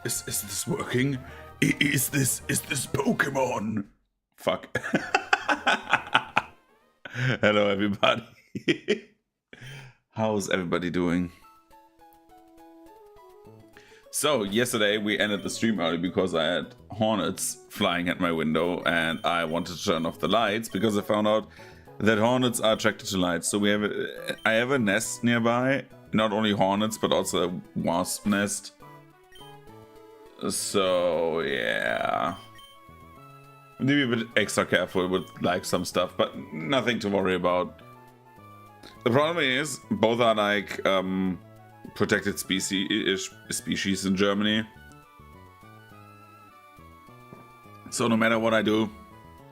Is this working? Is this Pokemon? Fuck. Hello everybody. How's everybody doing? So yesterday we ended the stream early because I had hornets flying at my window and I wanted to turn off the lights because I found out that hornets are attracted to lights. So I have a nest nearby, not only hornets but also a wasp nest. So yeah, need to be a bit extra careful with like some stuff, but nothing to worry about. The problem is both are like protected species in Germany. So no matter what I do,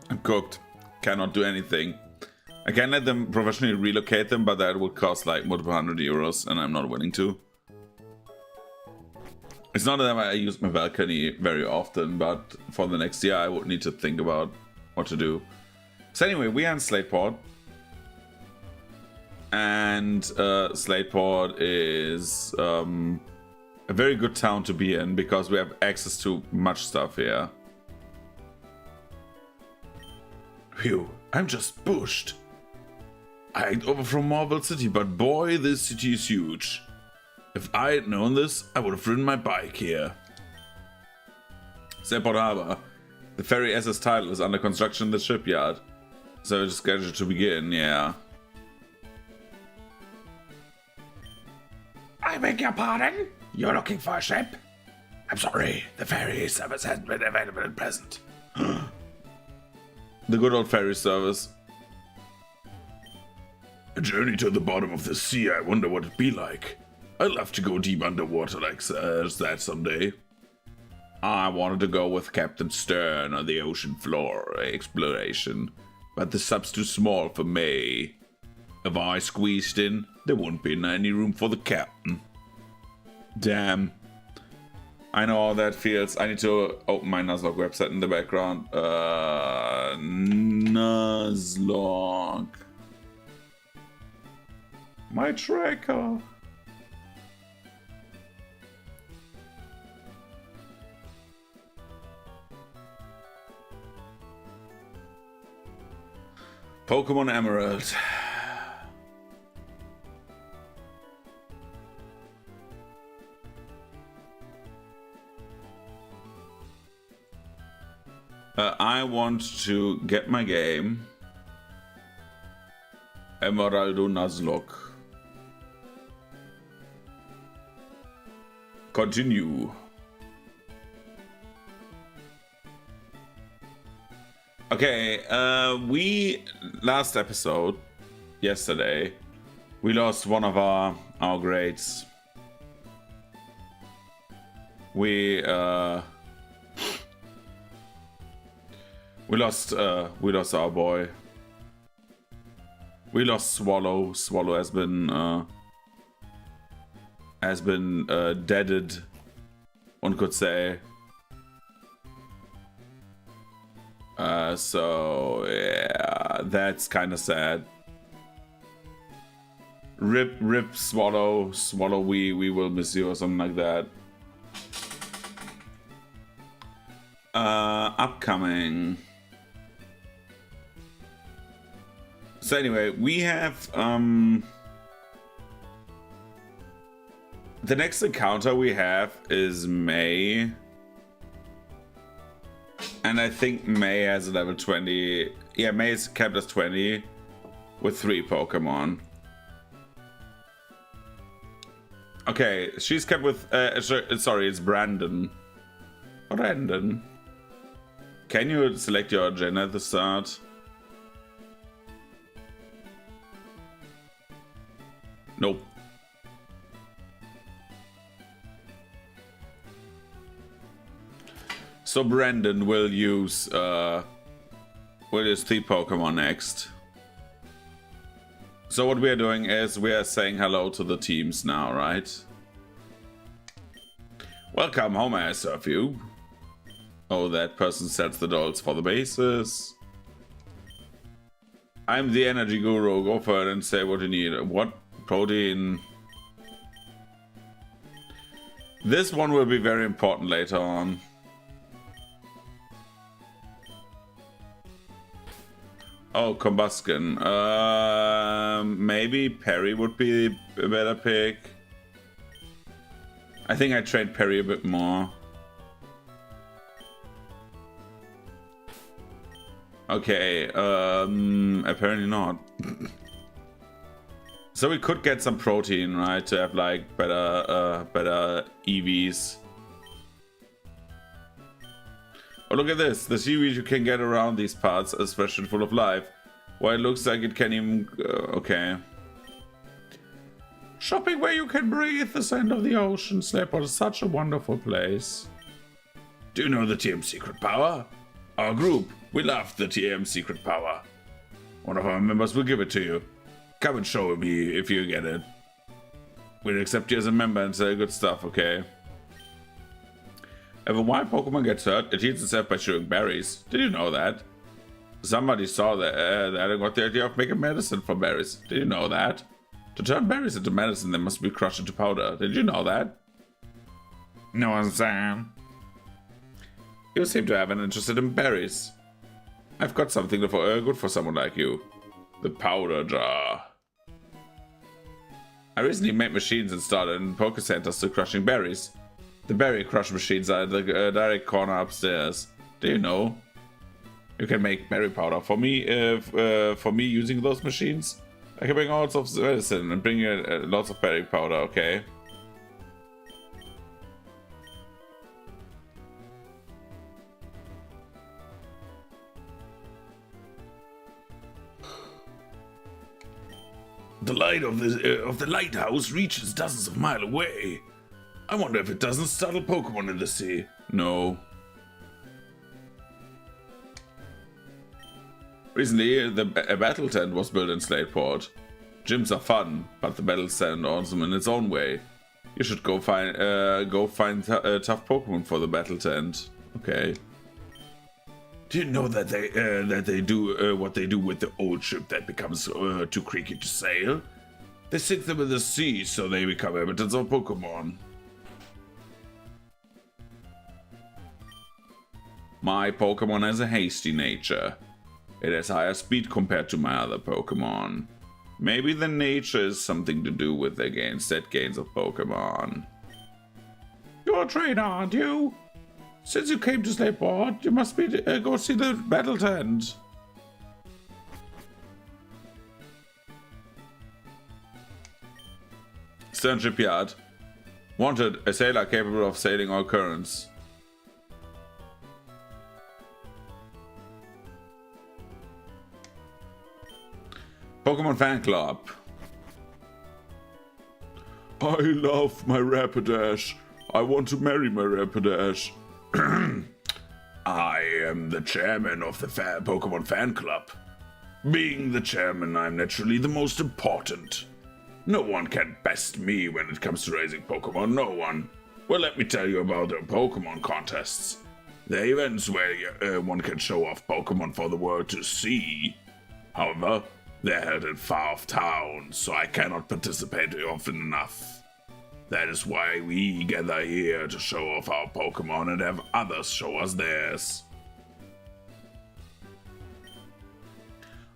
I'm cooked. Cannot do anything. I can let them professionally relocate them, but that would cost like multiple €100, and I'm not willing to. It's not that I use my balcony very often, but for the next year I would need to think about what to do. So anyway, we are in Slateport. And Slateport is a very good town to be in because we have access to much stuff here. Phew, I'm just pushed. I hiked over from Marble City, but boy, this city is huge. If I had known this, I would have ridden my bike here. Slateport Harbor. The ferry SS title is under construction in the shipyard. So it's scheduled to begin, yeah. I beg your pardon? You're looking for a ship? I'm sorry, the ferry service hasn't been available at present. The good old ferry service. A journey to the bottom of the sea, I wonder what it'd be like. I'd love to go deep underwater like that someday. I wanted to go with Captain Stern on the ocean floor exploration, but the sub's too small for me. If I squeezed in, there wouldn't be any room for the captain. Damn. I know how that feels. I need to open my Nuzlocke website in the background. Nuzlocke. My tracker. Pokemon Emerald. I want to get my game. Emeraldo Nuzlocke. Continue. Okay, we last episode, yesterday, we lost one of our greats. We lost our boy. We lost Swallow. Swallow has been deaded, one could say. So yeah, that's kind of sad. Rip Swallow. Swallow, we will miss you or something like that. Upcoming. So anyway, we have the next encounter we have is May. And I think May has a level 20. Yeah, May is capped as 20 with 3 Pokemon. Okay, she's kept with sorry, it's Brandon. Brandon. Can you select your gen at the start? Nope. So Brandon will use 3 Pokemon next. So what we are doing is we are saying hello to the teams now, right? Welcome, how may I serve you? Oh, that person sets the dolls for the bases. I'm the energy guru. Go for it and say what you need. What protein? This one will be very important later on. Oh, Combustion. Maybe Perry would be a better pick. I think I trade Perry a bit more. Okay, apparently not. So we could get some protein, right, to have like better EVs. Oh, look at this. The seaweed you can get around these parts is fresh and full of life. Well, it looks like it can even... okay. Shopping where you can breathe the scent of the ocean. Slayport is such a wonderful place. Do you know the TM secret power? Our group, we love the TM secret power. One of our members will give it to you. Come and show me if you get it. We'll accept you as a member and say good stuff, okay? If a wild Pokemon gets hurt, it heals itself by chewing berries. Did you know that? Somebody saw that and got the idea of making medicine from berries. Did you know that? To turn berries into medicine, they must be crushed into powder. Did you know that? No, Sam. You seem to have an interest in berries. I've got something good for someone like you. The powder jar. I recently made machines installed in Poke Centers to crushing berries. The berry crush machines are in the direct corner upstairs. Do you know? You can make berry powder. For me using those machines, I can bring all sorts of medicine and bring you lots of berry powder, okay? The light of the lighthouse reaches dozens of miles away. I wonder if it doesn't startle Pokemon in the sea. No. Recently, a battle tent was built in Slateport. Gyms are fun, but the battle tent awesome in its own way. You should go find tough Pokemon for the battle tent. Okay. Do you know that they do what they do with the old ship that becomes too creaky to sail? They sink them in the sea so they become habitants of Pokemon. My Pokemon has a hasty nature. It has higher speed compared to my other Pokemon. Maybe the nature is something to do with their set gains of Pokemon. You're a trainer, aren't you? Since you came to Slayport, you must be go see the battle tent. Stern Shipyard. Wanted, a sailor capable of sailing all currents. Pokemon Fan Club. I love my Rapidash. I want to marry my Rapidash. I am the chairman of the Pokemon Fan Club. Being the chairman, I'm naturally the most important. No one can best me when it comes to raising Pokemon, no one. Well, let me tell you about the Pokemon contests. They're events where one can show off Pokemon for the world to see. However, they're held in far-off towns, so I cannot participate often enough. That is why we gather here to show off our Pokemon and have others show us theirs.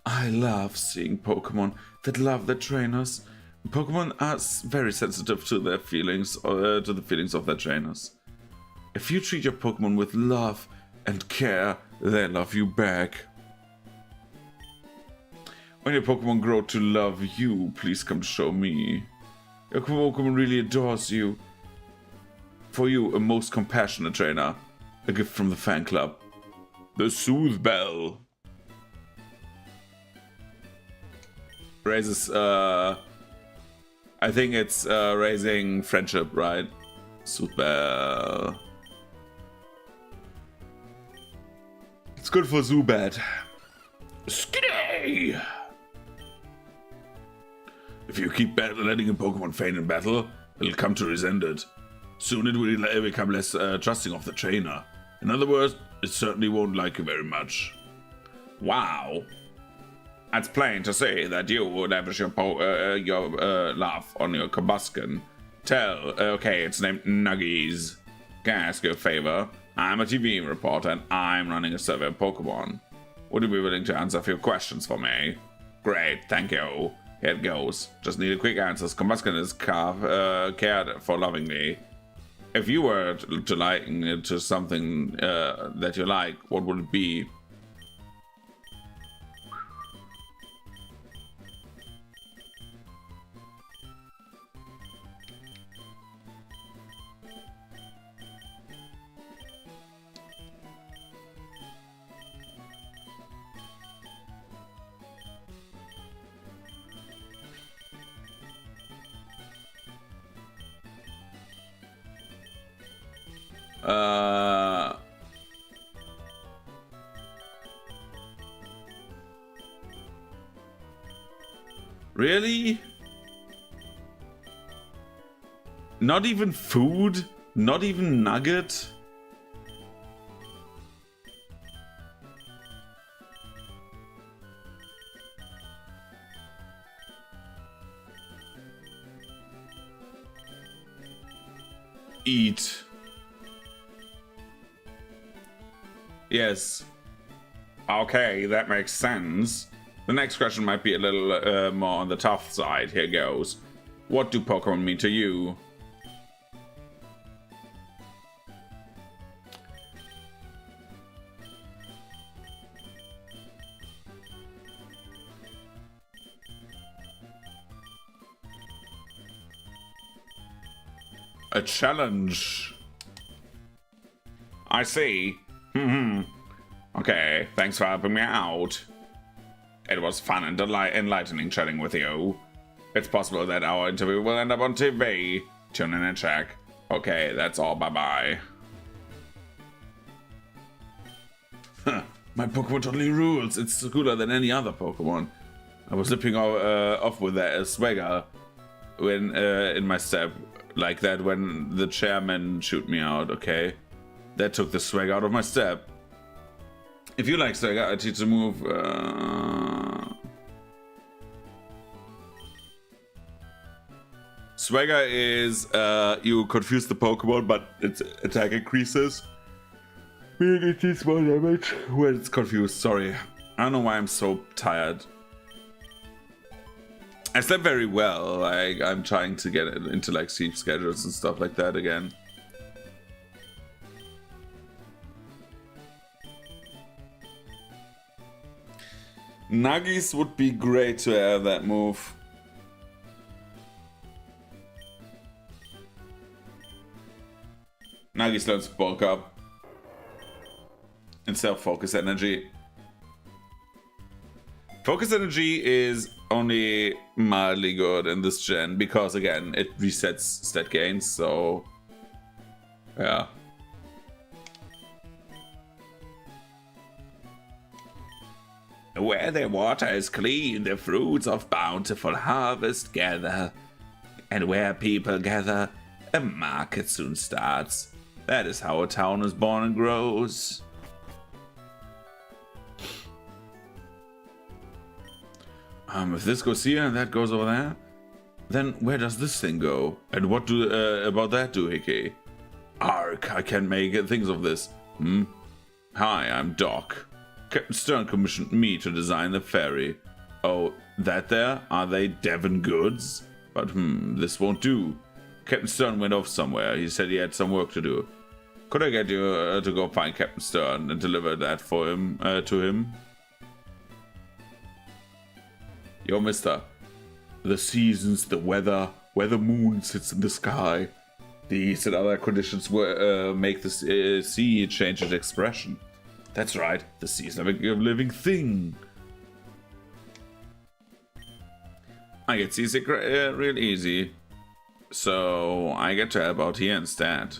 I love seeing Pokemon that love their trainers. Pokemon are very sensitive to their feelings, to the feelings of their trainers. If you treat your Pokemon with love and care, they love you back. When your Pokemon grow to love you, please come to show me. Your Pokemon really adores you. For you, a most compassionate trainer. A gift from the fan club. The Soothe Bell. Raises, I think it's raising friendship, right? Soothe Bell. It's good for Zubat. Skidday! If you keep letting a Pokemon faint in battle, it'll come to resent it. Soon it will become less trusting of the trainer. In other words, it certainly won't like you very much. Wow. It's plain to see that you would lavish your love on your Combustion. Okay, it's named Nuggies. Can I ask you a favor? I'm a TV reporter and I'm running a survey of Pokemon. Would you be willing to answer a few questions for me? Great, thank you. Here it goes. Just need a quick answers. Combuskin is cared for lovingly. If you were to liken it to something that you like, what would it be? Really? Not even food? Not even nugget? Eat. Yes. Okay, that makes sense. The next question might be a little more on the tough side. Here goes. What do Pokemon mean to you? A challenge. I see. Okay, thanks for helping me out. It was fun and enlightening chatting with you. It's possible that our interview will end up on TV. Tune in and check. Okay, that's all. Bye-bye. My Pokemon totally rules. It's cooler than any other Pokemon. I was slipping off with that swagger when in my step like that when the chairman shoot me out. Okay, that took the swag out of my step. If you like swagger, I teach a move. Swagger is you confuse the Pokemon, but its attack increases. Meaning it deals more damage when it's confused. Sorry, I don't know why I'm so tired. I slept very well. Like I'm trying to get into like sleep schedules and stuff like that again. Nuggies would be great to have that move. Nuggies learns bulk up instead of focus energy. Focus energy is only mildly good in this gen because again it resets stat gains, so yeah. Where the water is clean, the fruits of bountiful harvest gather. And where people gather, a market soon starts. That is how a town is born and grows. If this goes here and that goes over there, then where does this thing go? And what do about that doohickey? Ark, I can make things of this. Hi, I'm Doc. Captain Stern commissioned me to design the ferry. Oh, that there? Are they Devon goods? But this won't do. Captain Stern went off somewhere. He said he had some work to do. Could I get you to go find Captain Stern and deliver that for him to him? Yo, mister. The seasons, the weather, where the moon sits in the sky. These and other conditions make the sea change its expression. That's right, the sea is like a living thing. I get seasick real easy. So I get to help out here instead.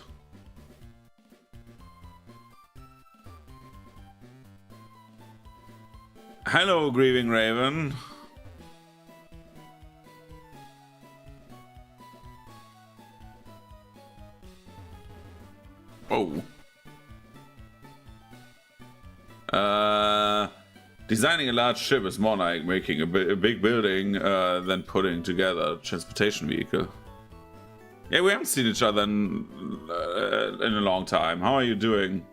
Hello, Grieving Raven. Oh. Designing a large ship is more like making a big building than putting together a transportation vehicle. Yeah, we haven't seen each other in a long time. How are you doing?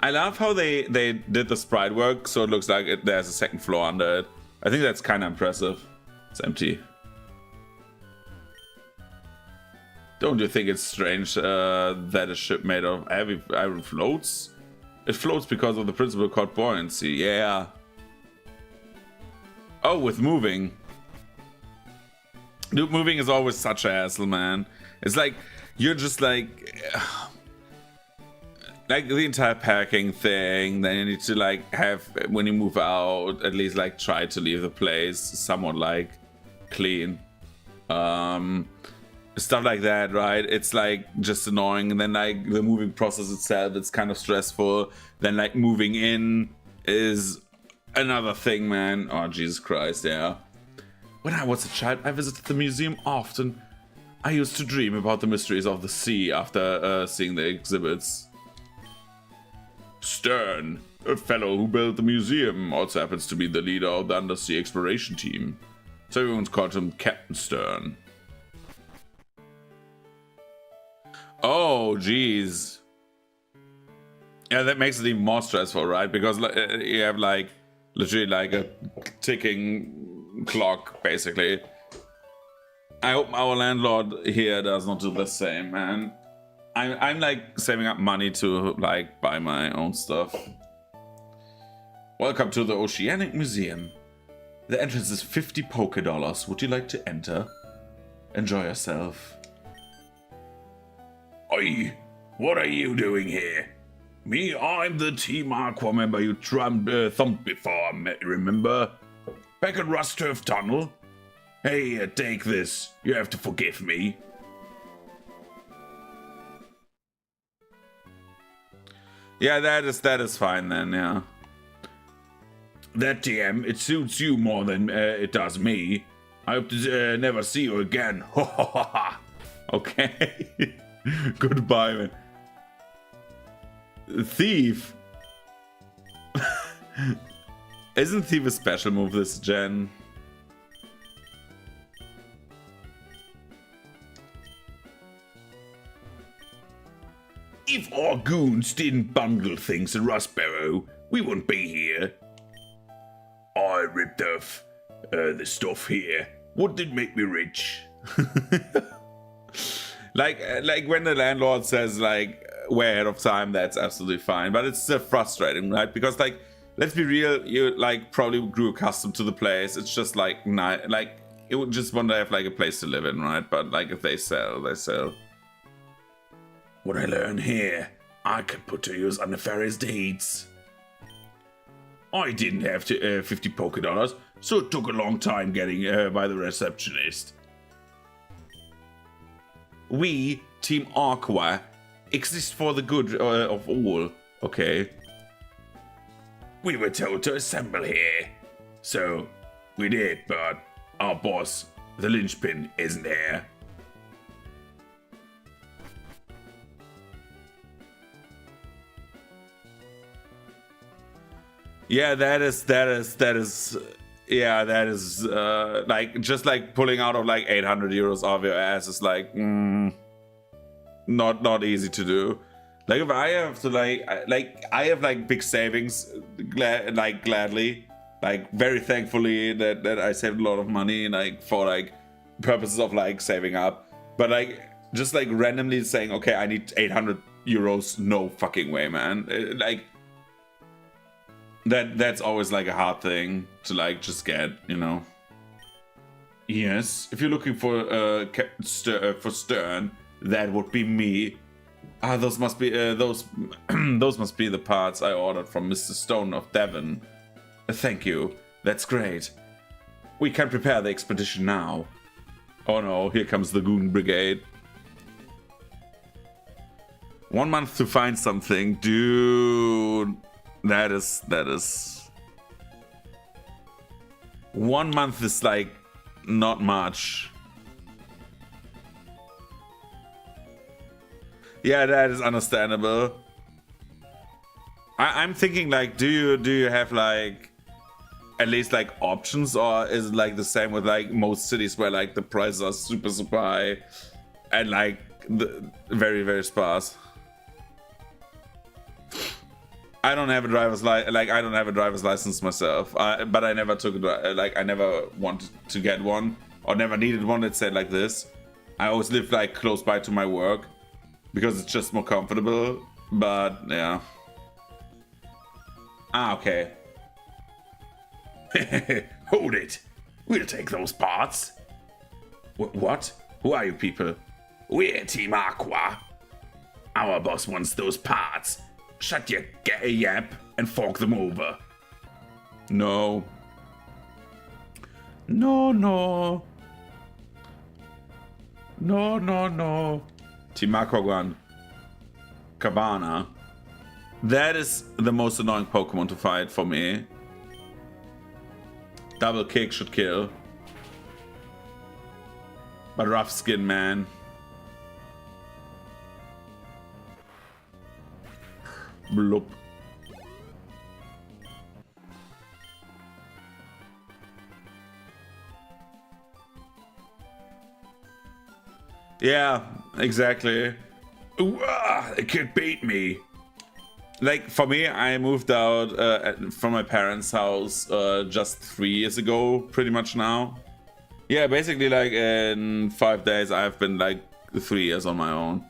I love how they did the sprite work, so it looks like there's a second floor under it. I think that's kind of impressive. It's empty. Don't you think it's strange that a ship made of heavy iron floats? It floats because of the principle called buoyancy. Yeah. Oh, with moving. Dude, moving is always such a hassle, man. It's like, you're just like the entire packing thing. Then you need to like have, when you move out, at least like try to leave the place somewhat like clean. Stuff like that, right? It's like just annoying. And then like the moving process itself, it's kind of stressful. Then like moving in is another thing, man. Oh, Jesus Christ, yeah. When I was a child, I visited the museum often. I used to dream about the mysteries of the sea after seeing the exhibits. Stern, a fellow who built the museum, also happens to be the leader of the undersea exploration team. So everyone's called him Captain Stern. Oh, jeez. Yeah, that makes it even more stressful, right? Because you have like literally like a ticking clock, basically. I hope our landlord here does not do the same, man. I'm like saving up money to like buy my own stuff. Welcome to the Oceanic Museum. The entrance is 50 polka dollars. Would you like to enter? Enjoy yourself. Oi, what are you doing here? Me, I'm the Team Aqua member you thumped before, remember? Back at Rust Turf Tunnel? Hey, take this. You have to forgive me. Yeah, that is fine then, yeah. That TM, it suits you more than it does me. I hope to never see you again. Ha ha ha ha. Okay. Goodbye, man. Thief. Isn't Thief a special move this gen? If our goons didn't bundle things in Rust Barrow, we wouldn't be here. I ripped off the stuff here. Wouldn't it make me rich? like when the landlord says like way ahead of time, that's absolutely fine. But it's still frustrating, right? Because like, let's be real, you like probably grew accustomed to the place. It's just like like you would just want to have like a place to live in, right? But like if they sell, they sell. What I learn here, I could put to use on nefarious deeds. I didn't have 50 polka dollars, so it took a long time getting by the receptionist. We, Team Aqua, exist for the good of all, okay? We were told to assemble here, so we did, but our boss, the linchpin, isn't here. Yeah, that is like just like pulling out of like 800 euros off your ass is like not easy to do. Like if I have to like I have like big savings, gladly, like very thankfully that I saved a lot of money like for like purposes of like saving up, but like just like randomly saying okay I need 800 euros, no fucking way, man. Like that's always like a hard thing to like just get, you know. Yes, if you're looking for for Stern, that would be me. Ah, those must be those must be the parts I ordered from Mr. Stone of Devon. Thank you. That's great. We can prepare the expedition now. Oh no, here comes the Goon Brigade. 1 month to find something, dude. That is 1 month is like not much. Yeah, that is understandable. I'm thinking like, do you have like at least like options, or is it like the same with like most cities where like the prices are super high and like very sparse? I don't have a driver's I don't have a driver's license myself, but I never took I never wanted to get one or never needed one. Let's say it like this. I always lived like close by to my work because it's just more comfortable. But yeah. Okay. Hold it. We'll take those parts. What? Who are you people? We're Team Aqua. Our boss wants those parts. Shut your yap and fork them over. No. No. Team Aqua gone. Cabana. That is the most annoying Pokemon to fight for me. Double kick should kill. But rough skin, man. Bloop. Yeah, exactly. It could beat me. Like, for me, I moved out from my parents' house just 3 years ago, pretty much now. Yeah, basically, like, in 5 days, I've been, like, 3 years on my own.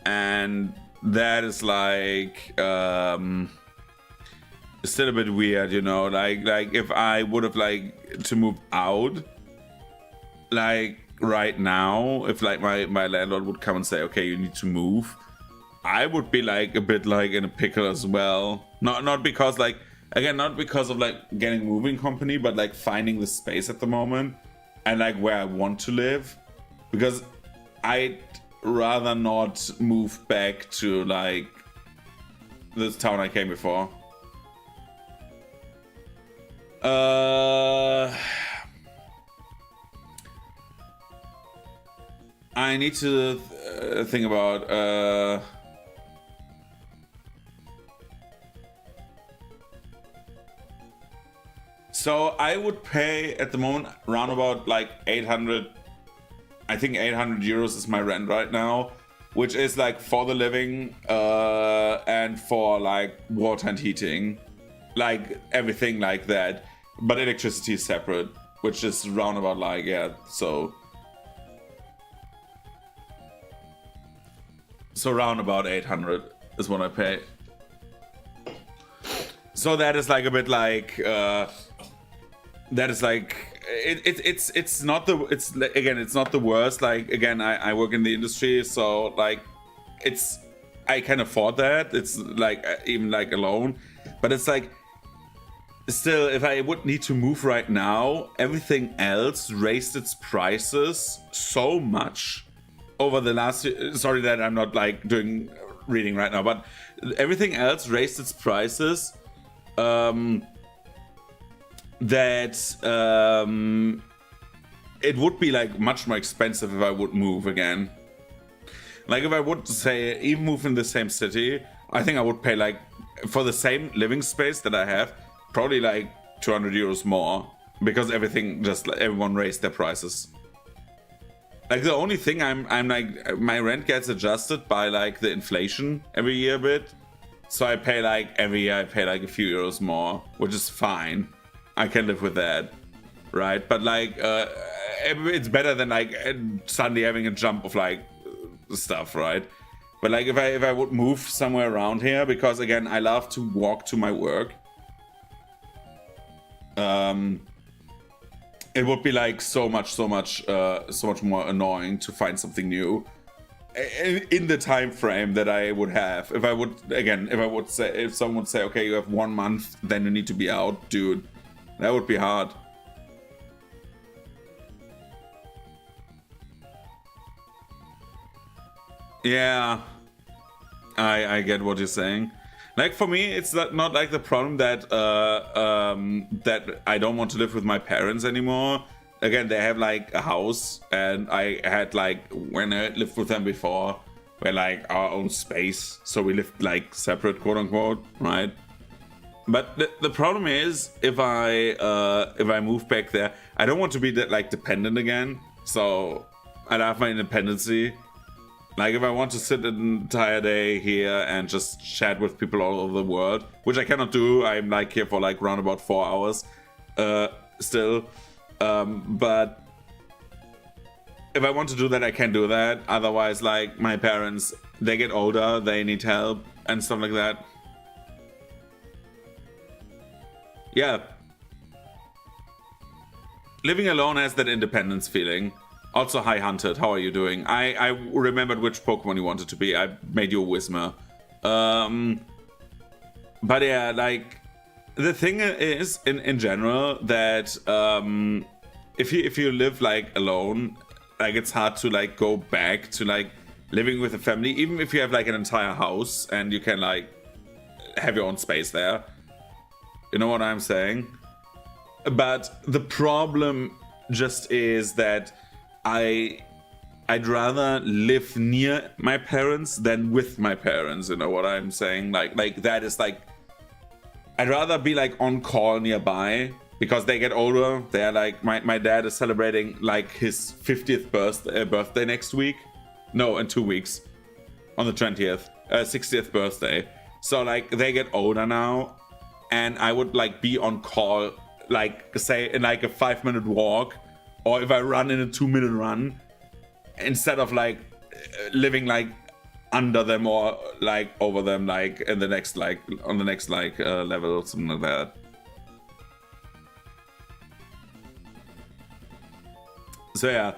And that is, like, still a bit weird, you know? Like if I would have, like, to move out, like, right now, if, like, my landlord would come and say, okay, you need to move, I would be like a bit like in a pickle as well. Not because like, again, not because of like getting a moving company, but like finding the space at the moment and like where I want to live, because I'd rather not move back to like this town I came before. I need to think about so I would pay at the moment around about like 800. I think 800 euros is my rent right now, which is like for the living and for like water and heating, like everything like that. But electricity is separate, which is round about like, yeah, so round about 800 is what I pay. So that is like a bit like that is like it's not the it's not the worst. Like again, I work in the industry, so like I can afford that. It's like even like alone, but it's like still, if I would need to move right now, everything else raised its prices so much over the last year. Sorry that I'm not like doing reading right now, but everything else raised its prices that it would be like much more expensive if I would move again. Like if I would say even move in the same city, I think I would pay like for the same living space that I have, probably like 200 euros more, because everything just like everyone raised their prices. Like the only thing I'm like, my rent gets adjusted by like the inflation every year a bit. So I pay like every year I pay like a few euros more, which is fine. I can live with that, right? But like it's better than like suddenly having a jump of like stuff, right? But like if I would move somewhere around here, because again I love to walk to my work, it would be like so much more annoying to find something new in the time frame that I would have. If someone would say, okay, you have 1 month, then you need to be out, dude, that would be hard. Yeah, I get what you're saying. Like for me, it's not like the problem that that I don't want to live with my parents anymore. Again, they have like a house, and I had like when I lived with them before, we had like our own space, so we lived like separate, quote unquote, right? But the problem is, if I move back there, I don't want to be that like dependent again. So I have my independency. Like if I want to sit an entire day here and just chat with people all over the world, which I cannot do. I'm like here for like around about 4 hours, still. But if I want to do that, I can do that. Otherwise, like my parents, they get older, they need help and stuff like that. Yeah. Living alone has that independence feeling. Also, hi Hunted, how are you doing? I remembered which Pokemon you wanted to be. I made you a Whismer. But yeah, like the thing is in general that if you live like alone, like it's hard to like go back to like living with a family, even if you have like an entire house and you can like have your own space there. You know what I'm saying? But the problem just is that I'd rather live near my parents than with my parents. You know what I'm saying? Like that is like, I'd rather be like on call nearby because they get older. They're like, my dad is celebrating like his 50th birthday next week. No, in 2 weeks, on the 60th birthday. So like they get older now. And I would like be on call, like say in like a 5-minute walk, or if I run in a 2-minute run, instead of like living like under them or like over them, like in the next like on the next like level or something like that. So yeah.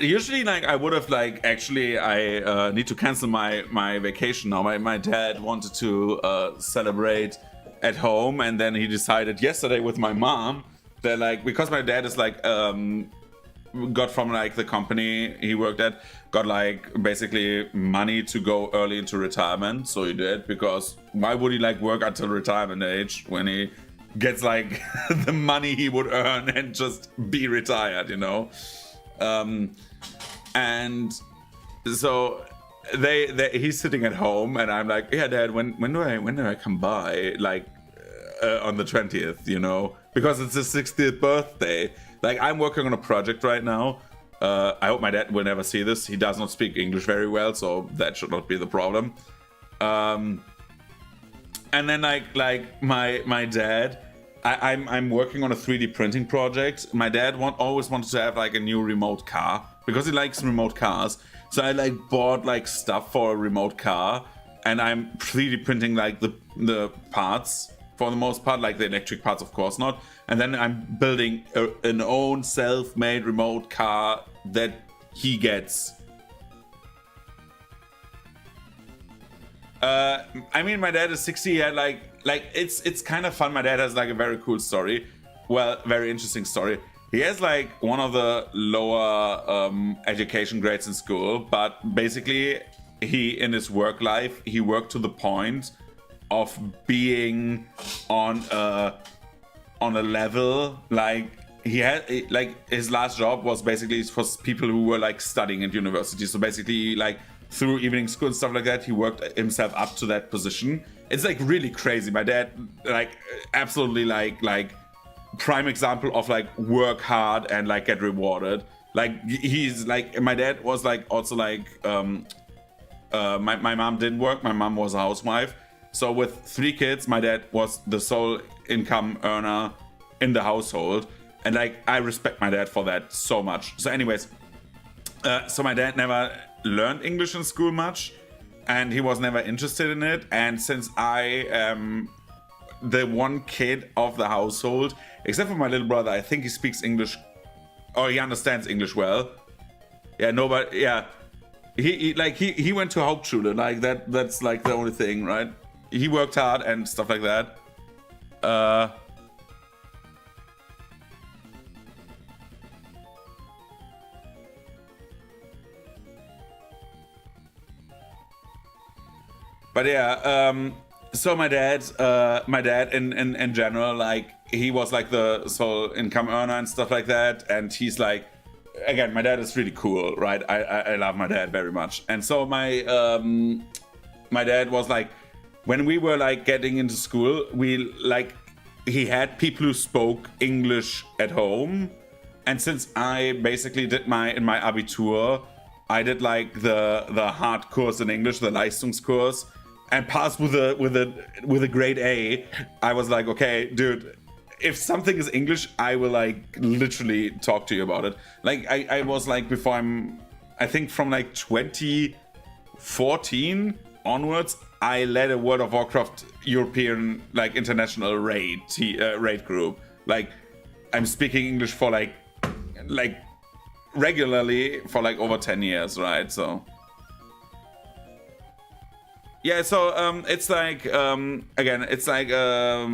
Usually like I would have like actually I need to cancel my vacation now. My dad wanted to celebrate at home, and then he decided yesterday with my mom that like, because my dad is like got from like the company he worked at, got like basically money to go early into retirement, so he did, because why would he like work until retirement age when he gets like the money he would earn and just be retired, you know? And so he's sitting at home, and I'm like, yeah, Dad, when do I come by? Like on the 20th, you know, because it's his 60th birthday. Like I'm working on a project right now. I hope my dad will never see this. He does not speak English very well, so that should not be the problem. And then like my dad, I'm working on a 3D printing project. My dad always wanted to have like a new remote car because he likes remote cars. So I like bought like stuff for a remote car, and I'm 3D printing like the parts for the most part, like the electric parts, of course not. And then I'm building an own self-made remote car that he gets. I mean, my dad is 60. He had like it's kind of fun. My dad has like a very cool story. Well, very interesting story. He has like one of the lower education grades in school, but basically he, in his work life, he worked to the point of being on a level like he had, like his last job was basically for people who were like studying at university. So basically like through evening school and stuff like that, he worked himself up to that position. It's like really crazy. My dad, like absolutely like prime example of like work hard and like get rewarded. Like he's like, my dad was like also like my mom didn't work. My mom was a housewife. So with 3 kids, my dad was the sole income earner in the household. And like, I respect my dad for that so much. So anyways, so my dad never learned English in school much, and he was never interested in it. And since I am the one kid of the household, except for my little brother, I think he speaks English, or he understands English well. Yeah, no, but yeah, he went to Hauptschule, like that's like the only thing, right? He worked hard and stuff like that. But yeah, so my dad in general, like he was like the sole income earner and stuff like that, and he's like, again, my dad is really cool, right? I love my dad very much, and so my dad was like, when we were like getting into school, he had people who spoke English at home, and since I basically did in my Abitur, I did like the hard course in English, the Leistungskurs, and passed with a grade A. I was like, okay, dude, if something is English, I will like literally talk to you about it. Like I was like before I think from like 2014 onwards, I led a World of Warcraft European like international raid group. Like I'm speaking English for like regularly for like over 10 years, right? So yeah, so it's like again, it's like a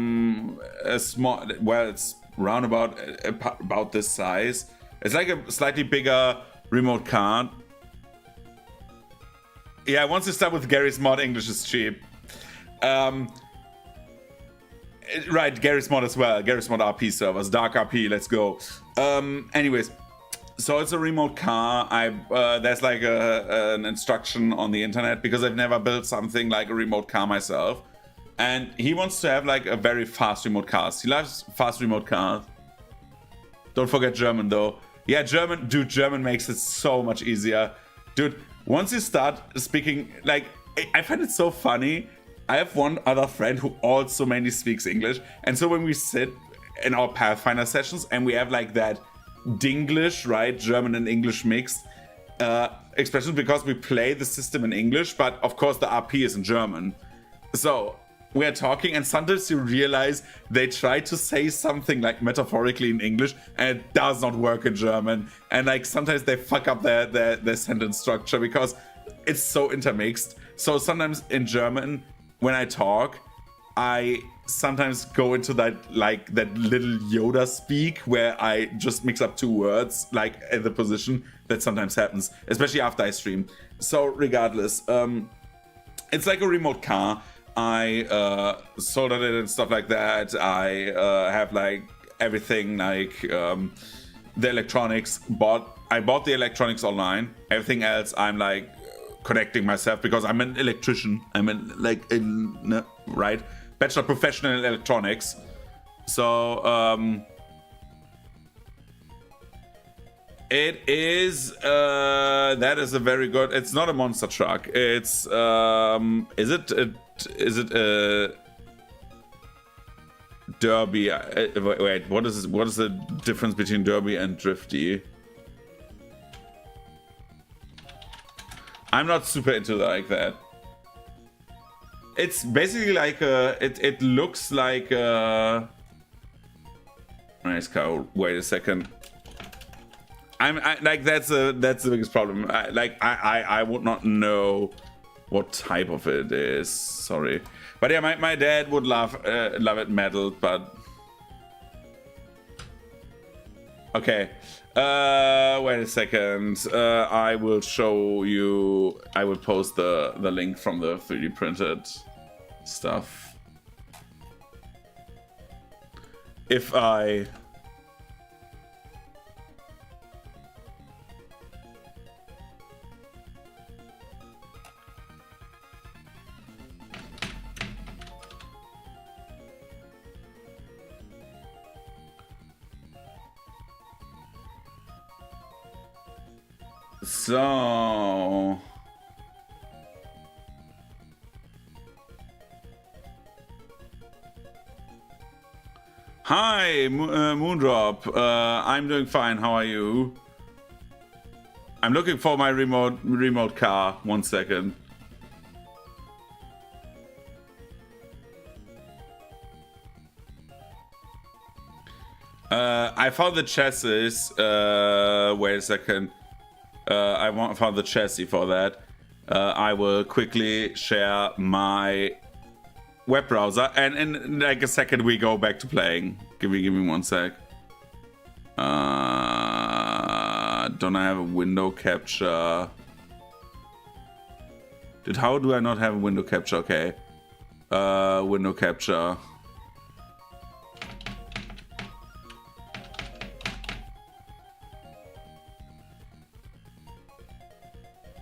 small, well, it's round about this size. It's like a slightly bigger remote card. Yeah, once you start with Gary's mod, English is cheap. Right, Gary's mod as well. Gary's mod RP servers, Dark RP, let's go. Anyways, so it's a remote car. There's like an instruction on the internet because I've never built something like a remote car myself. And he wants to have like a very fast remote cars. He loves fast remote cars. Don't forget German though. Yeah, German, dude, German makes it so much easier. Dude, once you start speaking, like, I find it so funny. I have one other friend who also mainly speaks English. And so when we sit in our Pathfinder sessions and we have like that Dinglish, right? German and English mixed expressions because we play the system in English, but of course the RP is in German. So we are talking and sometimes you realize they try to say something like metaphorically in English and it does not work in German. And like sometimes they fuck up their sentence structure because it's so intermixed. So sometimes in German, when I talk, I sometimes go into that little Yoda speak where I just mix up two words like at the position. That sometimes happens, especially after I stream. So regardless, it's like a remote car. I soldered it and stuff like that. I have like everything like the electronics. I bought the electronics online. Everything else I'm like connecting myself because I'm an electrician. I'm right bachelor professional in electronics. So it is that is a very good. It's not a monster truck. It's is it a derby? Wait, what is the difference between derby and drifty? I'm not super into like that. It's basically like it looks like a nice car. Wait a second. I like that's the biggest problem. I would not know what type of it is. Sorry, but yeah, my dad would love it metal, but okay. Wait a second. I will show you. I will post the link from the 3D printed stuff. If I So hi, Moondrop. I'm doing fine. How are you? I'm looking for my remote car. 1 second. I found the chassis. Wait a second. I found the chassis for that. I will quickly share my web browser, and in like a second we go back to playing. Give me 1 sec. Don't I have a window capture? How do I not have a window capture? Okay. Window capture.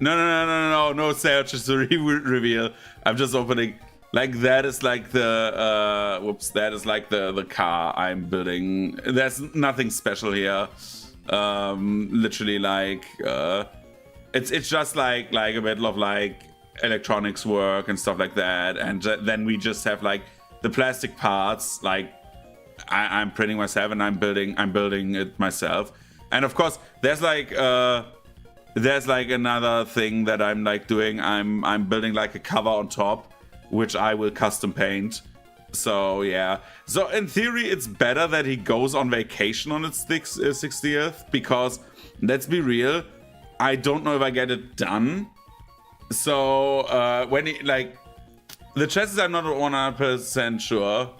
No search is the reveal. I'm just opening Like that is like the whoops, that is like the car I'm building. There's nothing special here. Literally like it's just like a bit of like electronics work and stuff like that, and then we just have like the plastic parts. Like I'm printing myself and I'm building it myself. And of course there's like another thing that I'm like doing. I'm building like a cover on top, which I will custom paint. So yeah, so in theory it's better that he goes on vacation on its 60th, because let's be real, I don't know if I get it done. So when he, like, the chassis, I'm not 100% sure.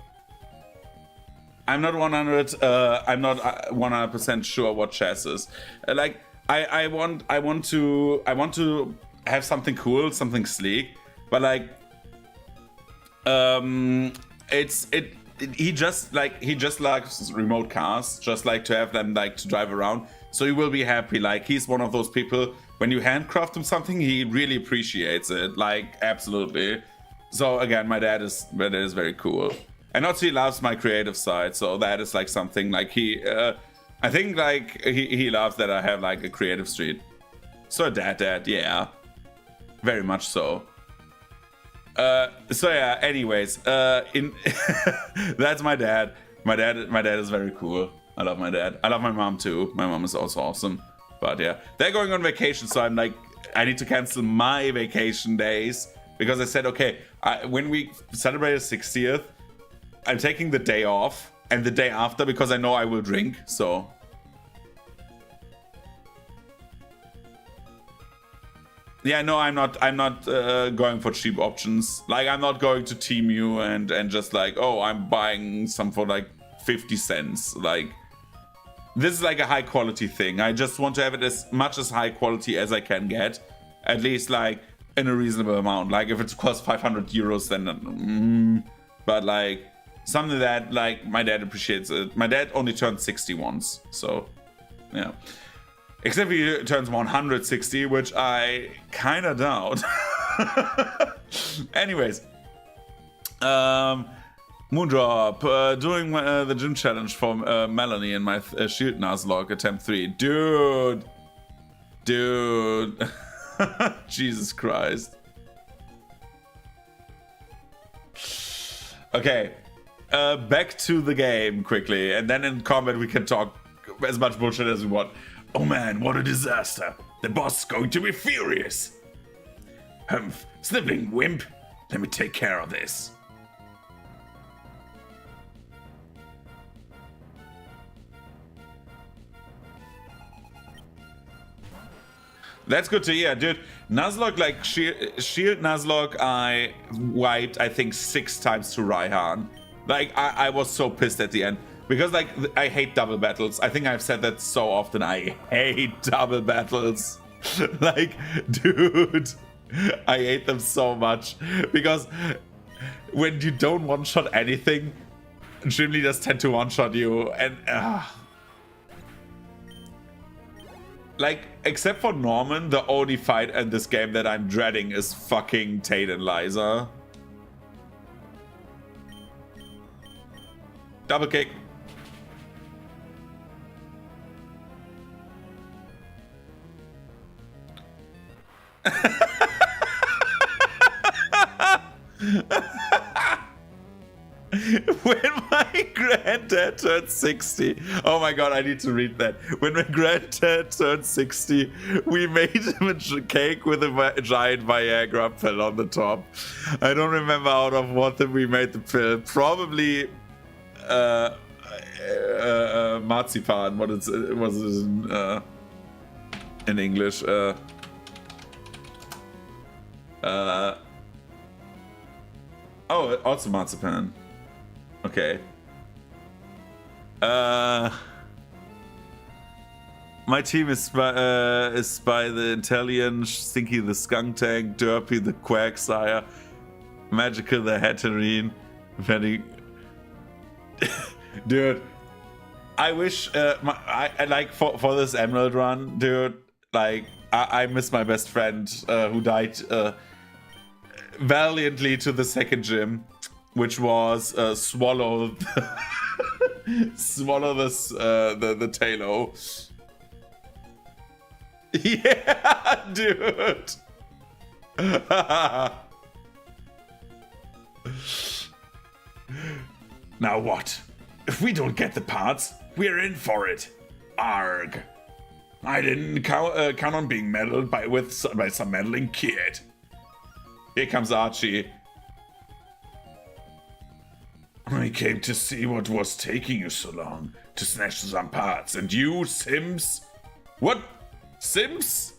I'm not 100% sure what chassis. Like I want to have something cool, something sleek, but like he just likes remote cars, just like to have them like to drive around. So he will be happy. Like he's one of those people, when you handcraft him something, he really appreciates it. Like absolutely. So again, my dad is very cool. And also he loves my creative side. So that is like something like I think like he loves that I have like a creative streak. So dad, yeah, very much so. So yeah, anyways, that's my dad. My dad is very cool. I love my dad. I love my mom too. My mom is also awesome. But yeah, they're going on vacation, so I'm like, I need to cancel my vacation days, because I said, okay, when we celebrate the 60th, I'm taking the day off and the day after, because I know I will drink. So yeah, no, I'm not going for cheap options. Like I'm not going to Temu and just like, oh, I'm buying some for like 50 cents. Like this is like a high quality thing. I just want to have it as much as high quality as I can get, at least like in a reasonable amount. Like if it costs 500 euros, then but like something that like my dad appreciates it. My dad only turned 60 once, so yeah. Except he turns 160, which I kind of doubt. Anyways. Moondrop, doing the gym challenge for Melanie in my Shield Nuzlocke attempt 3. Dude. Jesus Christ. Okay. Back to the game quickly. And then in combat we can talk as much bullshit as we want. Oh man, what a disaster. The boss is going to be furious. Humph, sniveling wimp. Let me take care of this. That's good to hear, dude. Nuzlocke, like Shield Nuzlocke, I wiped, I think, 6 times to Raihan. Like, I was so pissed at the end. Because, like, I hate double battles. I think I've said that so often. I hate double battles. Like, dude, I hate them so much. Because when you don't one-shot anything, gym leaders tend to one-shot you. And, like, except for Norman, the only fight in this game that I'm dreading is fucking Tate and Liza. Double kick. When my granddad turned 60, oh my god, I need to read that. When my granddad turned 60, we made him a cake with a giant Viagra pill on the top. I don't remember out of what we made the pill. Probably marzipan. What was it in English? Oh, also marzipan. Okay. My team is by the Italian Stinky the Skunk Tank, Derpy the Quagsire, Magical the Hatterene, very. Dude, I wish I like for this Emerald run, dude. Like I miss my best friend who died valiantly to the second gym, which was swallow swallow this the Talo. Yeah, dude. Now what? If we don't get the parts, we're in for it. Arg. I didn't count on being meddled by some meddling kid. Here comes Archie. I came to see what was taking you so long to snatch some parts. And you, Sims? What? Sims?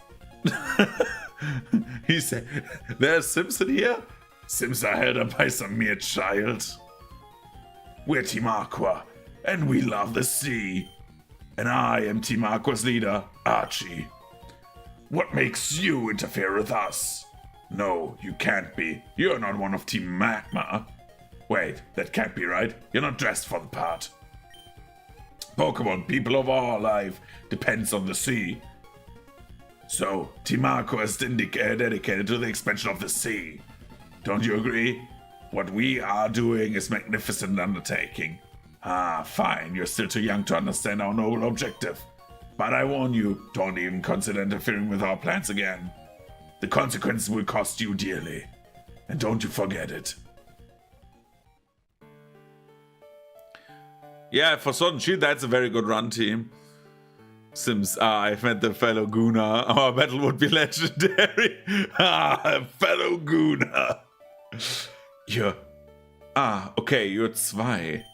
He said, there's Sims in here? Sims are held up by some mere child. We're Team Aqua, and we love the sea. And I am Team Aqua's leader, Archie. What makes you interfere with us? No, you can't be. You're not one of Team Magma. Wait, that can't be right. You're not dressed for the part. Pokemon, people of all life, depends on the sea. So, Team Aqua is dedicated to the expansion of the sea. Don't you agree? What we are doing is magnificent undertaking. Ah, fine, you're still too young to understand our noble objective. But I warn you, don't even consider interfering with our plans again. The consequences will cost you dearly. And don't you forget it. Yeah, for Sword and Shield, that's a very good run team. Sims, I've met the fellow Guna. Our battle would be legendary. Fellow Guna. Okay, you're zwei.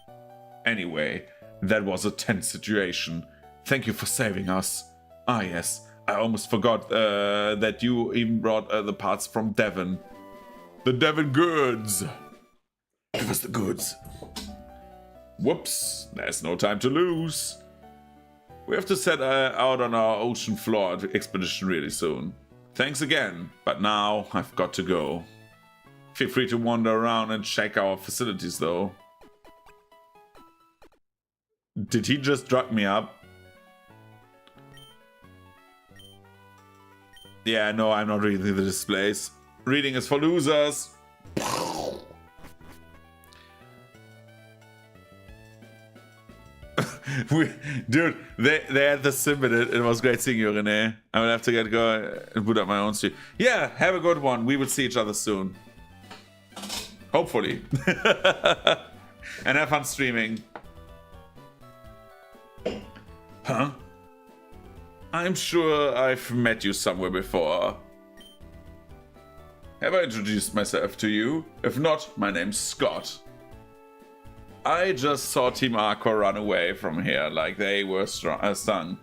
Anyway, that was a tense situation. Thank you for saving us. Ah, yes, I almost forgot that you even brought the parts from Devon. The Devon goods. It was the goods. Whoops, there's no time to lose. We have to set out on our ocean floor expedition really soon. Thanks again, but now I've got to go. Feel free to wander around and check our facilities though. Did he just drug me up? Yeah, no, I'm not reading the displays. Reading is for losers. Dude, they had the sim in it. It was great seeing you, Renee. I will have to get going and boot up my own stream. Yeah, have a good one. We will see each other soon. Hopefully. And have fun streaming. Huh? I'm sure I've met you somewhere before. Have I introduced myself to you? If not, my name's Scott. I just saw Team Aqua run away from here like they were stung.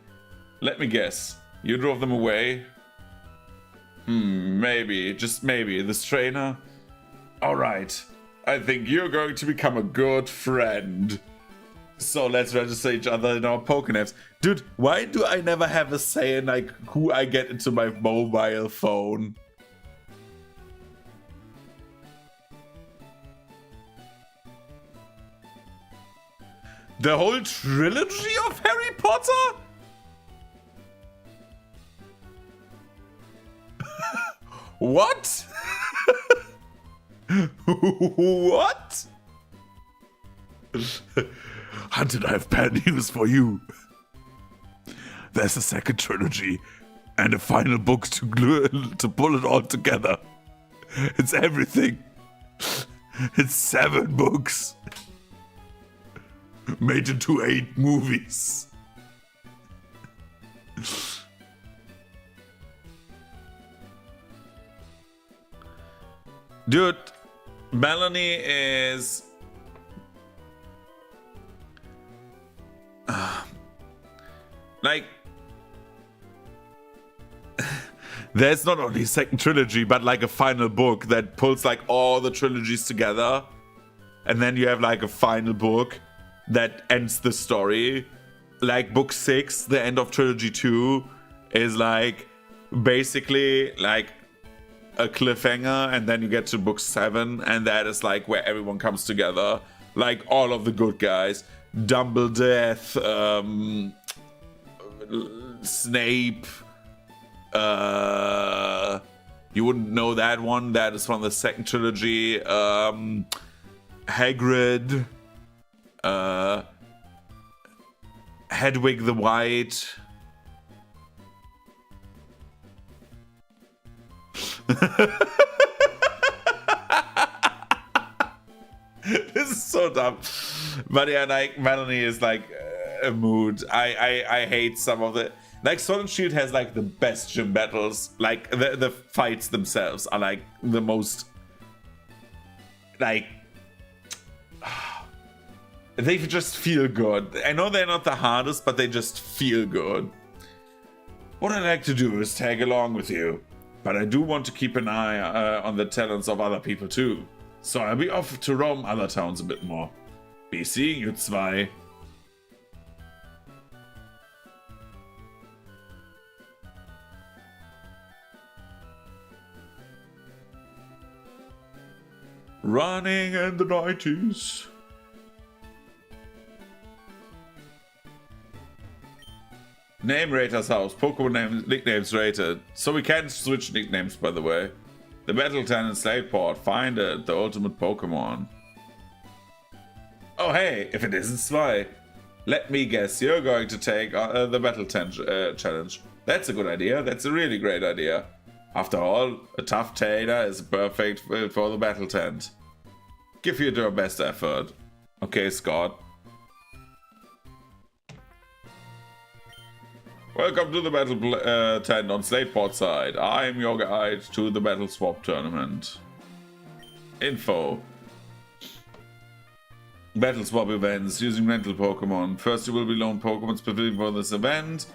Let me guess, you drove them away? Maybe, just maybe, this trainer? Alright, I think you're going to become a good friend. So let's register each other in our Pokénaps. Dude, why do I never have a say in like who I get into my mobile phone? The whole trilogy of Harry Potter? What? What? Hunted, I have bad news for you. There's a second trilogy and a final book to pull it all together. It's everything. It's 7 books. Made into 8 movies. Dude, Melanie is... like... there's not only a second trilogy, but like a final book that pulls like all the trilogies together. And then you have like a final book that ends the story. Like book 6, the end of trilogy 2, is like basically like a cliffhanger, and then you get to book 7, and that is like where everyone comes together. Like all of the good guys. Dumbledore, Snape, You wouldn't know that one. That is from the second trilogy. Hagrid. Hedwig the White. This is so dumb. But yeah, like Melanie is like a mood. I hate some of the like Sword and Shield has like the best gym battles. Like the fights themselves are like the most like they just feel good. I know they're not the hardest, but they just feel good. What I like to do is tag along with you, but I do want to keep an eye on the talents of other people too. So I'll be off to roam other towns a bit more. Be seeing you zwei. Running in the 90s. Name Rater's house. Pokemon nicknames rated. So we can switch nicknames, by the way. The Battle Tent in Slateport. Find it. The ultimate Pokemon. Oh hey, if it isn't Zwei. Let me guess, you're going to take the Battle Tent challenge. That's a good idea. That's a really great idea. After all, a tough trainer is perfect for the Battle Tent. Give it your best effort. Okay, Scott. Welcome to the Battle Tent on Slateport side. I'm your guide to the Battle Swap Tournament. Info. Battle Swap events using rental Pokemon. First you will be loaned Pokemon specifically for this event.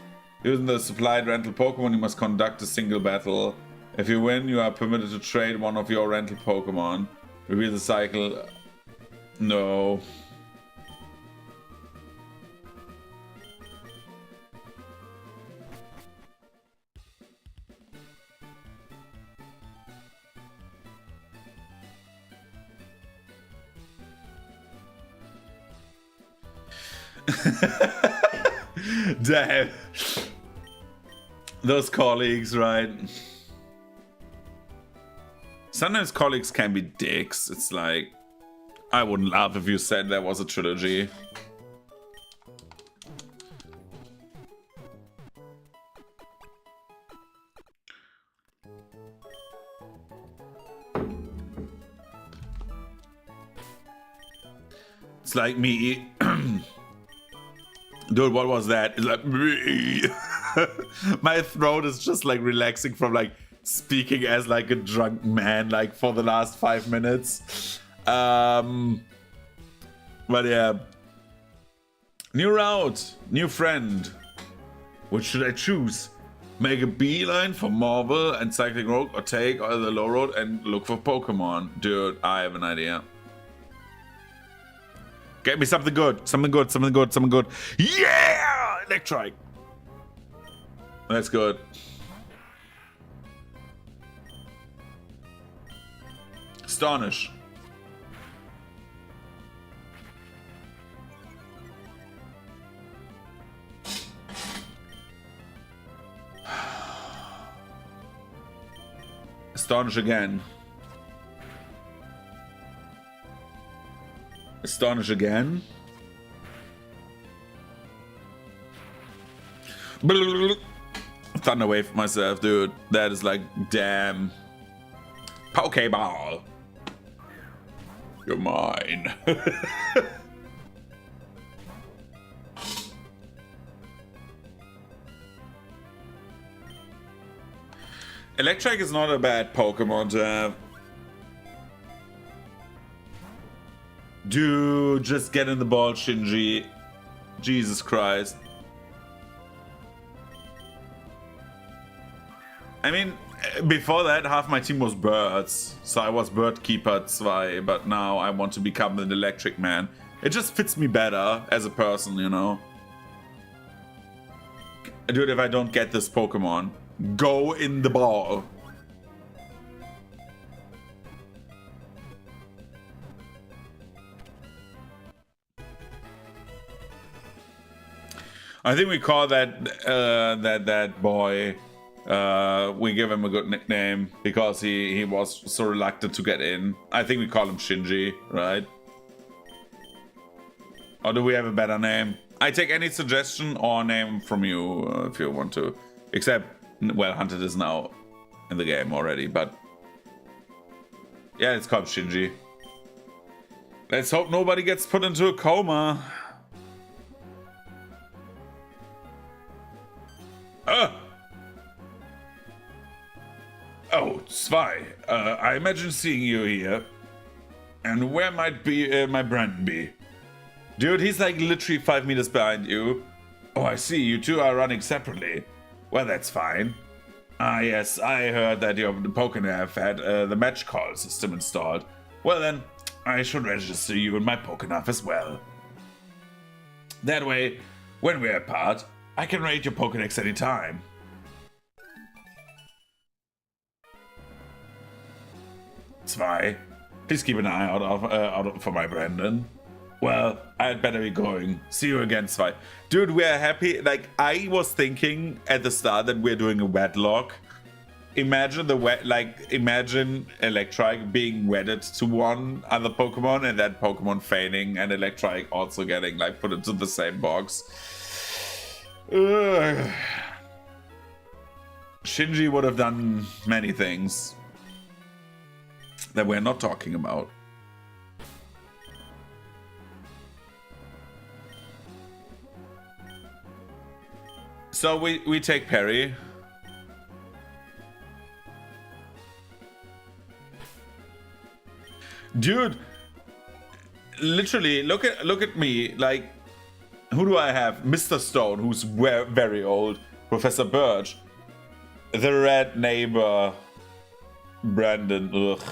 Using the supplied rental Pokemon you must conduct a single battle. If you win you are permitted to trade one of your rental Pokemon. Reveal the cycle. No. Damn. Those colleagues, right? Sometimes colleagues can be dicks. It's like, I wouldn't laugh if you said there was a trilogy. It's like me. Dude, what was that? It's like my throat is just like relaxing from like speaking as like a drunk man like for the last 5 minutes. But yeah. New route, new friend. What should I choose? Make a beeline for Marvel and Cycling Rogue or take the low road and look for Pokemon? Dude, I have an idea. Get me something good, something good, something good, something good. Yeah! Electrike. That's good. Astonish. Astonish again. Astonish again. Thunder Wave myself, dude. That is like, damn. Pokeball. You're mine. Electric is not a bad Pokemon to have. Dude, just get in the ball, Shinji. Jesus Christ. I mean, before that, half my team was birds. So I was Bird Keeper 2, but now I want to become an electric man. It just fits me better as a person, you know? Dude, if I don't get this Pokemon, go in the ball. I think we call that that boy We give him a good nickname because he was so reluctant to get in. I think we call him Shinji, right? Or do we have a better name? I take any suggestion or name from you if you want to. Except, well, Hunted is now in the game already, but... yeah, it's called Shinji. Let's hope nobody gets put into a coma. Oh, Zwei. I imagine seeing you here. And where might be my Brandon be? Dude, he's like literally 5 meters behind you. Oh, I see. You two are running separately. Well, that's fine. Ah, yes. I heard that your Pokénav had the match call system installed. Well, then, I should register you in my Pokénav as well. That way, when we're apart, I can raid your Pokédex anytime. Zwei, please keep an eye out for my Brandon. Well, I'd better be going. See you again, Zwei. Dude, we're happy. Like, I was thinking at the start that we're doing a wedlock. Imagine imagine Electrike being wedded to one other Pokemon and that Pokemon failing and Electrike also getting like put into the same box. Shinji would have done many things that we're not talking about. So we take Perry. Dude, literally, look at me. Like, who do I have? Mr. Stone, who's very old. Professor Birch. The red neighbor. Brandon. Ugh.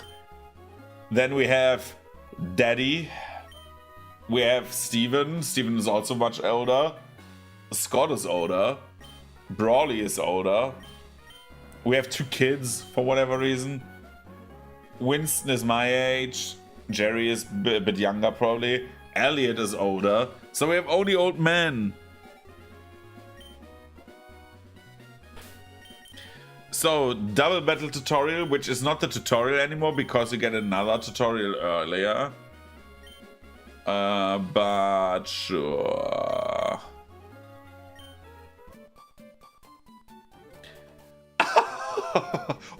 Then we have Daddy. We have Steven. Steven is also much older. Scott is older. Brawley is older. We have 2 kids for whatever reason. Winston is my age. Jerry is a bit younger probably. Elliot is older. So we have only old men. So, double battle tutorial, which is not the tutorial anymore because you get another tutorial earlier. But sure.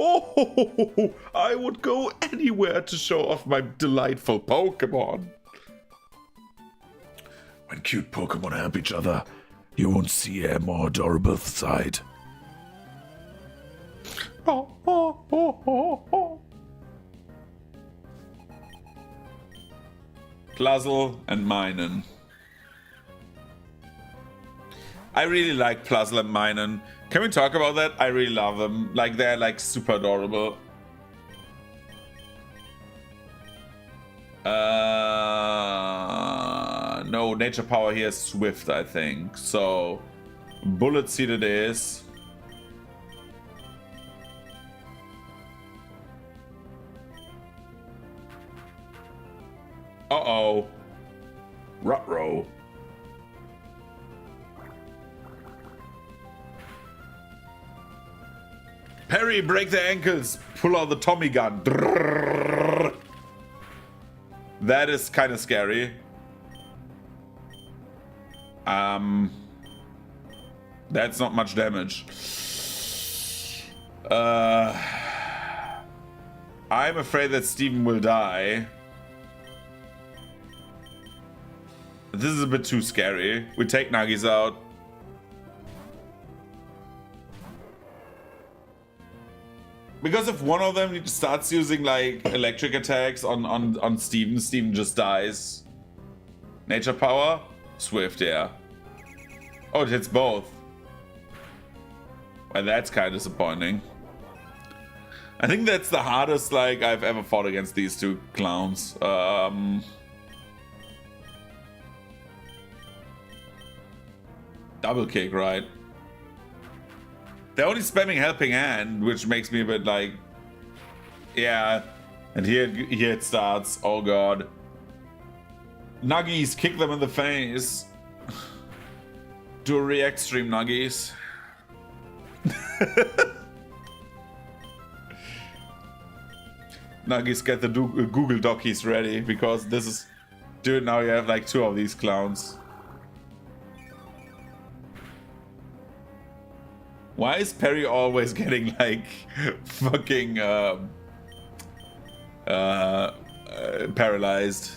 Oh, I would go anywhere to show off my delightful Pokemon. When cute Pokemon help each other, you won't see a more adorable side. Plazzle and Minun. I really like Plazzle and Minun. Can we talk about that? I really love them. Like, they're like super adorable. No, nature power here is swift, I think. So, bullet seed it is. Uh-oh. Ruh-roh. Perry, break the ankles. Pull out the Tommy gun. Drrrr. That is kind of scary. That's not much damage. I'm afraid that Steven will die. This is a bit too scary. We take Nuggies out. Because if one of them starts using like electric attacks on Steven, Steven just dies. Nature power? Swift, yeah. Oh, it hits both. Well, that's kind of disappointing. I think that's the hardest like I've ever fought against these 2 clowns. Double kick, right? They're only spamming helping hand, which makes me a bit like, yeah. And here it starts. Oh god. Nuggies, kick them in the face. Do a react stream, Nuggies. Nuggies, get the Google Docies ready, because this is... Dude, now you have like 2 of these clowns. Why is Perry always getting like fucking paralyzed?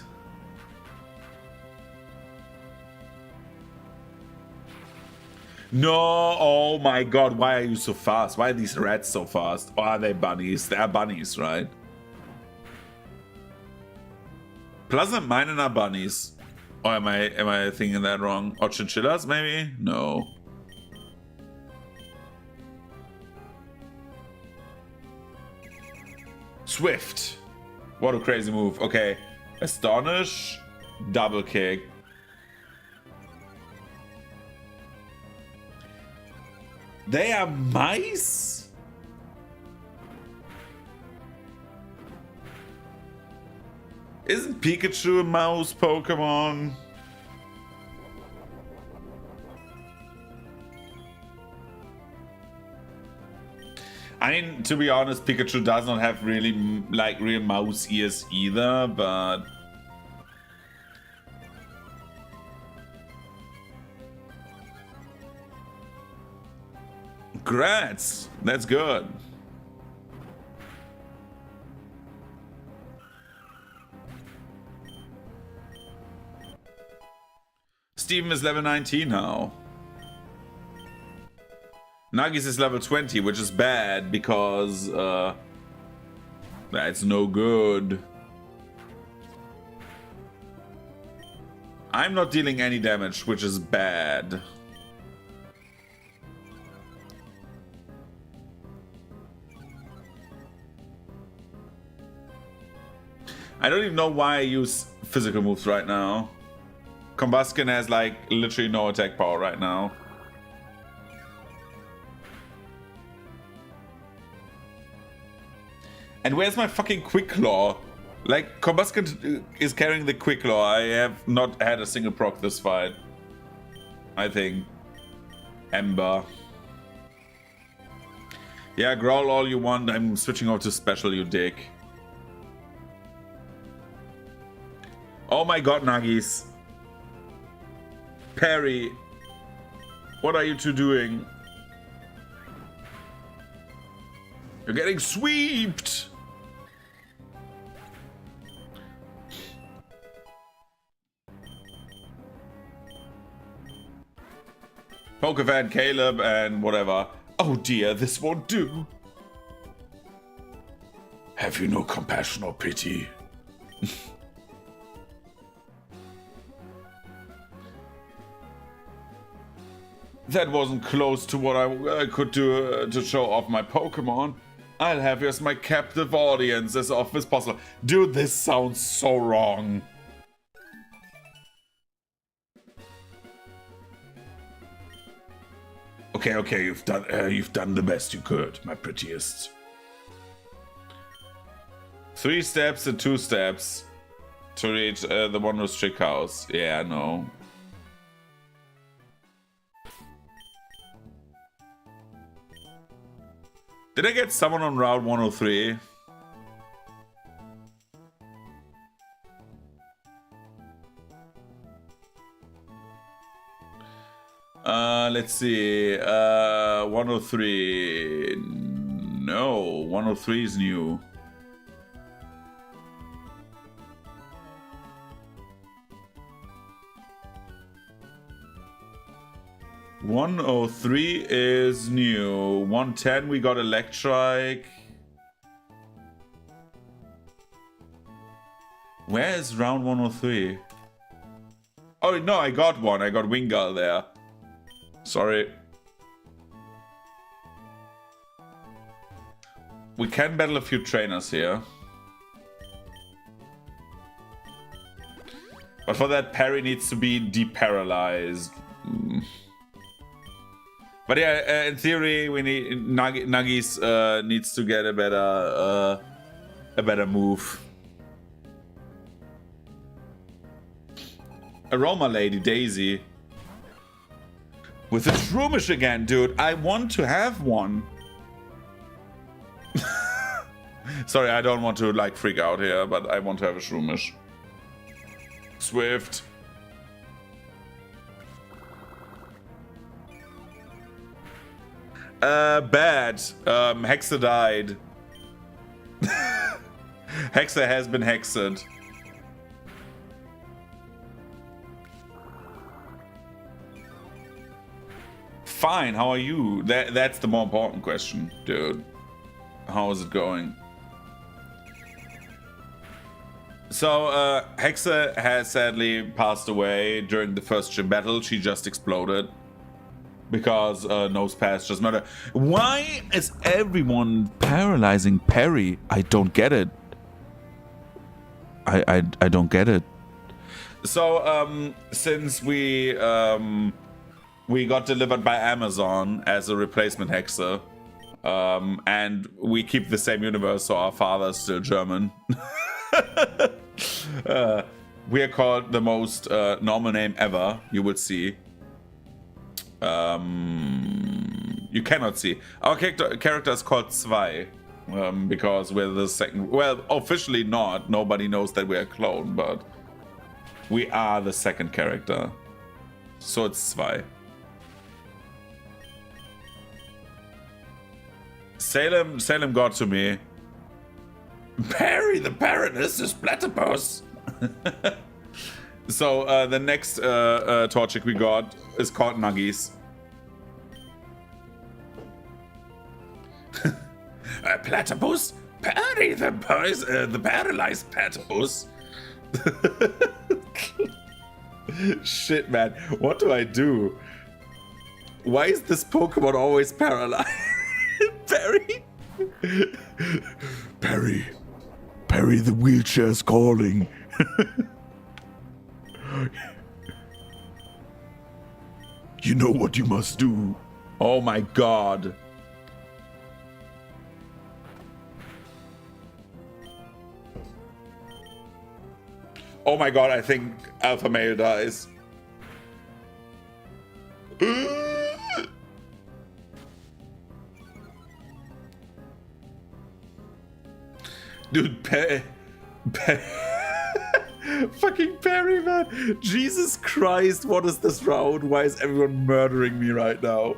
No, oh my god, why are you so fast? Why are these rats so fast? Or are they bunnies? They are bunnies, right? Plus and minor are bunnies. Or am I thinking that wrong? Or chinchillas maybe? No. Swift. What a crazy move. Okay. Astonish. Double kick. They are mice? Isn't Pikachu a mouse Pokemon? I mean, to be honest, Pikachu does not have really, like, real mouse ears either, but... Grats! That's good. Steven is level 19 now. Nuggies is level 20, which is bad because that's no good. I'm not dealing any damage, which is bad. I don't even know why I use physical moves right now. Combustion has like literally no attack power right now. And where's my fucking Quick Claw? Like, Combustion is carrying the Quick Claw. I have not had a single proc this fight. I think. Ember. Yeah, growl all you want. I'm switching over to special, you dick. Oh my god, Nuggies. Perry. What are you two doing? You're getting sweeped. Pokefan, Caleb, and whatever. Oh dear, this won't do. Have you no compassion or pity? That wasn't close to what I could do to show off my Pokemon. I'll have you as my captive audience as often as possible. Dude, this sounds so wrong. Okay, you've done the best you could, my prettiest. 3 steps and 2 steps to reach the Wondrous Trick House. Yeah, I know. Did I get someone on Route 103? Let's see. 103. No, 103 is new. (103) is new. 110 we got Electrike. Where is round 103? Oh no, I got one. I got Wingull there. Sorry. We can battle a few trainers here. But for that, Perry needs to be deparalyzed. But yeah, in theory, we need Nuggies needs to get a better move. Aroma Lady Daisy with a Shroomish again, dude. I want to have one. Sorry, I don't want to like freak out here, but I want to have a shroomish. Swift. Bad. Hexa died. Hexa has been hexed. Fine, how are you? That's the more important question, dude. How is it going? So, Hexa has sadly passed away during the first gym battle. She just exploded. Because Nose Pass just murder. Why is everyone paralyzing Perry? I don't get it. I don't get it. So, since we got delivered by Amazon as a replacement Hexa, and we keep the same universe, so our father is still German. We are called the most normal name ever, you will see. You cannot see. Our character is called Zwei, because we're the second. Well, officially not. Nobody knows that we're a clone, but we are the second character. So it's Zwei. Salem got to me. Perry the Baroness is platypus. So the next Torchic we got is called Nuggies. Platypus? Perry the paralyzed platypus. Shit, man. What do I do? Why is this Pokemon always paralyzed? Perry? Perry the wheelchair's calling. You know what you must do. Oh my god. Oh my god, I think Alpha Male dies. Dude, fucking Perry, man. Jesus Christ, what is this round? Why is everyone murdering me right now?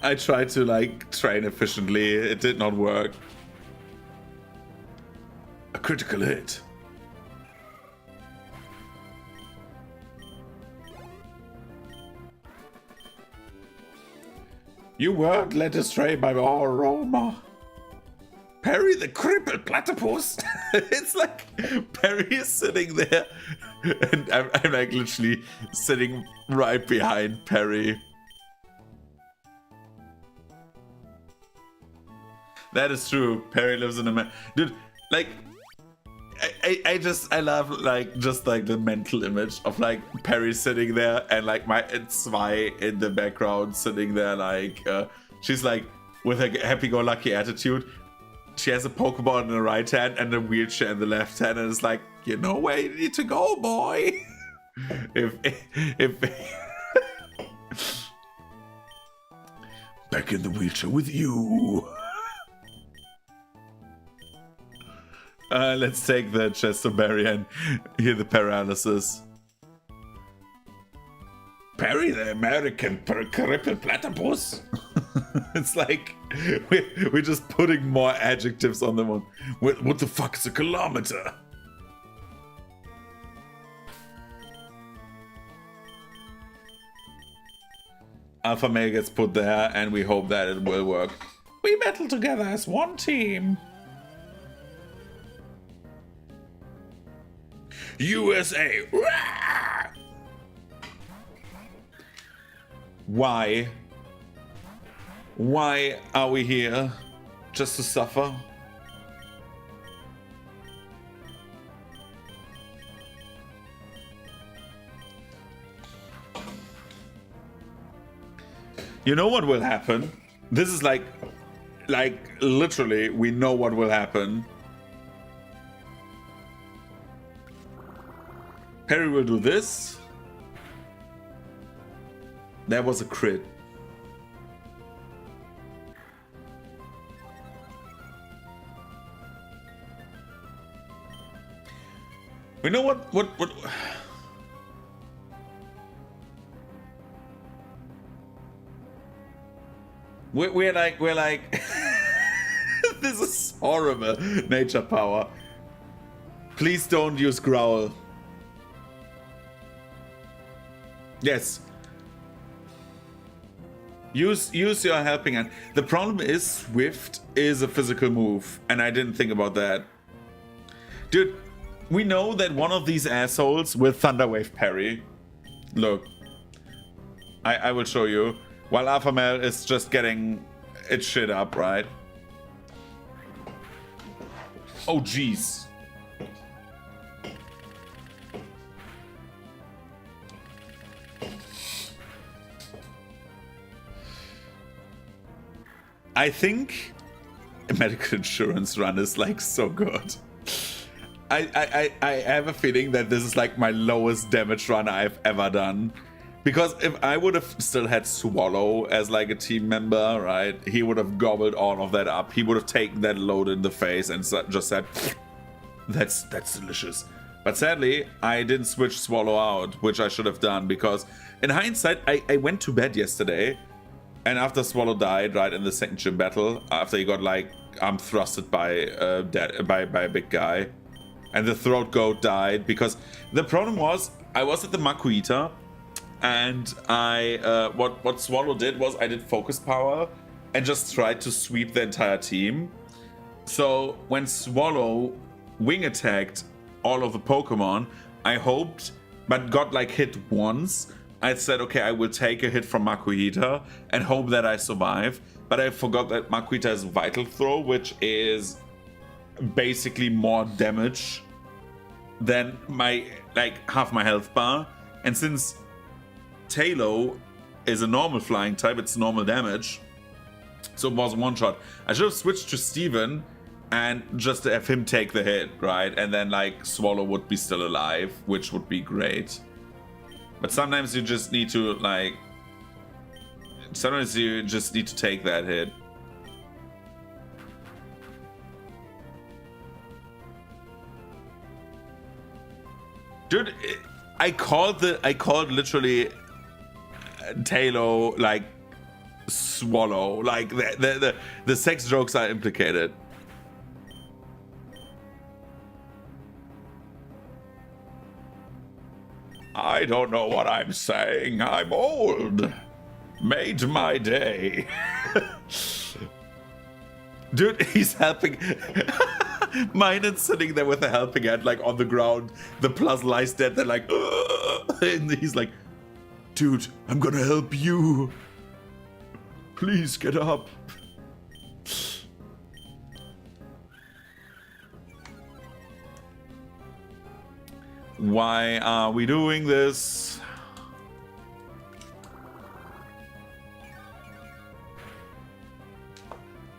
I tried to, like, train efficiently. It did not work. A critical hit. You weren't led astray by our aroma. Perry the crippled platypus. It's like Perry is sitting there, and I'm like literally sitting right behind Perry. That is true. Perry lives in a dude. Like, I love like just like the mental image of like Perry sitting there and like it's Zwei in the background sitting there like she's like with a happy-go-lucky attitude. She has a Pokeball in the right hand and a wheelchair in the left hand, and it's like, you know where you need to go, boy. if back in the wheelchair with you. Let's take the Chesterberry and hear the paralysis. Perry the American crippled platypus. It's like we're just putting more adjectives on them. What the fuck is a kilometer? Alpha Male gets put there, and we hope that it will work. We battle together as one team. USA! Why? Why are we here? Just to suffer? You know what will happen? This is like literally, we know what will happen. Perry will do this. That was a crit. You know what? We're like this is horrible. Nature power. Please don't use growl. Yes. Use your helping hand. The problem is Swift is a physical move, and I didn't think about that. Dude, we know that one of these assholes will Thunderwave parry. Look. I will show you. While Alphamel is just getting its shit up, right? Oh, jeez. I think a medical insurance run is like so good. I have a feeling that this is like my lowest damage run I've ever done. Because if I would have still had Swallow as like a team member, right, he would have gobbled all of that up. He would have taken that load in the face and just said, that's delicious. But sadly, I didn't switch Swallow out, which I should have done, because in hindsight, I went to bed yesterday, and after Swallow died, right, in the second gym battle, after he got like arm thrusted by a big guy, and the throat goat died, because the problem was, I was at the Makuita, and I what Swallow did was I did focus power and just tried to sweep the entire team. So when Swallow wing attacked all of the Pokemon, I hoped, but got like hit once. I said, okay, I will take a hit from Makuhita and hope that I survive. But I forgot that Makuhita has Vital Throw, which is basically more damage than my like half my health bar. And since Talo is a normal flying type, it's normal damage, so it was one shot. I should have switched to Steven and just have him take the hit, right? And then like Swallow would be still alive, which would be great. But sometimes you just need to like, sometimes you just need to take that hit. Dude, I called literally Talo like Swallow, like the sex jokes are implicated. I don't know what I'm saying. I'm old. Made my day. Dude, he's helping. Mine sitting there with a helping hand, like on the ground. The plus lies dead. They're like, ugh. And he's like, dude, I'm gonna help you. Please get up. Why are we doing this?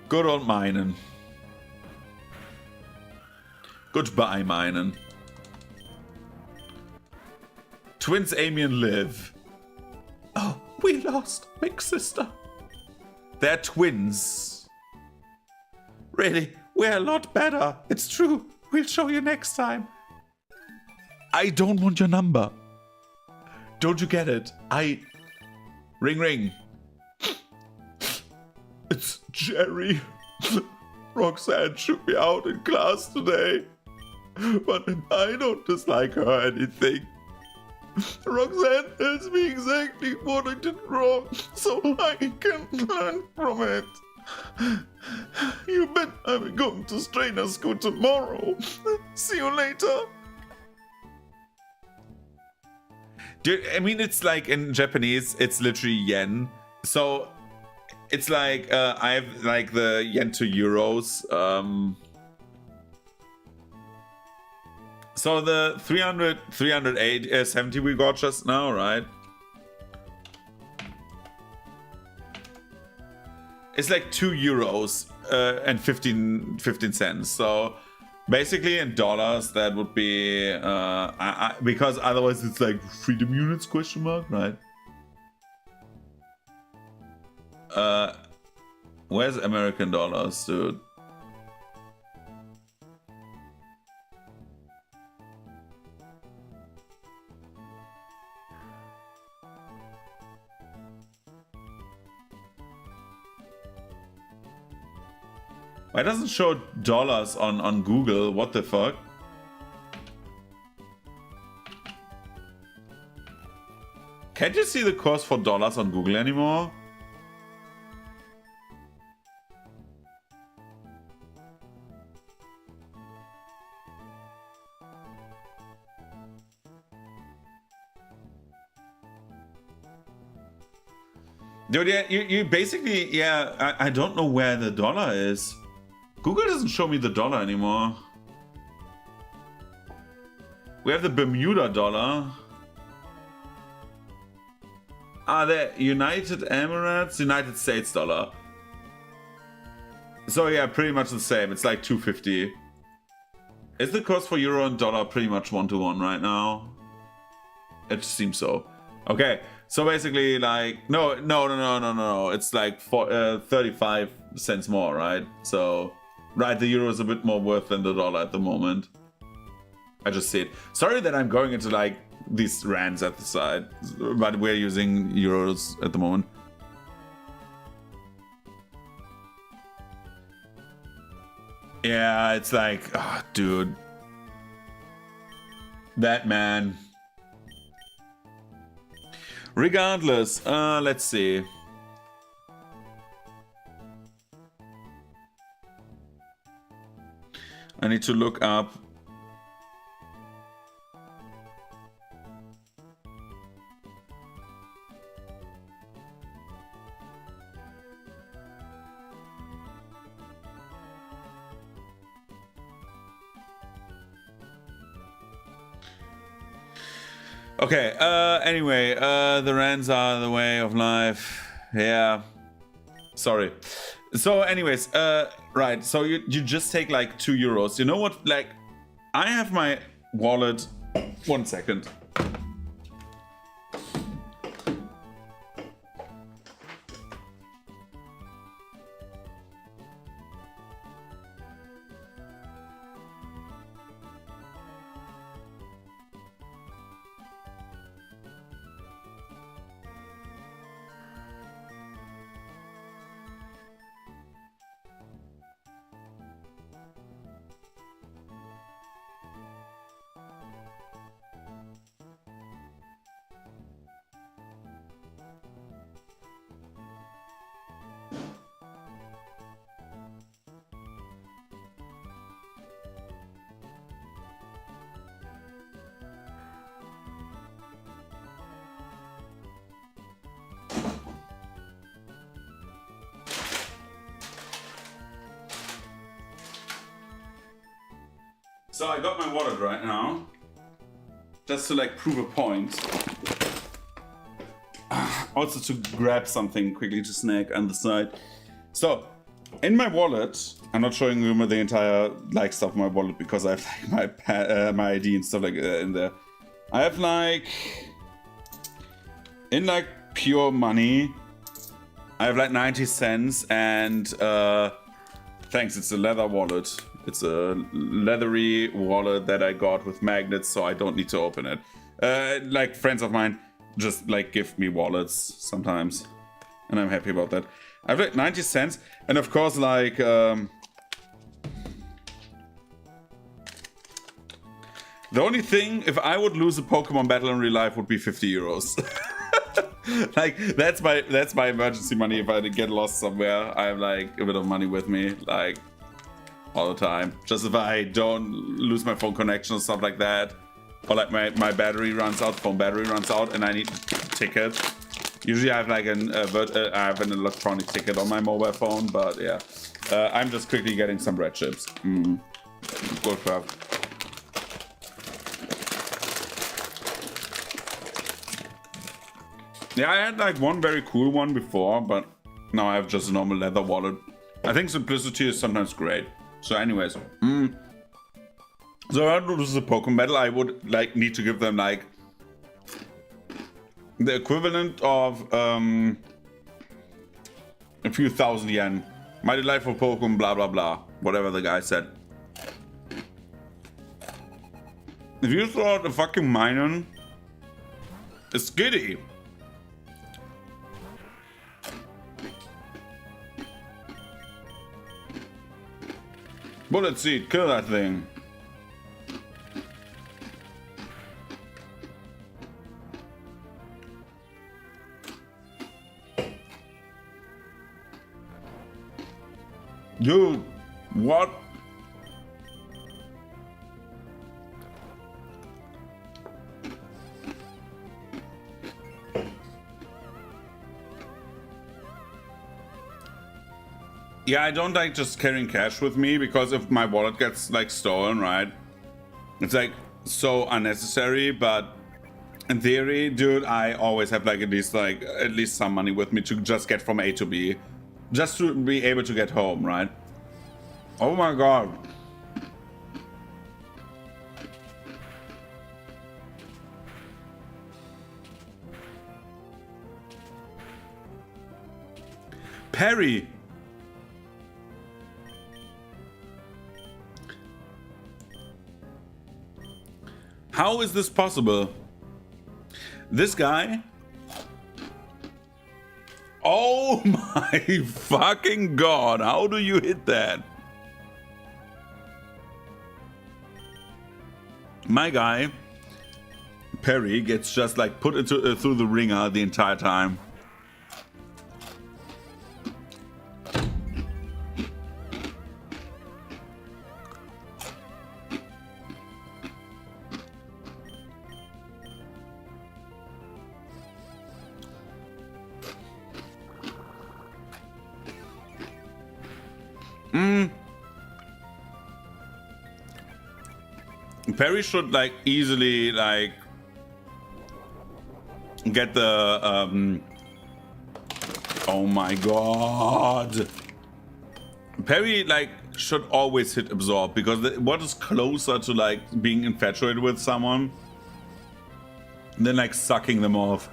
Good old Minen. Goodbye, Minen. Twins Amy and Liv. Oh, we lost big sister. They're twins. Really, we're a lot better. It's true. We'll show you next time. I don't want your number. Don't you get it? Ring ring. It's Jerry. Roxanne should be out in class today. But I don't dislike her or anything. Roxanne tells me exactly what I did wrong, so I can learn from it. You bet I'm going to strainer school tomorrow. See you later. Dude, I mean, it's like in Japanese, it's literally yen. So it's like I have like the yen to euros. So the 370 we got just now, right? It's like 2 euros and 15 cents. So basically in dollars, that would be because otherwise it's like freedom units question mark, right? Where's American dollars, dude? Why doesn't it show dollars on Google? What the fuck? Can't you see the course for dollars on Google anymore? Dude, yeah, you basically, yeah, I don't know where the dollar is. Google doesn't show me the dollar anymore. We have the Bermuda dollar. The United Emirates, United States dollar. So yeah, pretty much the same. It's like 250. Is the cost for euro and dollar pretty much 1-to-1 right now? It seems so. Okay, so basically like no. It's like 35 cents more, right? So right, the euro is a bit more worth than the dollar at the moment. I just see it. Sorry that I'm going into like these rands at the side, but we're using euros at the moment. Yeah, it's like, oh, dude. That man. Regardless, let's see. I need to look up. Okay, anyway, the rands are the way of life. Yeah. Sorry. So anyways, right, so you just take like 2 euros. You know what, like, I have my wallet. 1 second. So I got my wallet right now, just to like prove a point. Also to grab something quickly to snack on the side. So in my wallet, I'm not showing you the entire like stuff in my wallet because I have like my ID and stuff like in there. I have like in like pure money, I have like 90 cents and thanks, it's a leather wallet. It's a leathery wallet that I got with magnets, so I don't need to open it. Like friends of mine just like give me wallets sometimes, and I'm happy about that. I have like 90 cents, and of course like the only thing, if I would lose a Pokemon battle in real life, would be 50 euros. Like that's my emergency money. If I get lost somewhere, I have like a bit of money with me, like all the time. Just if I don't lose my phone connection or stuff like that, or like my battery runs out, phone battery runs out, and I need a ticket. Usually I have like I have an electronic ticket on my mobile phone, but yeah, I'm just quickly getting some red chips. Good crap. Yeah, I had like one very cool one before, but now I have just a normal leather wallet. I think simplicity is sometimes great. So anyways, so if I do this is a Pokemon battle, I would like need to give them like the equivalent of A few thousand yen. My delightful Pokemon, blah blah blah. Whatever the guy said. If you throw out a fucking Minun, it's giddy. Bullet Seed, kill that thing. Dude, what? Yeah, I don't like just carrying cash with me because if my wallet gets like stolen, right? It's like so unnecessary, but in theory, dude, I always have like at least some money with me to just get from A to B. Just to be able to get home, right? Oh my god. Perry! How is this possible? This guy? Oh my fucking god, how do you hit that? My guy, Perry, gets just like put into through the ringer the entire time. Perry should like easily like get the oh my god. Perry like should always hit absorb because what is closer to like being infatuated with someone than like sucking them off.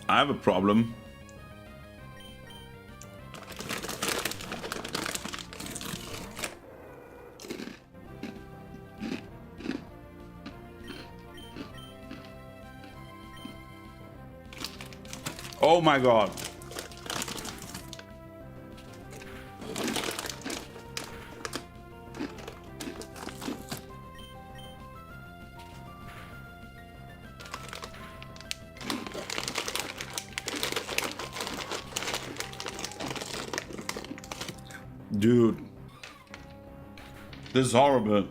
I have a problem. Oh my god. Dude, this is horrible.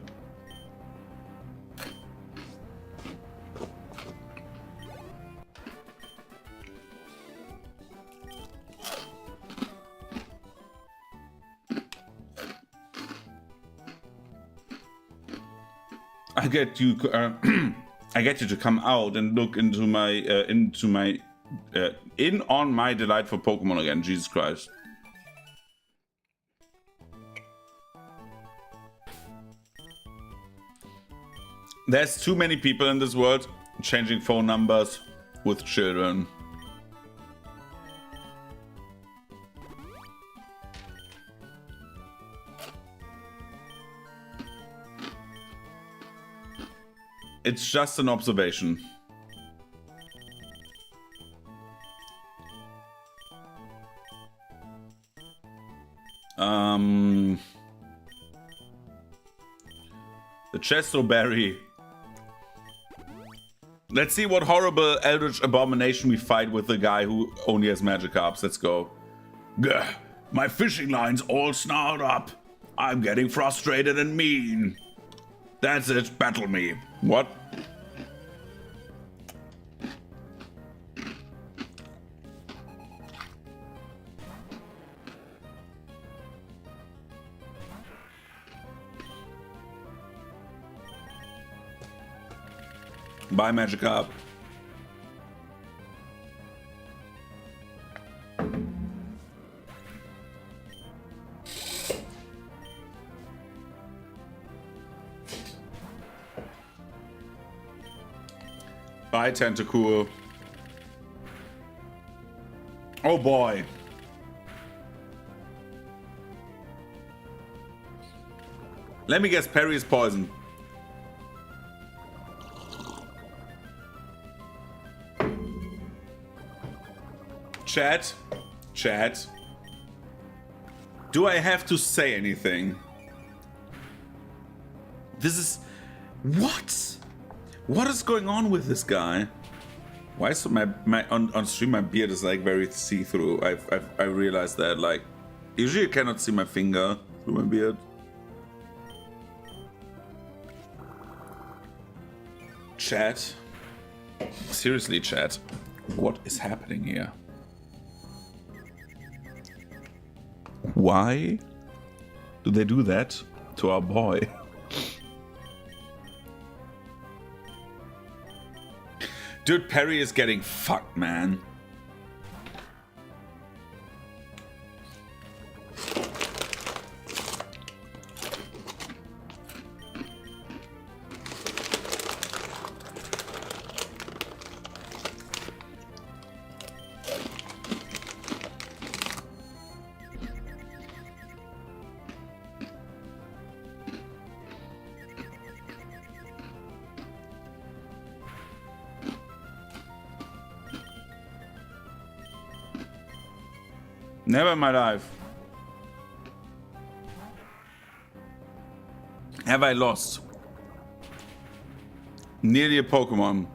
I get you. I get you to come out and look into my in on my delightful Pokemon again. Jesus Christ. There's too many people in this world changing phone numbers with children. It's just an observation. The Chesto Berry. Let's see what horrible eldritch abomination we fight with the guy who only has Magikarps. Let's go. Gah, my fishing line's all snarled up. I'm getting frustrated and mean. That's it, battle me. What? Bye, Magikarp. Bye, Tentacool. Oh boy. Let me guess, Perry is poison. Chat. Chat. Do I have to say anything? This is... What? What is going on with this guy? Why is my on stream my beard is like very see-through? I realized that, like, usually you cannot see my finger through my beard. Chat. Seriously, chat. What is happening here? Why do they do that to our boy? Dude, Perry is getting fucked, man. Never in my life have I lost nearly a Pokemon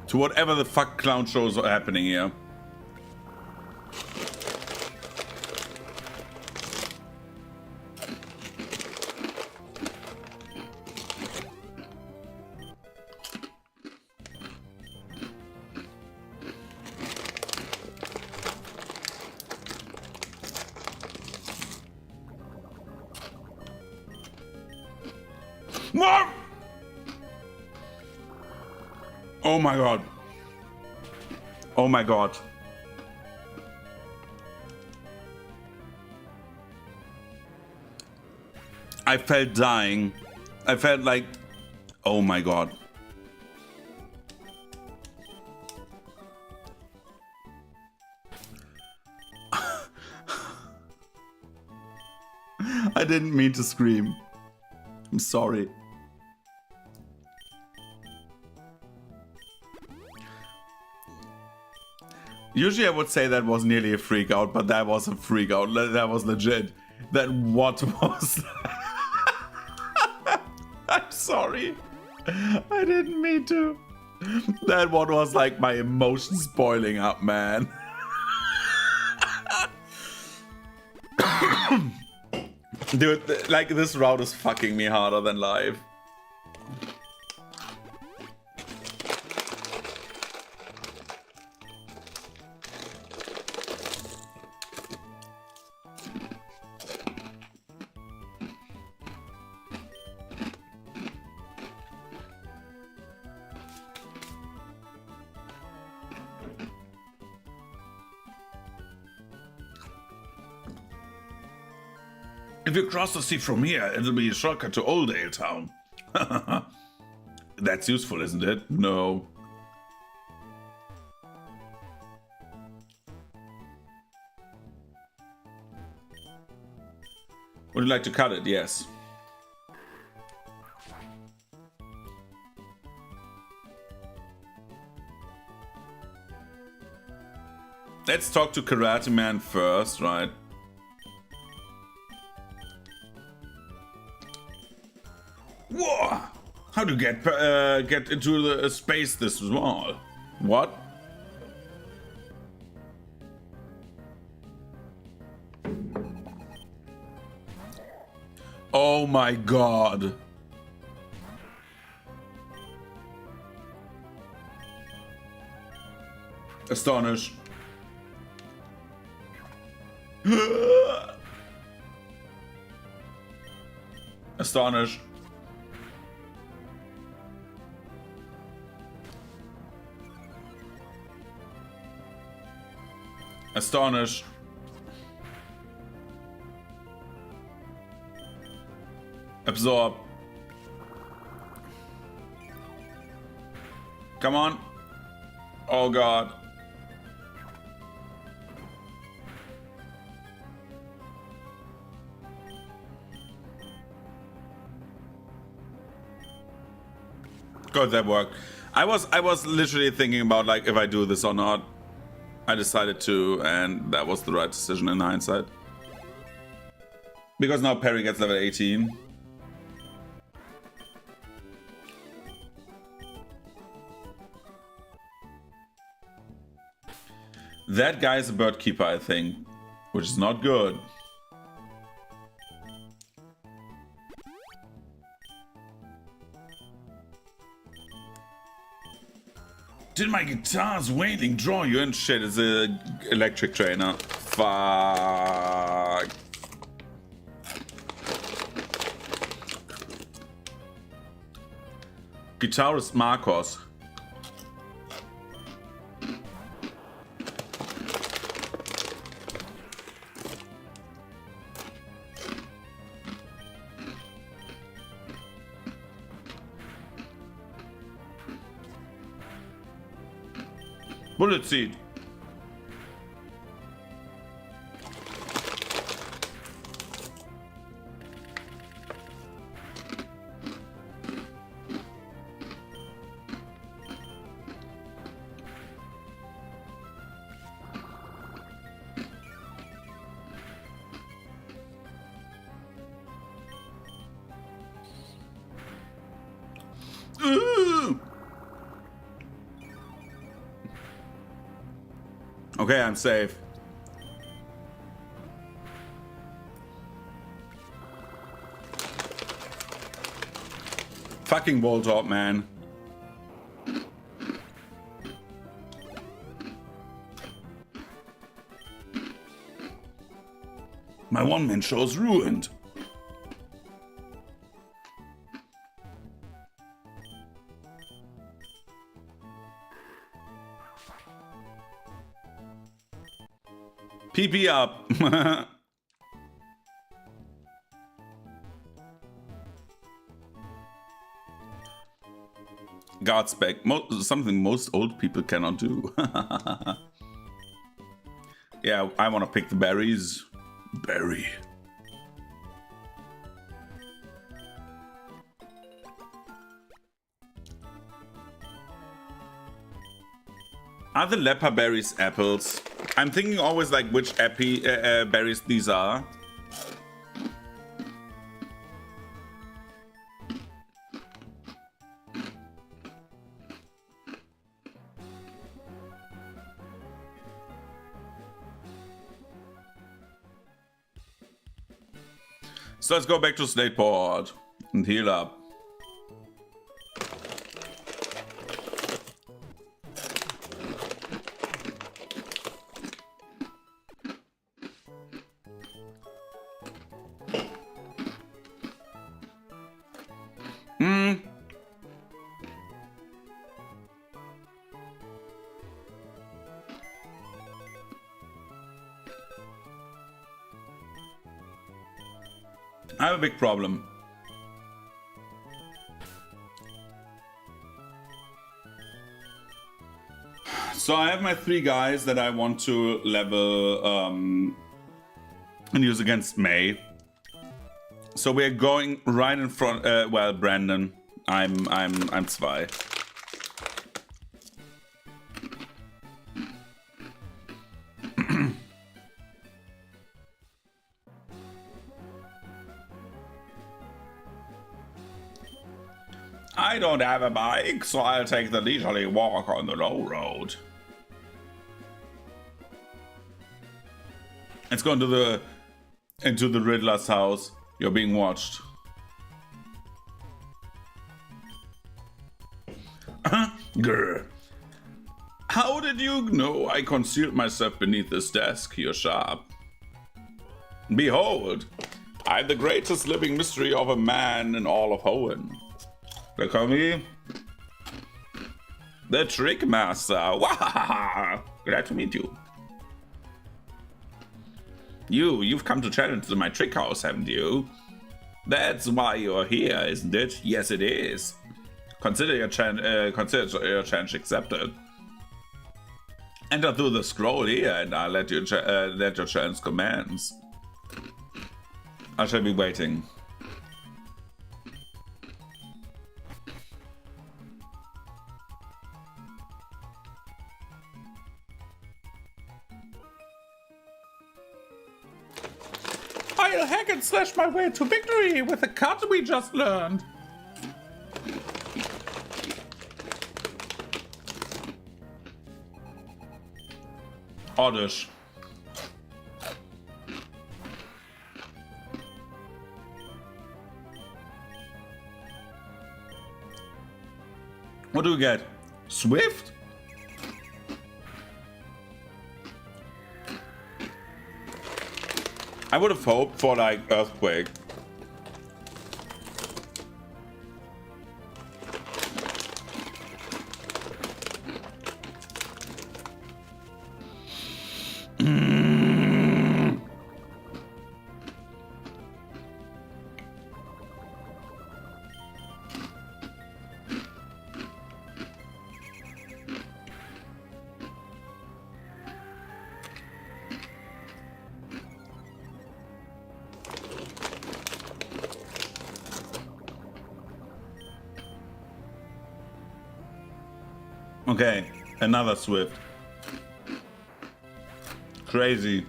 to whatever the fuck clown shows are happening here. Oh my god. Oh my god. I felt dying. I felt like, oh my god. I didn't mean to scream. I'm sorry. Usually I would say that was nearly a freak out, but that was a freak out. That was legit. That what was... I'm sorry. I didn't mean to. That one was like my emotions boiling up, man. Dude, like this route is fucking me harder than live. If you cross the sea from here, it'll be a shortcut to Oldale Town. That's useful, isn't it? No. Would you like to cut it? Yes. Let's talk to Karate Man first, right? Whoa! How to get into the space this small? What? Oh my god! Astonished. Astonished. Astonish. Absorb. Come on. Oh god. God, that worked. I was literally thinking about like if I do this or not. I decided to, and that was the right decision in hindsight. Because now Perry gets level 18. That guy is a bird keeper, I think, which is not good. Did my guitar's wailing draw you in? Shit, it's a electric trainer. Fuck. Guitarist Marcos. Bullet seed. Okay, I'm safe. Fucking Voltorb, man. My one-man show's ruined. PP up. Godspeck. Something most old people cannot do. Yeah, I want to pick the berries. Berry. Are the leper berries apples? I'm thinking always like which berries these are. So let's go back to Slateport and heal up. I have a big problem. So I have my 3 guys that I want to level and use against May. So we're going right in front. Well, Brandon, I'm 2. I don't have a bike, so I'll take the leisurely walk on the low road. Let's go into the Riddler's house. You're being watched. Grr. How did you know I concealed myself beneath this desk? You're sharp. Behold, I'm the greatest living mystery of a man in all of Hoenn. They call me the Trick Master. Wow! Glad to meet you. You've come to challenge my trick house, haven't you? That's why you're here, isn't it? Yes, it is. Consider your challenge accepted. Enter through the scroll here, and I'll let your challenge commence. I shall be waiting. I'll hack and slash my way to victory with the card we just learned. Oddish. What do we get? Swift? I would have hoped for like Earthquake. Okay, another Swift. Crazy.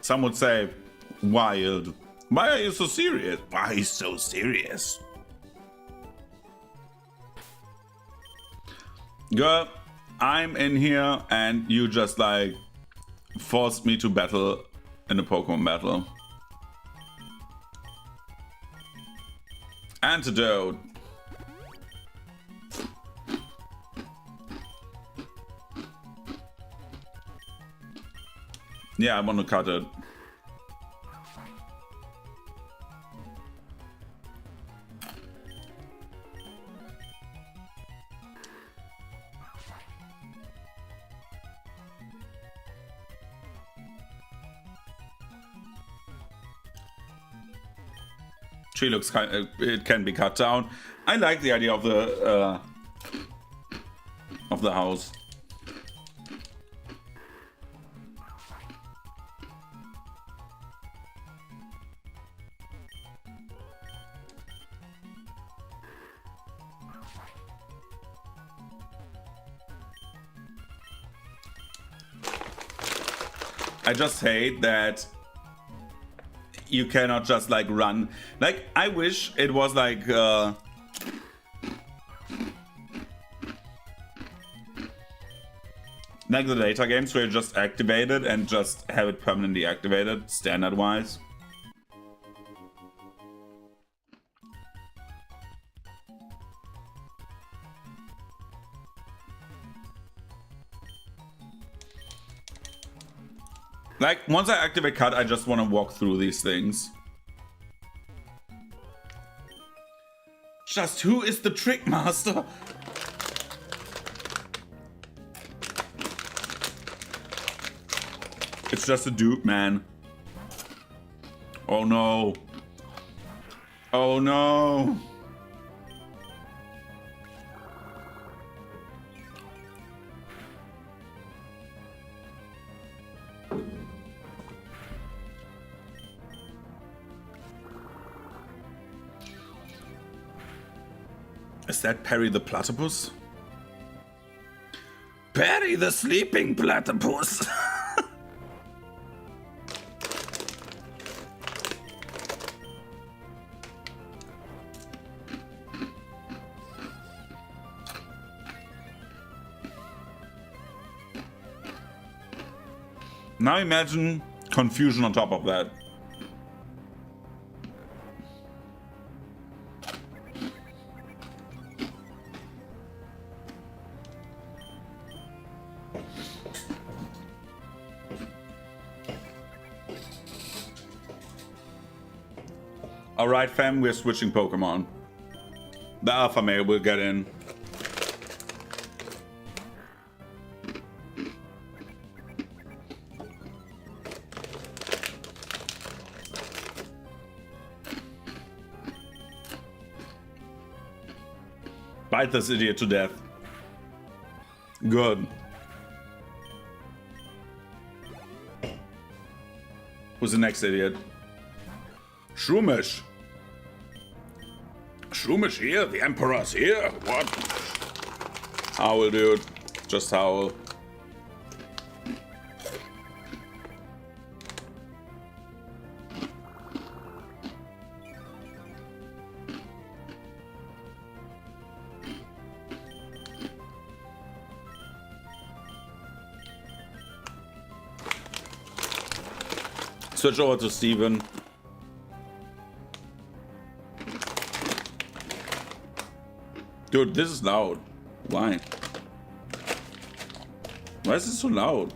Some would say, wild. Why are you so serious? Why are you so serious? Girl, I'm in here and you just like forced me to battle in a Pokemon battle. Antidote. Yeah, I want to cut it. Tree looks kind of, it can be cut down. I like the idea of the house. I just hate that you cannot just like run. Like, I wish it was like the data games where you just activate it and just have it permanently activated, standard wise. Like, once I activate cut, I just want to walk through these things. Just who is the trick master? It's just a dude, man. Oh no. Oh no. Is that Perry the Platypus? Perry the Sleeping Platypus! Now imagine confusion on top of that. Alright fam, we're switching Pokemon. The alpha male will get in. Bite this idiot to death. Good. Who's the next idiot? Shroomish. Shroomish here? The Emperor's here? What? Howl, dude. Just howl. Switch over to Steven. Dude, this is loud. Why? Why is it so loud?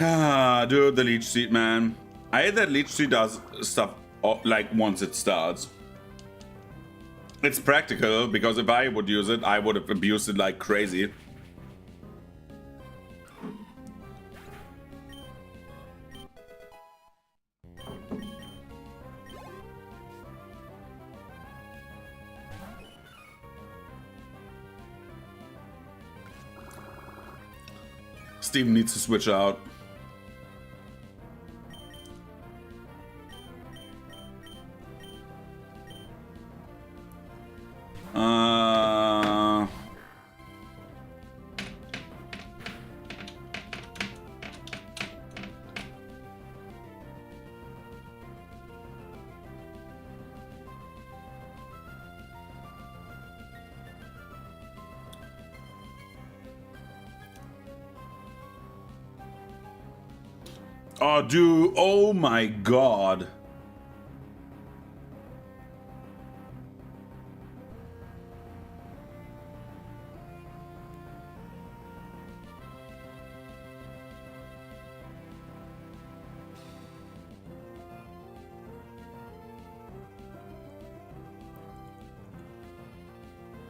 Ah, dude, the leech seed, man. I hate that leech seed does stuff like once it starts. It's practical, because if I would use it, I would have abused it like crazy. Steven needs to switch out. Oh, dude. Oh, my God.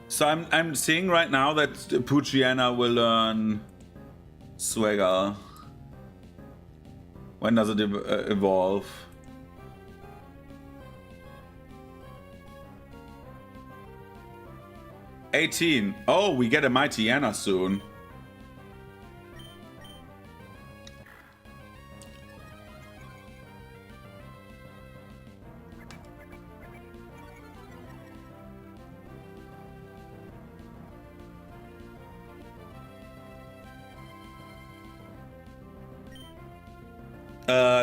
So I'm seeing right now that Poochyena will learn Swagger. When does it evolve? $18. Oh, we get a Mightyena soon.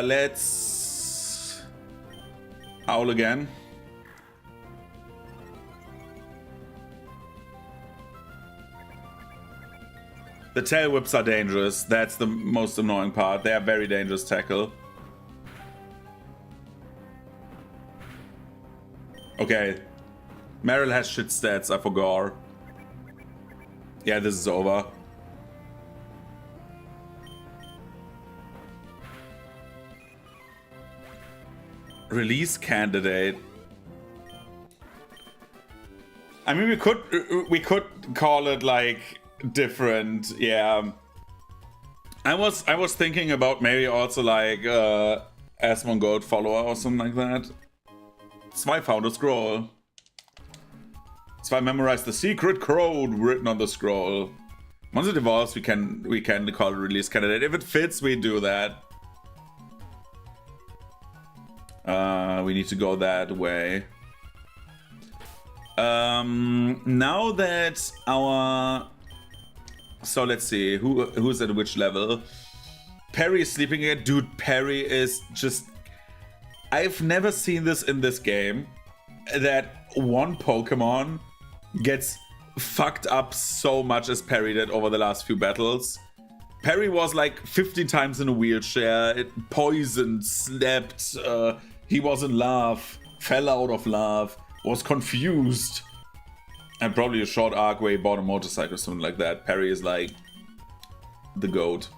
Let's howl again. The tail whips are dangerous. That's the most annoying part. They are very dangerous tackle. Okay. Meryl has shit stats, I forgot. Yeah, this is over. Release candidate. I mean, we could call it like different. Yeah. I was thinking about maybe also like Asmongold follower or something like that. Zwei found a scroll. Zwei memorized the secret code written on the scroll. Once it evolves, we can call it release candidate. If it fits, we do that. We need to go that way. Now that our... So let's see, who's at which level? Perry is sleeping again. Dude, Perry is just... I've never seen this in this game. That one Pokemon gets fucked up so much as Perry did over the last few battles. Perry was like 50 times in a wheelchair, it poisoned, slept, he was in love, fell out of love, was confused. And probably a short arc where he bought a motorcycle or something like that. Perry is like the GOAT.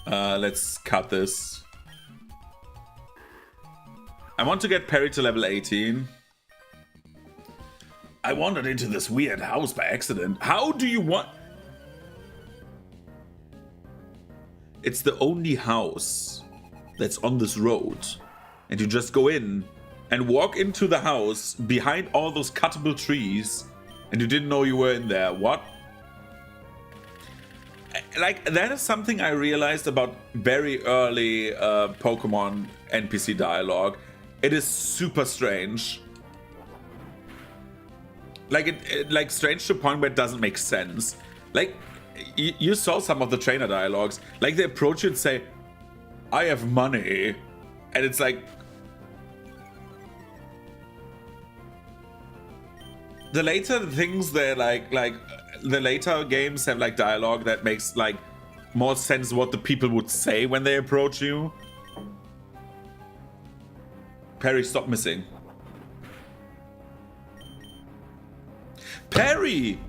Let's cut this. I want to get Perry to level 18. I wandered into this weird house by accident. How do you want... it's the only house that's on this road. And you just go in and walk into the house behind all those cuttable trees, and you didn't know you were in there. What? Like, that is something I realized about very early Pokemon NPC dialogue. It is super strange. Like, like strange to a point where it doesn't make sense. Like, you saw some of the trainer dialogues. Like, they approach you and say, I have money. And it's like... The later things, they're like the later games have like dialogue that makes like more sense what the people would say when they approach you. Perry, stop missing. Perry!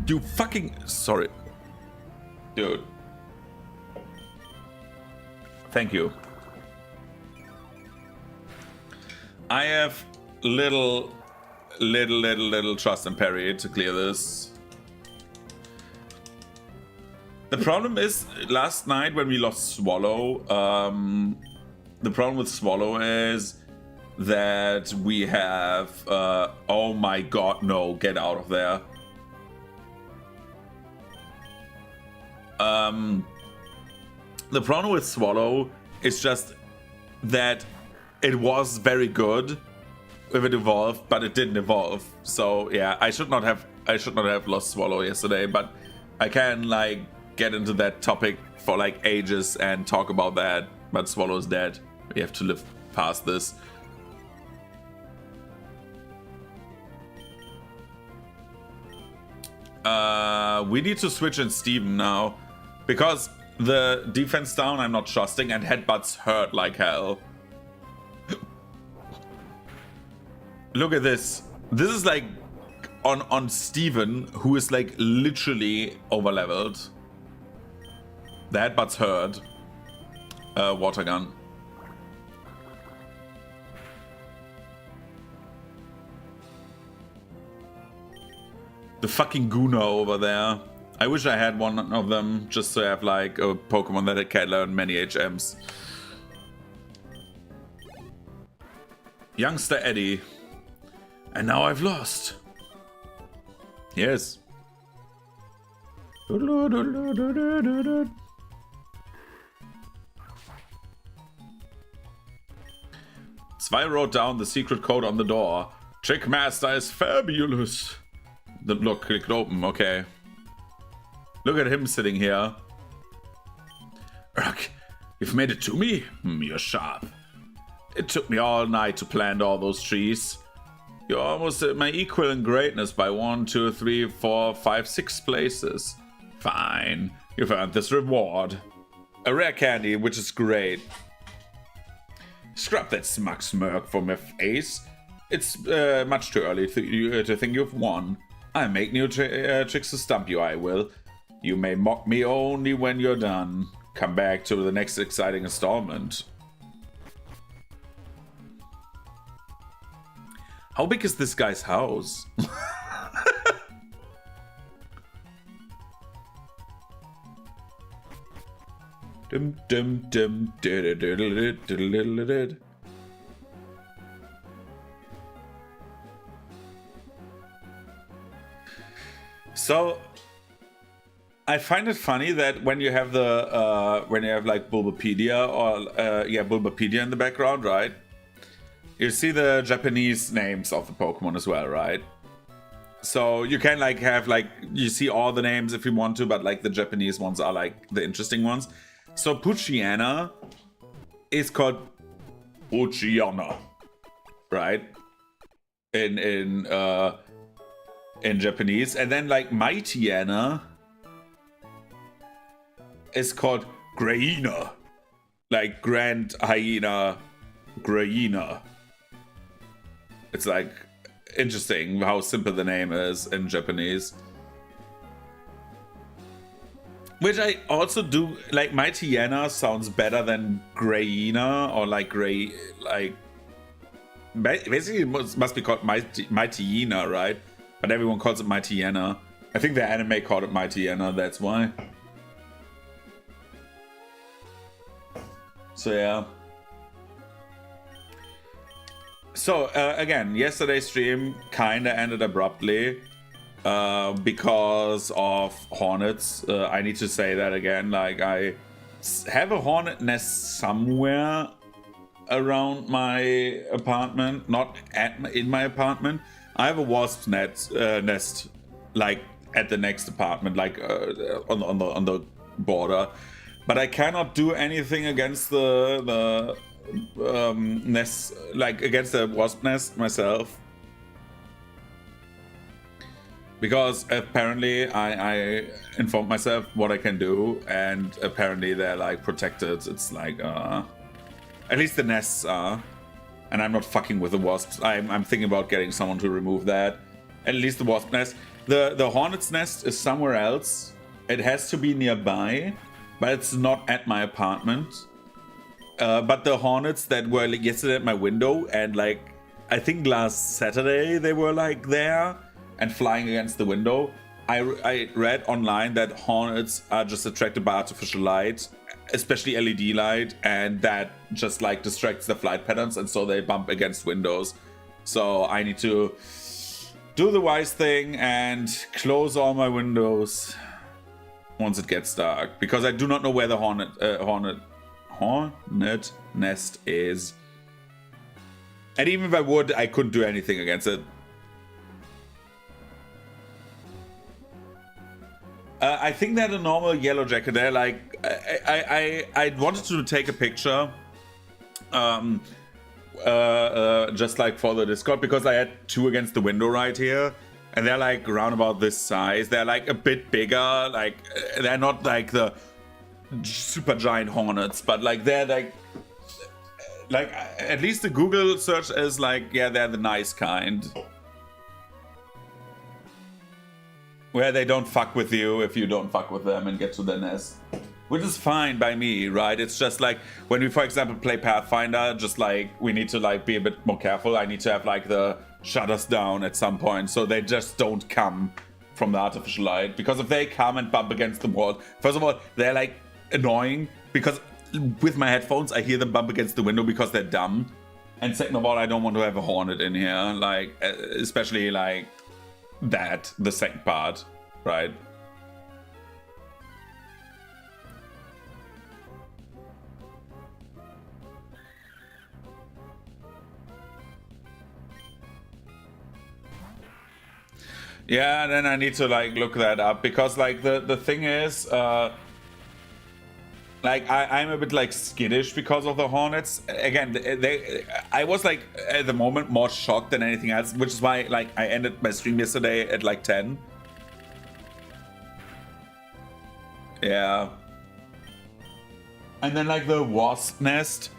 You fucking... Sorry. Dude. Thank you. I have little trust in Perry to clear this. The problem is, last night when we lost Swallow, the problem with Swallow is that we have... oh my god, no, get out of there. The problem with Swallow is just that it was very good if it evolved, but it didn't evolve. So yeah, I should not have lost Swallow yesterday, but I can like get into that topic for like ages and talk about that. But Swallow's dead. We have to live past this. We need to switch in Steven now, because the defense down I'm not trusting, and headbutts hurt like hell. Look at this. This is like on Steven, who is like literally overleveled. The headbutts hurt. Water gun. The fucking Guna over there. I wish I had one of them just to have like a Pokemon that can learn many HMs. Youngster Eddie. And now I've lost. Yes. Zwei wrote down the secret code on the door. Trickmaster is fabulous. Look, clicked open, okay. Look at him sitting here. Ugh, you've made it to me? You're sharp. It took me all night to plant all those trees. You're almost my equal in greatness by 1, 2, 3, 4, 5, 6 places. Fine, you've earned this reward. A rare candy, which is great. Scrub that smug smirk from your face. It's much too early to think you've won. I make new tricks to stump you, I will. You may mock me only when you're done. Come back to the next exciting installment. How big is this guy's house? Dum dum dum diddle. So I find it funny that when you have the like Bulbapedia or Bulbapedia in the background, right? You see the Japanese names of the Pokemon as well, right? So you can like have like, you see all the names if you want to, but like the Japanese ones are like the interesting ones. So Poochyena is called Poochyena, right? In Japanese. And then like Mightyena is called Greyena. Like Grand Hyena Greyena. It's like interesting how simple the name is in Japanese. Which I also do, like Mightyena sounds better than Greyena or like Grey, like basically it must be called Mightyena, right? But everyone calls it Mightyena. I think the anime called it Mightyena, that's why. So yeah. So again, yesterday's stream kinda ended abruptly because of hornets. I need to say that again. Like, I have a hornet nest somewhere around my apartment, not in my apartment. I have a wasp nest like at the next apartment, like on the border. But I cannot do anything against the nest, like against the wasp nest myself, because apparently I informed myself what I can do, and apparently they're like protected. It's like at least the nests are, and I'm not fucking with the wasps. I'm thinking about getting someone to remove that. At least the wasp nest. The hornet's nest is somewhere else. It has to be nearby, but it's not at my apartment. But the hornets that were like, yesterday at my window, and like I think last Saturday they were like there and flying against the window. I read online that hornets are just attracted by artificial light, especially LED light, and that just like distracts the flight patterns, and so they bump against windows. So I need to do the wise thing and close all my windows once it gets dark, because I do not know where the hornet nest is. And even if I would, I couldn't do anything against it. I think they're the normal yellow jacket. They're like, I wanted to take a picture, just like for the Discord, because I had two against the window right here, and they're like around about this size. They're like a bit bigger. Like they're not like the super giant hornets, but like they're like at least the Google search is like, yeah, they're the nice kind, where they don't fuck with you if you don't fuck with them and get to the nest, which is fine by me, right? It's just like when we, for example, play Pathfinder, just like we need to like be a bit more careful. I need to have like the shutters down at some point so they just don't come from the artificial light, because if they come and bump against the wall, first of all, they're like annoying because with my headphones I hear them bump against the window because they're dumb, and second of all, I don't want to have a hornet in here, like especially like that, the second part, right? Yeah, then I need to like look that up, because like the thing is, like I'm a bit like skittish because of the hornets. Again, I was like at the moment more shocked than anything else, which is why like I ended my stream yesterday at like 10. Yeah. And then like the wasp nest.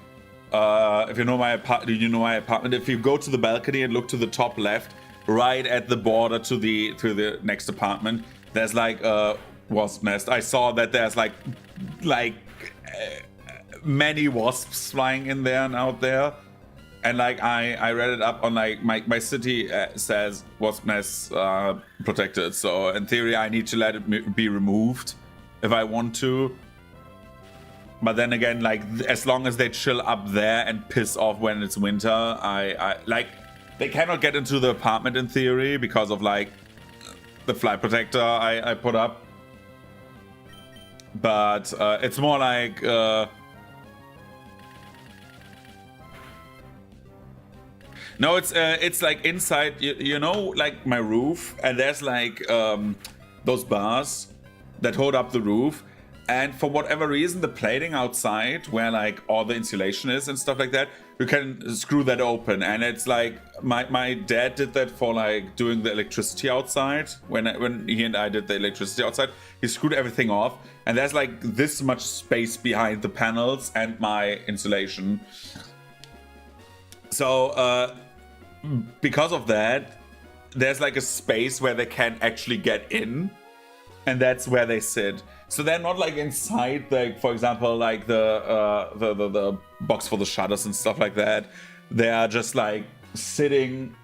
If you know my apartment, if you go to the balcony and look to the top left, right at the border to the next apartment, there's like a wasp nest. I saw that there's like many wasps flying in there and out there, and like I read it up on like my city says wasp nests protected, so in theory I need to let it be removed if I want to. But then again, like as long as they chill up there and piss off when it's winter, I like, they cannot get into the apartment in theory because of like the fly protector I put up. But it's more like no, it's like inside, you know, like my roof, and there's like those bars that hold up the roof, and for whatever reason the plating outside where like all the insulation is and stuff like that, you can screw that open, and it's like my dad did that for like doing the electricity outside. When he and I did the electricity outside, he screwed everything off, and there's like this much space behind the panels and my insulation. So because of that, there's like a space where they can actually get in, and that's where they sit. So they're not like inside, like for example, like the box for the shutters and stuff like that. They are just like sitting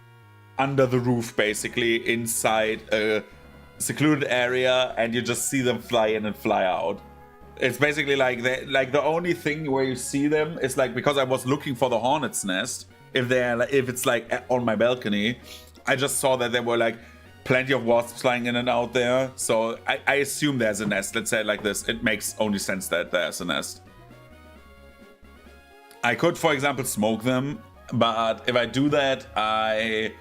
under the roof, basically inside a secluded area, and you just see them fly in and fly out. It's basically like the only thing where you see them is like, because I was looking for the hornet's nest. If it's like on my balcony, I just saw that there were like plenty of wasps flying in and out there. So I assume there's a nest. Let's say it like this. It makes only sense that there's a nest. I could, for example, smoke them, but if I do that, I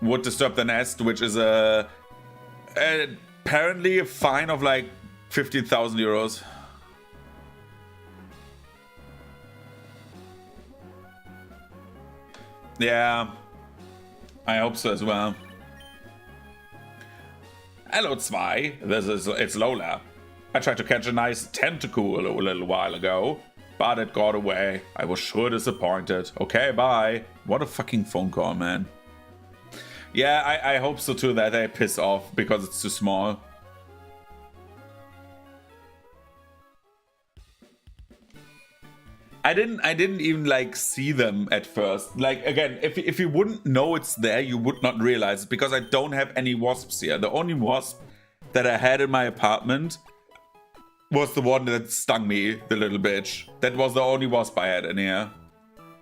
would disturb the nest, which is apparently a fine of like 15,000 euros. Yeah, I hope so as well. Hello, Zwei. It's Lola. I tried to catch a nice tentacle a little while ago, but it got away. I was sure disappointed. Okay, bye. What a fucking phone call, man. Yeah, I hope so too, that they piss off because it's too small. I didn't even like see them at first. Like, again, if you wouldn't know it's there, you would not realize it, because I don't have any wasps here. The only wasp that I had in my apartment was the one that stung me, the little bitch. That was the only wasp I had in here.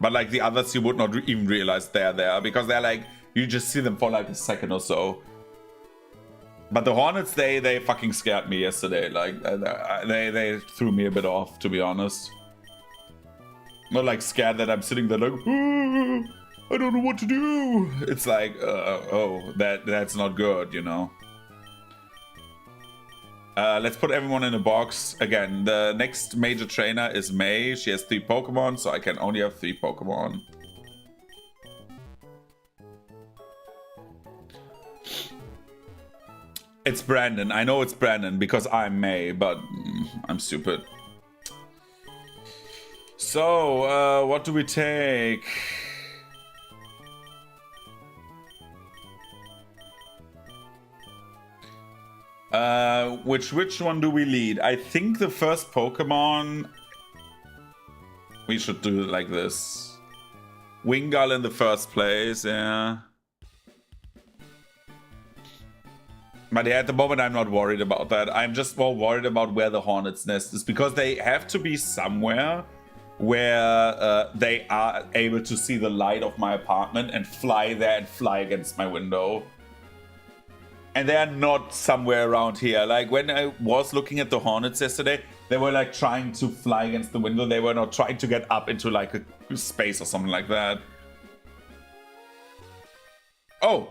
But like the others, you would not even realize they're there, because they're like, you just see them for like a second or so. But the hornets, they fucking scared me yesterday. Like, they threw me a bit off, to be honest. Not like scared that I'm sitting there like, oh, I don't know what to do. It's like, oh, that's not good, you know. Let's put everyone in a box. Again, the next major trainer is May. She has 3 Pokemon, so I can only have 3 Pokemon. It's Brandon. I know it's Brandon because I'm May, but I'm stupid. So, what do we take? Which one do we lead? I think the first Pokemon, we should do it like this. Wingull in the first place, yeah. But yeah, at the moment I'm not worried about that. I'm just more worried about where the hornet's nest is, because they have to be somewhere where they are able to see the light of my apartment and fly there and fly against my window. And they're not somewhere around here. Like, when I was looking at the hornets yesterday, they were like trying to fly against the window. They were not trying to get up into like a space or something like that. Oh!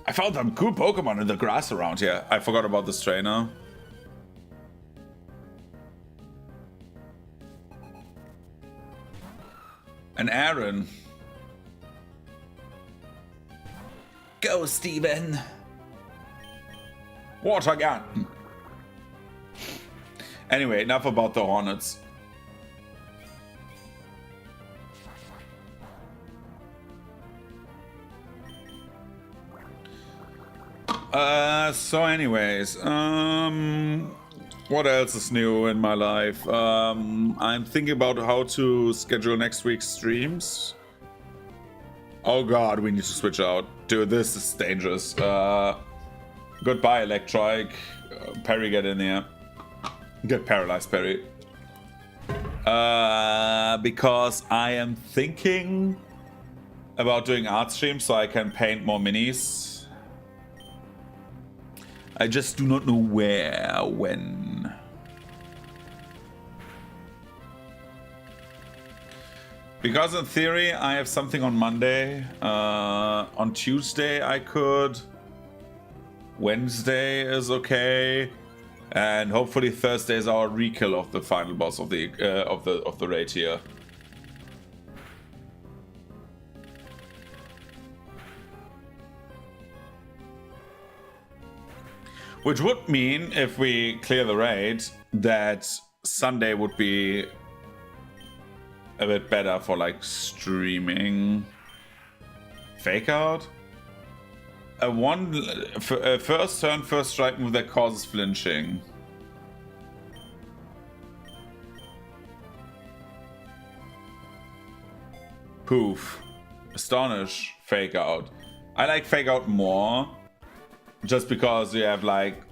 I found some cool Pokemon in the grass around here. I forgot about this trainer. An Aaron. Go, Steven. Water gun. Anyway, enough about the hornets. So anyways, what else is new in my life? I'm thinking about how to schedule next week's streams. Oh god, we need to switch out. Dude, this is dangerous. Goodbye, Electrike. Perry, get in here. Get paralyzed, Perry. Because I am thinking about doing art streams so I can paint more minis. I just do not know where, when. Because in theory, I have something on Monday. On Tuesday, I could. Wednesday is okay, and hopefully Thursday is our rekill of the final boss of the raid here. Which would mean, if we clear the raid, that Sunday would be a bit better for like streaming. Fake out? A first turn, first strike move that causes flinching. Poof. Astonish. Fake out. I like fake out more. Just because you have like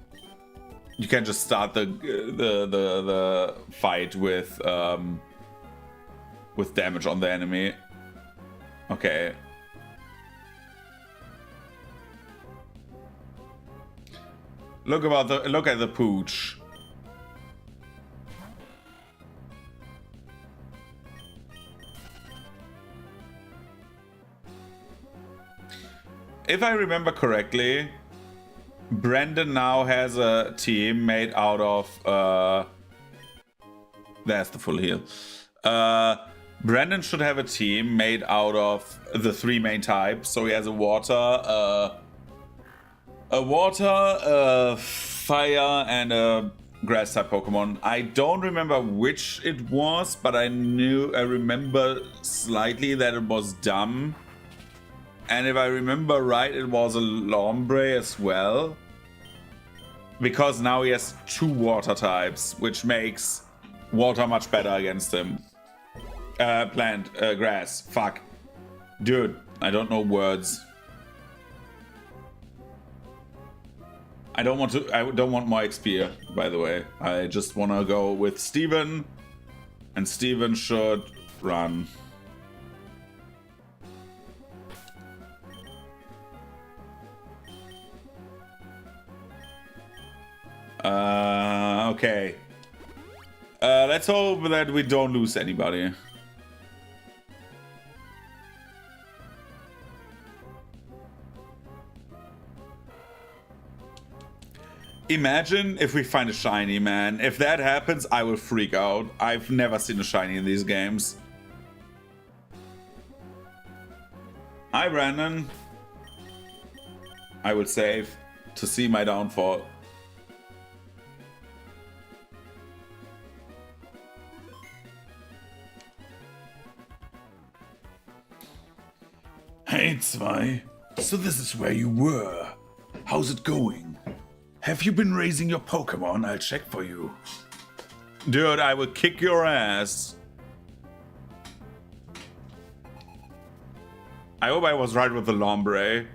You can just start the fight with damage on the enemy. Okay. Look at the pooch. If I remember correctly, Brandon now has a team made out of there's the full heal. Brandon should have a team made out of the 3 main types. So he has a water, fire, and a grass type Pokemon. I don't remember which it was, but I remember slightly that it was dumb. And if I remember right, it was a Lombre as well. Because now he has 2 water types, which makes water much better against him. Grass. Fuck. Dude, I don't know words. I don't want more XP, by the way. I just want to go with Steven. And Steven should run. Okay. Let's hope that we don't lose anybody. Imagine if we find a shiny, man. If that happens, I will freak out. I've never seen a shiny in these games. Hi, Brandon. I will save to see my downfall. Hey, Zwei. So this is where you were. How's it going? Have you been raising your Pokemon? I'll check for you. Dude, I will kick your ass. I hope I was right with the Lombre.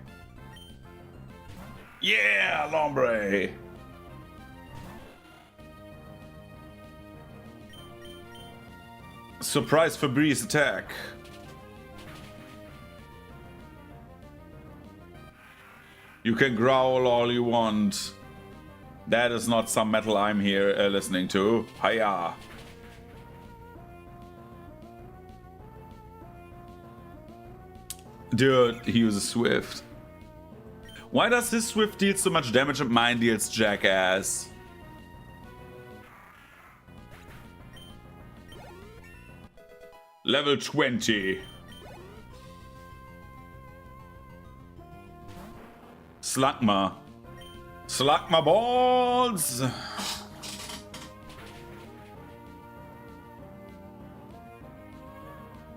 Yeah, Lombre. Surprise Febreze attack. You can growl all you want. That is not some metal I'm here listening to. Hiya. Dude, he uses Swift. Why does his Swift deal so much damage and mine deals jackass? Level 20. Slugma. Slugma balls!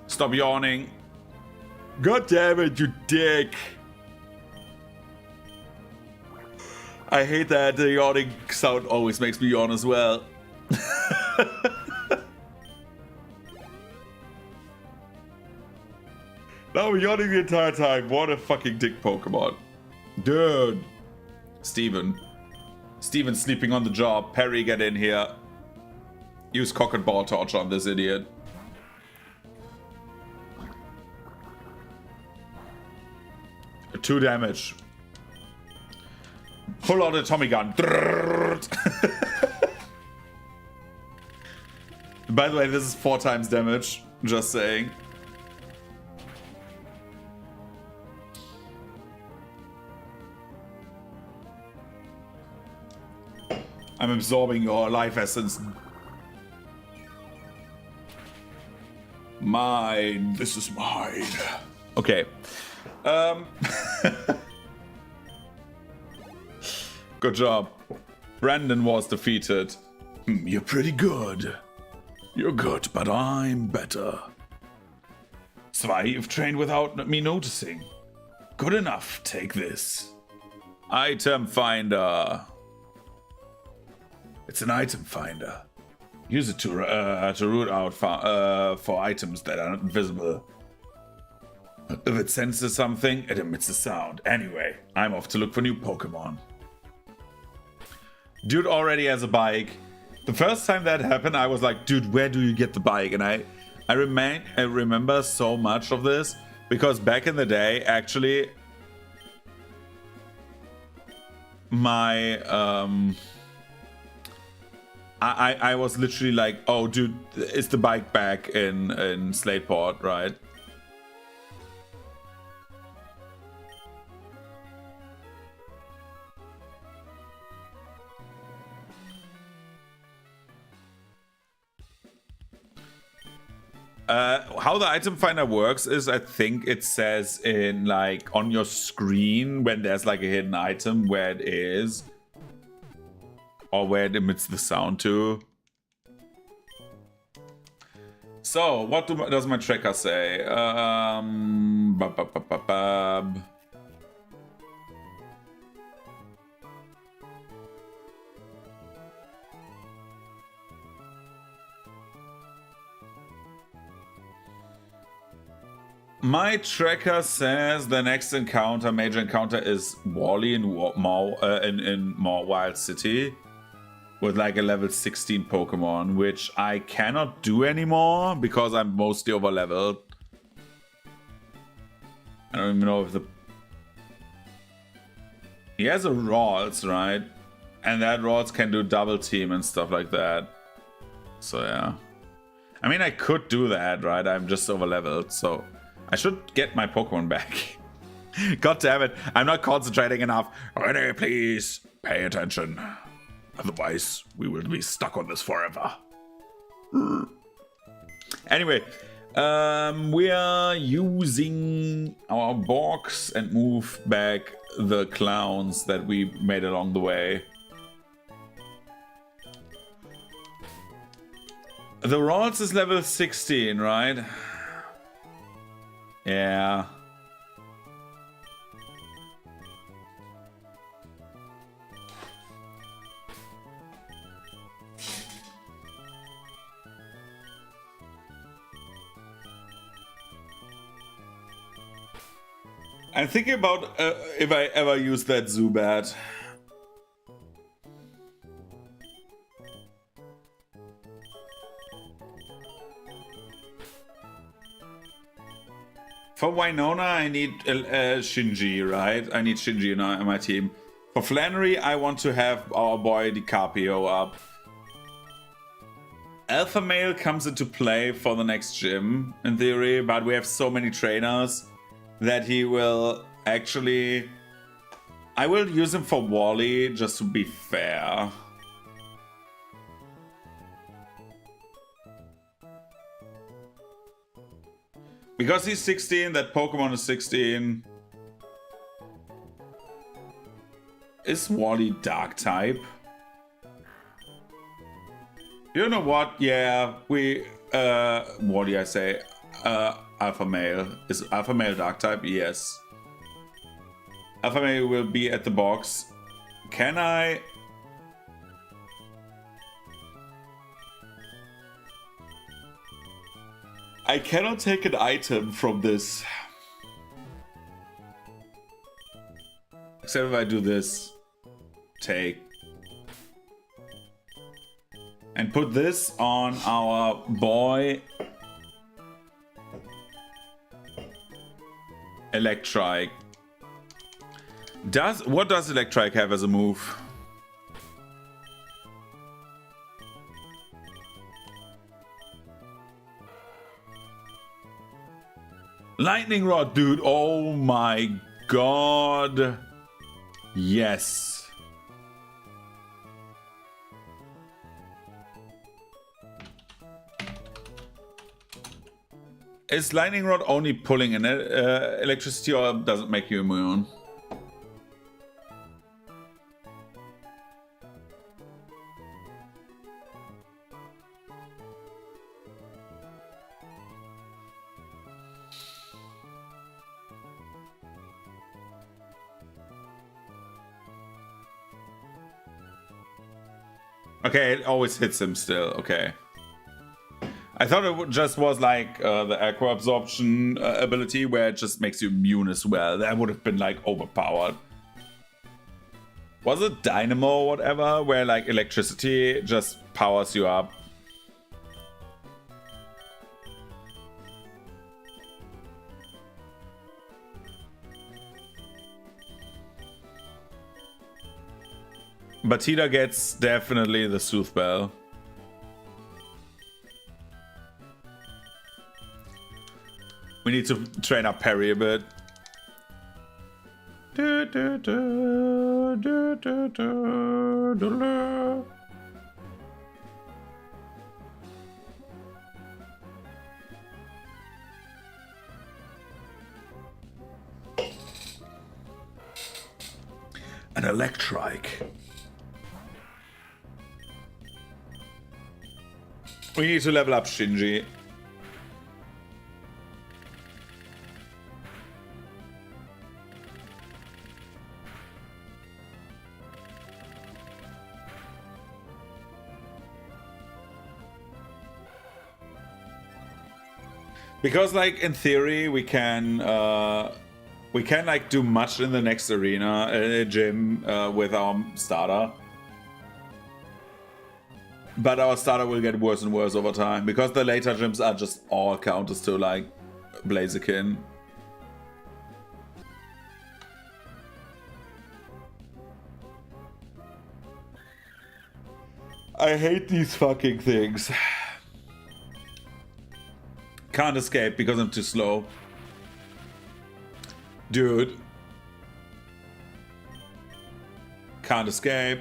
Stop yawning. God damn it, you dick! I hate that the yawning sound always makes me yawn as well. Now I'm yawning the entire time. What a fucking dick Pokemon. Dude. Steven. Steven's sleeping on the job. Perry, get in here. Use cock and ball torch on this idiot. Two damage. Pull out a Tommy gun. By the way, this is 4 times damage. Just saying. I'm absorbing your life essence. Mine. This is mine. Okay. Good job. Brandon was defeated. You're pretty good. You're good, but I'm better. Zwei, you've trained without me noticing. Good enough. Take this. Item finder. It's an item finder. Use it to root out for items that are not visible. If it senses something, it emits a sound. Anyway, I'm off to look for new Pokemon. Dude already has a bike. The first time that happened, I was like, dude, where do you get the bike? And I remember so much of this because back in the day, actually, my I was literally like, oh, dude, is the bike back in Slateport, right? How the item finder works is, I think it says in like on your screen when there's like a hidden item where it is, or where it emits the sound to. So what does my tracker say? My tracker says the next encounter, major encounter, is Wally in Wild City with like a level 16 Pokemon, which I cannot do anymore because I'm mostly over leveled. I don't even know if he has a Ralts, right? And that Ralts can do double team and stuff like that. So yeah, I mean I could do that, right? I'm just over leveled, so I should get my Pokemon back. God damn it, I'm not concentrating enough. Renee, please pay attention. Otherwise, we will be stuck on this forever. Anyway, we are using our box and move back the clowns that we made along the way. The Ralts is level 16, right? Yeah. I'm thinking about if I ever use that Zubat. For Winona, I need Shinji, right? I need Shinji in my team. For Flannery, I want to have our boy DiCaprio up. Alpha Male comes into play for the next gym, in theory, but we have so many trainers that he will actually... I will use him for Wally, just to be fair. Because he's 16, that Pokemon is 16. Is Wally Dark type? You know what? Yeah, Wally, I say. Alpha Male. Is Alpha Male Dark type? Yes. Alpha Male will be at the box. Can I... I cannot take an item from this. Except if I do this. Take. And put this on our boy Electrike. What does Electrike have as a move? Lightning Rod, dude. Oh my god. Yes. Is Lightning Rod only pulling in electricity, or does it make you immune? Okay, it always hits him still. Okay. I thought it just was like the Aqua Absorption ability where it just makes you immune as well. That would have been like overpowered. Was it Dynamo or whatever, where like electricity just powers you up? Batida gets definitely the Sooth Bell. We need to train up parry a bit. An Electrike. We need to level up Shinji. Because, like, in theory, we can like do much in the next arena gym with our starter. But our starter will get worse and worse over time because the later gyms are just all counters to like Blaziken. I hate these fucking things. Can't escape because I'm too slow. Dude. Can't escape.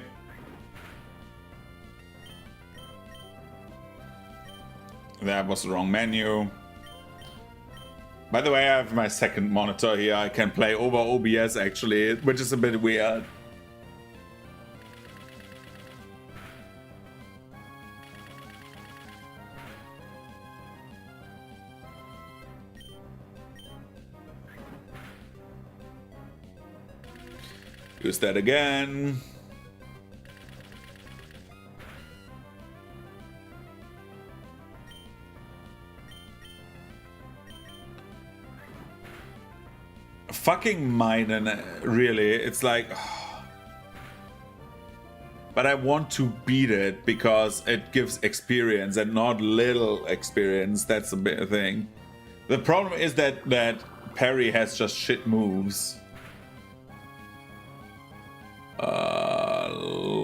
That was the wrong menu. By the way, I have my second monitor here. I can play over OBS actually, which is a bit weird. Use that again. Fucking Maiden, really. It's like... But I want to beat it because it gives experience and not little experience. That's a bit thing. The problem is that Perry has just shit moves.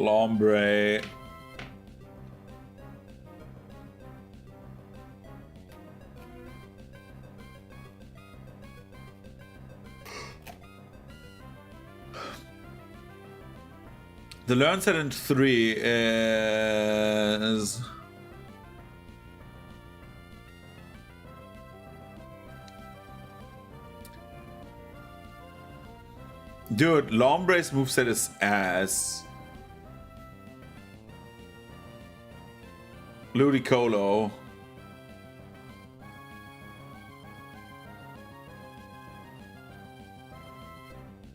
Lombre. The learn set in 3 is... Dude, Lombre's moveset is ass. Ludicolo.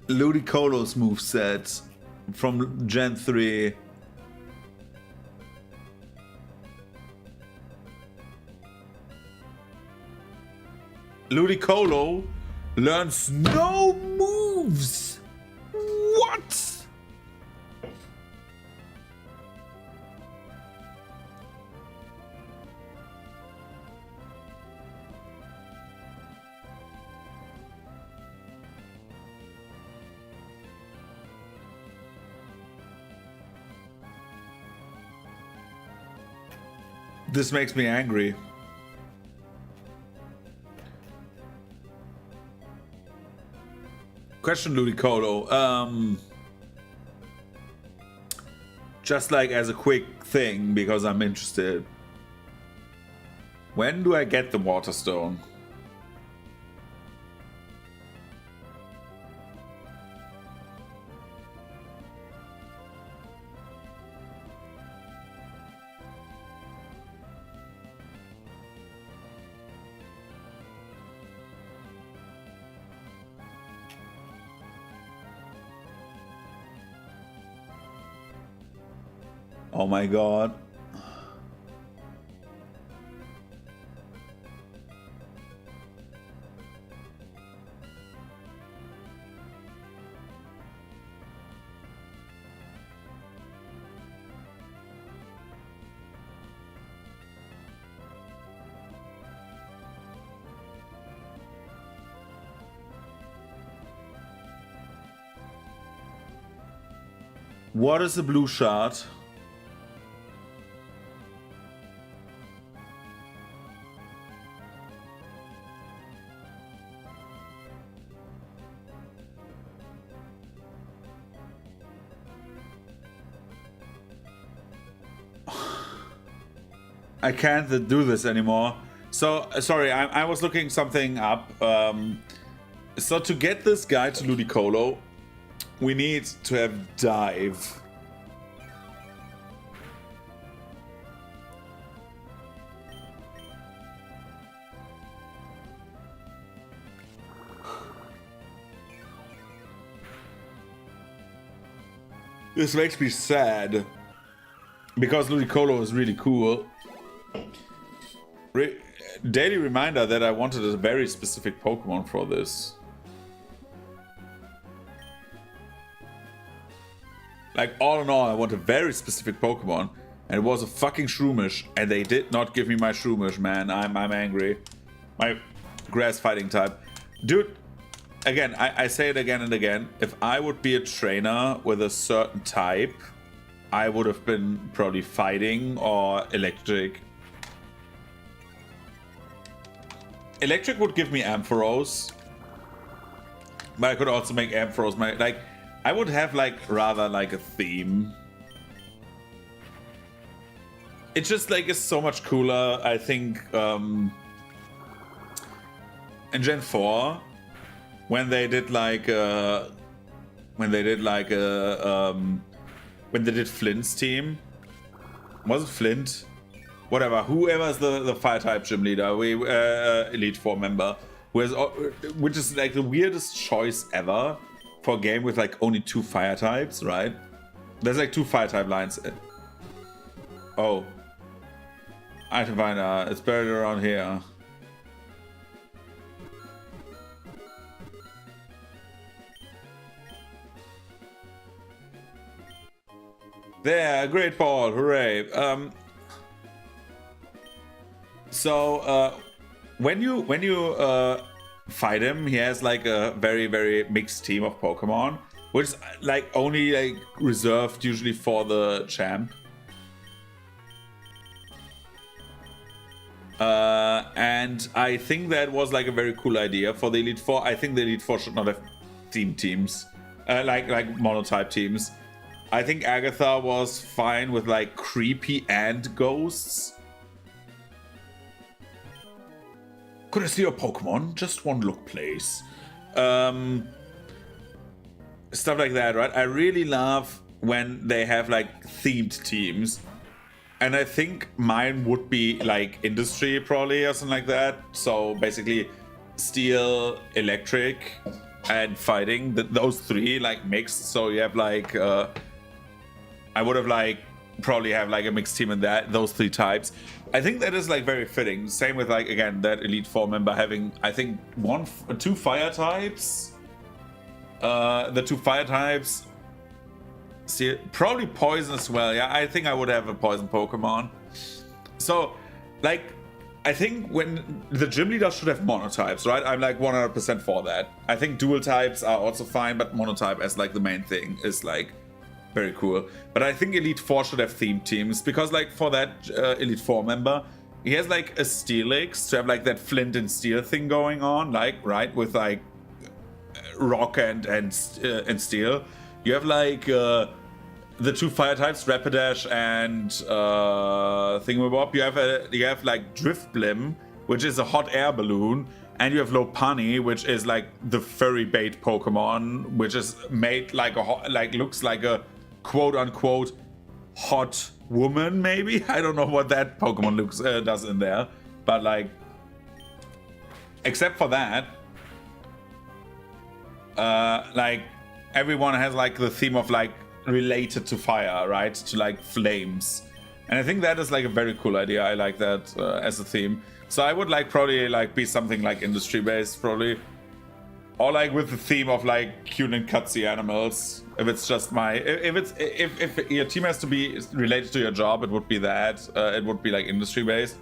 Ludicolo's moveset from Gen 3. Ludicolo learns no moves. What? This makes me angry. Question, Ludicolo. Just like as a quick thing, because I'm interested. When do I get the Waterstone? Oh my god. What is the blue shard? I can't do this anymore. So, sorry, I was looking something up. So to get this guy to Ludicolo, we need to have dive. This makes me sad because Ludicolo is really cool. Daily reminder that I wanted a very specific Pokemon for this. Like, all in all, I want a very specific Pokemon, and it was a fucking Shroomish, and they did not give me my Shroomish, man. I'm angry. My grass fighting type. Dude, again, I say it again and again. If I would be a trainer with a certain type, I would have been probably fighting or electric. Electric would give me Ampharos, but I could also make Ampharos my, like, I would have like rather like a theme. It just like is so much cooler. I think in Gen 4 when they did Flint's team. Was it Flint? Whatever, whoever's the fire type gym leader, Elite Four member, which is like the weirdest choice ever for a game with like only 2 fire types, right? There's like 2 fire type lines. Oh, item finder, it's buried around here. There, great ball, hooray! So when you fight him, he has like a very mixed team of Pokemon, which is like only like reserved usually for the champ. And I think that was like a very cool idea for the Elite Four. I think the Elite Four should not have teams, like monotype teams. I think Agatha was fine with like creepy and ghosts. Could I see your Pokemon? Just one look, please. Stuff like that, right? I really love when they have like themed teams. And I think mine would be like industry probably or something like that. So basically steel, electric, and fighting. Those 3 like mixed. So you have like I would have like probably have like a mixed team in those 3 types. I think that is like very fitting. Same with like again that Elite Four member having I think 2 fire types. The 2 fire types. See, probably poison as well. Yeah, I think I would have a poison Pokemon. So, like, I think when the gym leader should have monotypes, right? I'm like 100% for that. I think dual types are also fine, but monotype as like the main thing is like very cool. But I think Elite Four should have themed teams because, like, for that Elite Four member, he has like a Steelix to have like that flint and steel thing going on, like right with like rock and steel. You have like the 2 fire types, Rapidash and Thingamabob. You have like Driftblim, which is a hot air balloon, and you have Lopunny, which is like the furry bait Pokemon, which is made like looks like a quote unquote hot woman. Maybe I don't know what that Pokemon does in there, but like except for that, like. Everyone has like the theme of like related to fire, right? To like flames. And I think that is like a very cool idea. I like that as a theme. So I would like probably like be something like industry based probably. Or like with the theme of like cute and cutsy animals. If it's just if your team has to be related to your job, it would be that. It would be like industry based.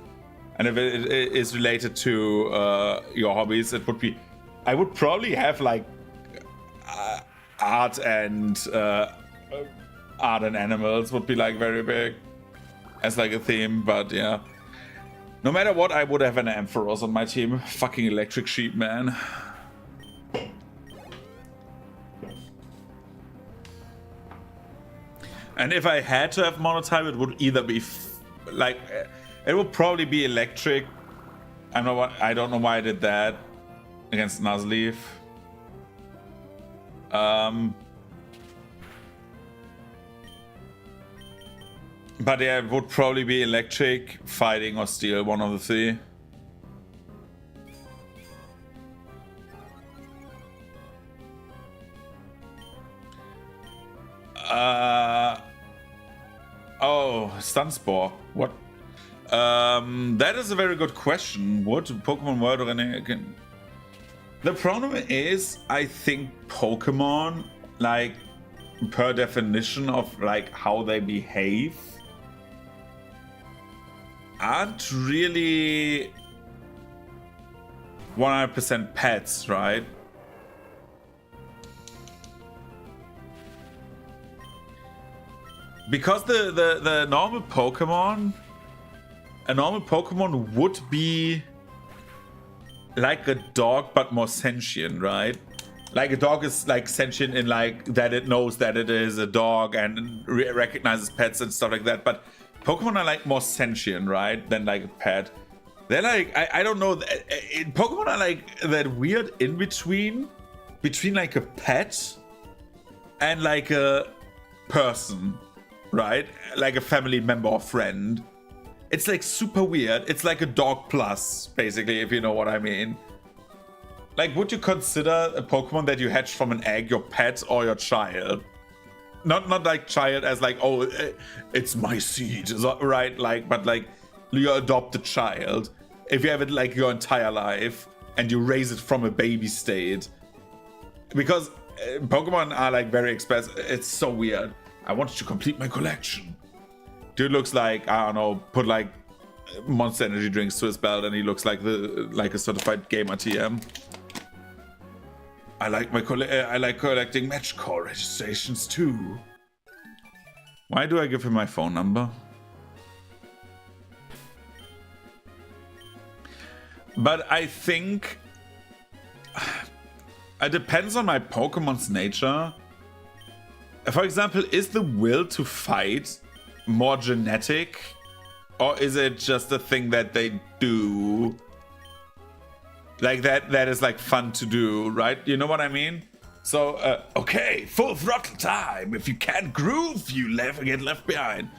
And if it is related to your hobbies, it would be, I would probably have like art and art and animals would be like very big as like a theme, but yeah. No matter what, I would have an Ampharos on my team. Fucking electric sheep, man. And if I had to have monotype, it would either be like it would probably be electric. I don't know why I did that against Nuzlocke. But yeah, it would probably be electric, fighting, or steel, one of the three. Oh, Sunspore. What? That is a very good question. What Pokemon World or anything? The problem is, I think Pokemon, like, per definition of like how they behave, aren't really 100% pets, right? Because the normal Pokemon, a normal Pokemon would be like a dog but more sentient, right? Like a dog is like sentient in like that it knows that it is a dog and recognizes pets and stuff like that. But Pokemon are like more sentient, right, than like a pet. They're like I don't know. Pokemon are like that weird in between like a pet and like a person, right? Like a family member or friend. It's like super weird. It's like a dog plus, basically, if you know what I mean. Like, would you consider a Pokemon that you hatched from an egg your pet or your child? Not like child as like, oh, it's my seed, right? Like, but like your adopted child. If you have it like your entire life and you raise it from a baby state. Because Pokemon are like very expensive. It's so weird. I wanted to complete my collection. Dude looks like, I don't know, put like Monster Energy drinks to his belt and he looks like a certified gamer TM. I like collecting match call registrations too. Why do I give him my phone number? But I think it depends on my Pokemon's nature. For example, is the will to fight more genetic, or is it just a thing that they do? Like that is like fun to do, right? You know what I mean? So, okay, full throttle time. If you can't groove, you get left behind.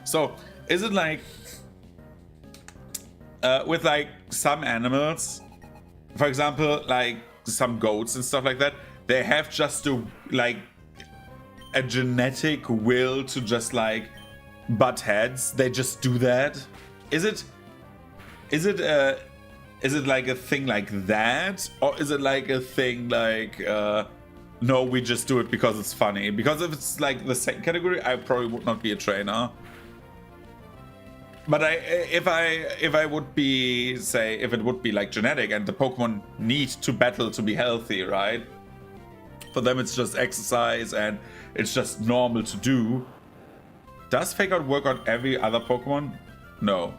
So, is it like with like some animals, for example, like some goats and stuff like that, they have just a genetic will to just like butt heads. They just do that. Is it like a thing like that, or is it like a thing like no, we just do it because it's funny? Because if it's like the second category, I probably would not be a trainer. But if I would be, say, if it would be like genetic and the Pokemon need to battle to be healthy, right? For them it's just exercise and it's just normal to do. Does Fake Out work on every other Pokemon? No.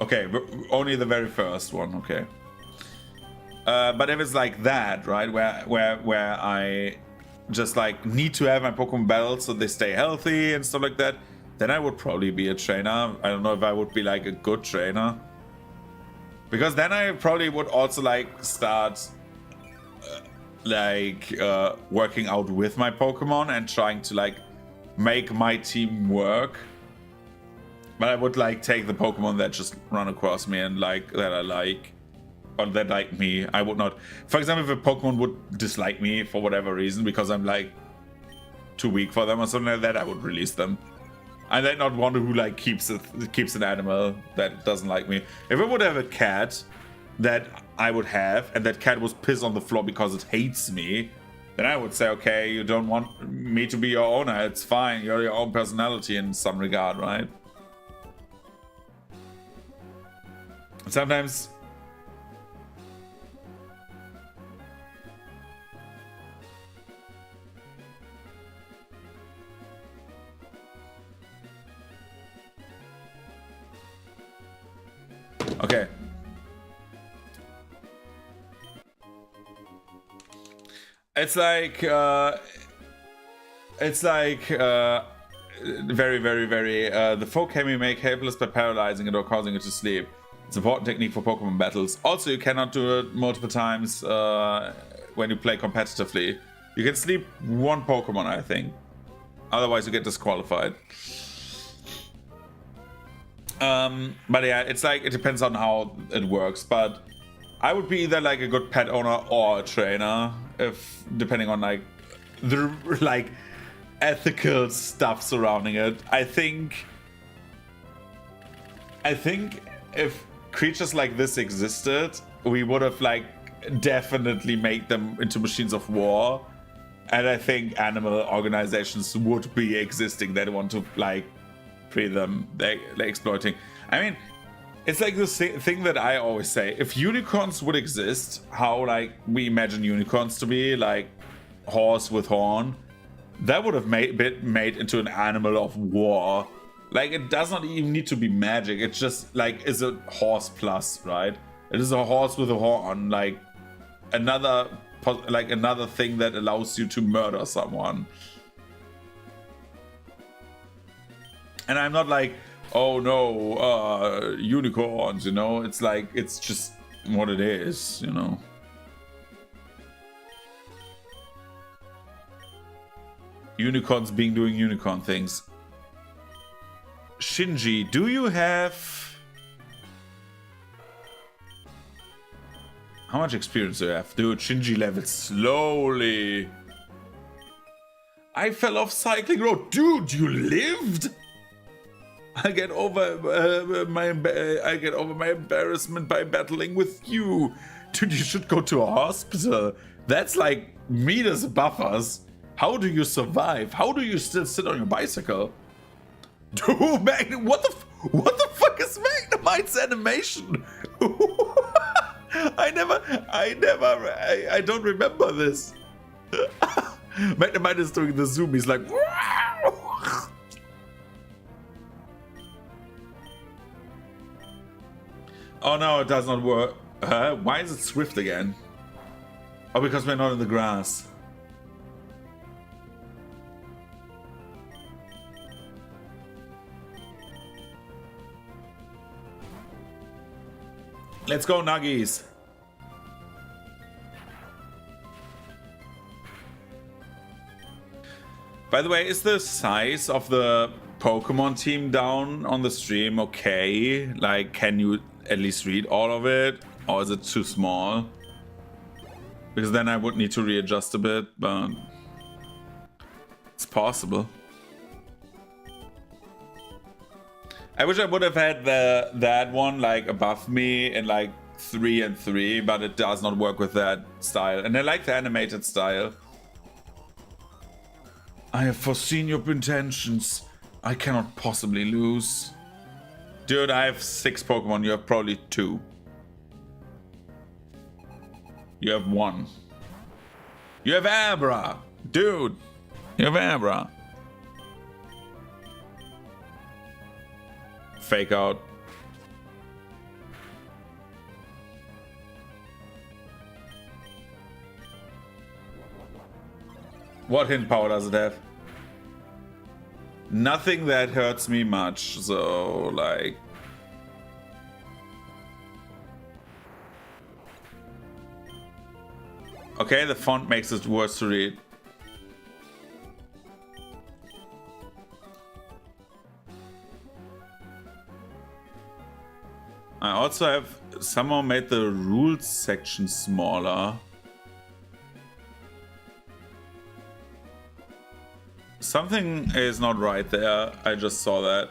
Okay, only the very first one, okay. But if it's like that, right, where I just like need to have my Pokemon battle so they stay healthy and stuff like that, then I would probably be a trainer. I don't know if I would be like a good trainer. Because then I probably would also like start working out with my Pokemon and trying to like make my team work. But I would like take the Pokemon that just run across me and like that I like, or that like me. I would not. For example, if a Pokemon would dislike me for whatever reason because I'm like too weak for them or something like that, I would release them. And then not one who like keeps an animal that doesn't like me. If I would have a cat that I would have, and that cat was pissed on the floor because it hates me, then I would say, okay, you don't want me to be your owner. It's fine. You're your own personality in some regard, right? Sometimes Okay. It's like very, very, very. The folk can be made helpless by paralyzing it or causing it to sleep. It's an important technique for Pokemon battles. Also, you cannot do it multiple times when you play competitively. You can sleep one Pokemon, I think. Otherwise, you get disqualified. But yeah, it's like it depends on how it works. But I would be either like a good pet owner or a trainer, if depending on like the like ethical stuff surrounding it. I think if creatures like this existed, we would have like definitely made them into machines of war. And I think animal organizations would be existing that want to like free them, they're exploiting. I mean, it's like this thing that I always say: if unicorns would exist, how like we imagine unicorns to be, like horse with horn, that would have been made into an animal of war. Like, it does not even need to be magic. It's just like is a horse plus, right? It is a horse with a horn, like another thing that allows you to murder someone. And I'm not like, oh no, unicorns, you know? It's like, it's just what it is, you know? Unicorns doing unicorn things. Shinji, do you have... How much experience do you have? Dude, Shinji levels slowly. I fell off cycling road. Dude, you lived? I get over my embarrassment by battling with you. Dude, you should go to a hospital. That's like meters above us. How do you survive? How do you still sit on your bicycle? Dude, Magnum, what the fuck is Magnemite's animation? I don't remember this. Magnemite is doing the zoom. He's like, oh no, it does not work. Why is it swift again? Oh, because we're not in the grass. Let's go, Nuggies. By the way, is the size of the Pokemon team down on the stream okay? Like, can you at least read all of it? Or is it too small? Because then I would need to readjust a bit, but it's possible. I wish I would have had that one like above me in like 3 and 3, but it does not work with that style. And I like the animated style. I have foreseen your intentions. I cannot possibly lose. Dude, I have 6 Pokemon. You have probably 2. You have 1. You have Abra. Dude, you have Abra. Fake out. What hint power does it have? Nothing that hurts me much, so like... Okay, the font makes it worse to read. I also have somehow made the rules section smaller. Something is not right there. I just saw that.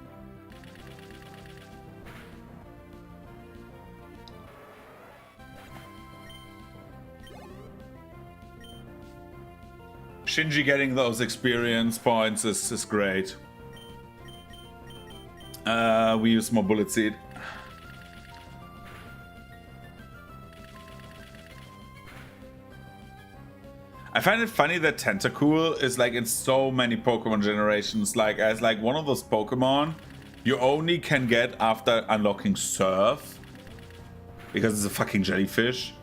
Shinji getting those experience points is great. We use more bullet seed. I find it funny that Tentacool is like in so many Pokemon generations, like as like one of those Pokemon you only can get after unlocking Surf, because it's a fucking jellyfish.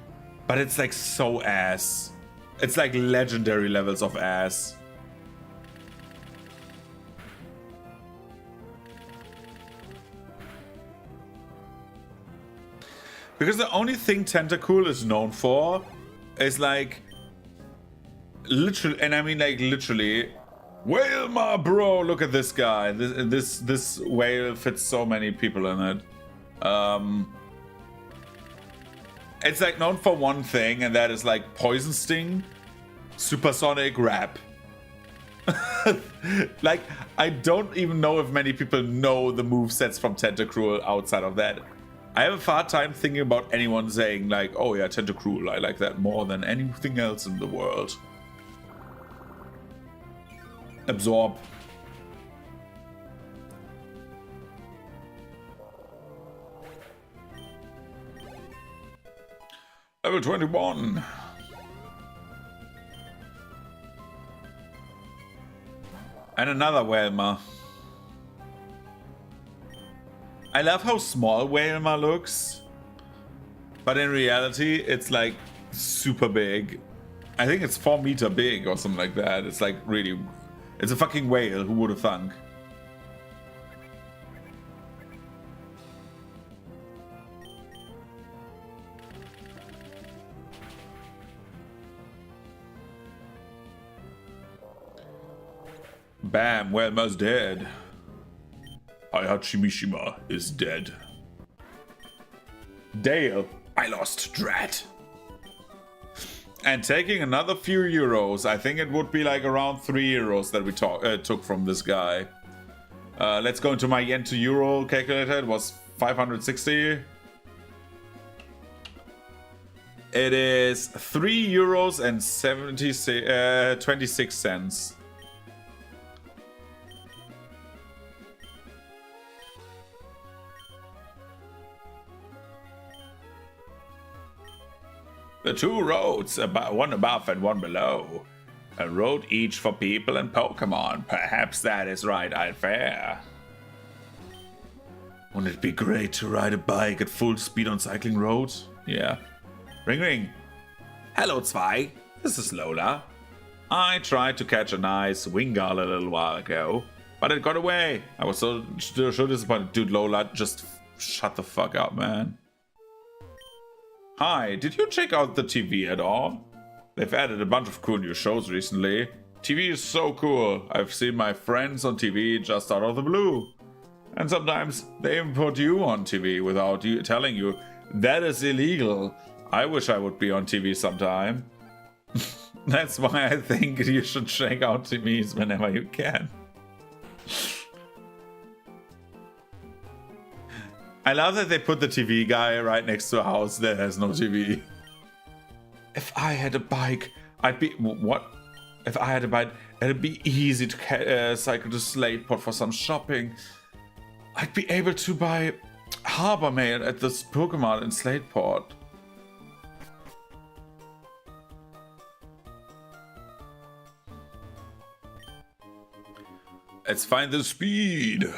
But it's like so ass. It's like legendary levels of ass. Because the only thing Tentacool is known for is like literally, and I mean like literally, Whalema, bro, look at this guy. This whale fits so many people in it. It's like known for one thing, and that is like Poison Sting, Supersonic Rap. Like, I don't even know if many people know the movesets from Tentacruel outside of that. I have a hard time thinking about anyone saying like, oh yeah, Tentacruel, I like that more than anything else in the world. Absorb. Level 21. And another Whalema. I love how small Whalema looks, but in reality it's like super big. I think it's 4 meter big or something like that. It's like really, it's a fucking whale, who would have thunk? Bam, Whalema's dead. Mishima is dead. Dale, I lost Drat. And taking another few euros, I think it would be like around 3 euros that we took from this guy. Let's go into my yen to euro calculator. It was 560. It is 3 euros and 26 cents. The 2 roads, one above and one below. A road each for people and Pokemon. Perhaps that is right, fair. Wouldn't it be great to ride a bike at full speed on cycling roads? Yeah. Ring ring. Hello, Zwei. This is Lola. I tried to catch a nice Wingull a little while ago, but it got away. I was so disappointed. Dude, Lola, just shut the fuck up, man. Hi, did you check out the TV at all? They've added a bunch of cool new shows recently. TV is so cool. I've seen my friends on TV just out of the blue. And sometimes they even put you on TV without you telling you. That is illegal. I wish I would be on TV sometime. That's why I think you should check out TVs whenever you can. I love that they put the TV guy right next to a house that has no TV. If I had a bike, I'd be... What? If I had a bike, it'd be easy to cycle to Slateport for some shopping. I'd be able to buy Harbor Mail at this Pokemon in Slateport. Let's find the speed.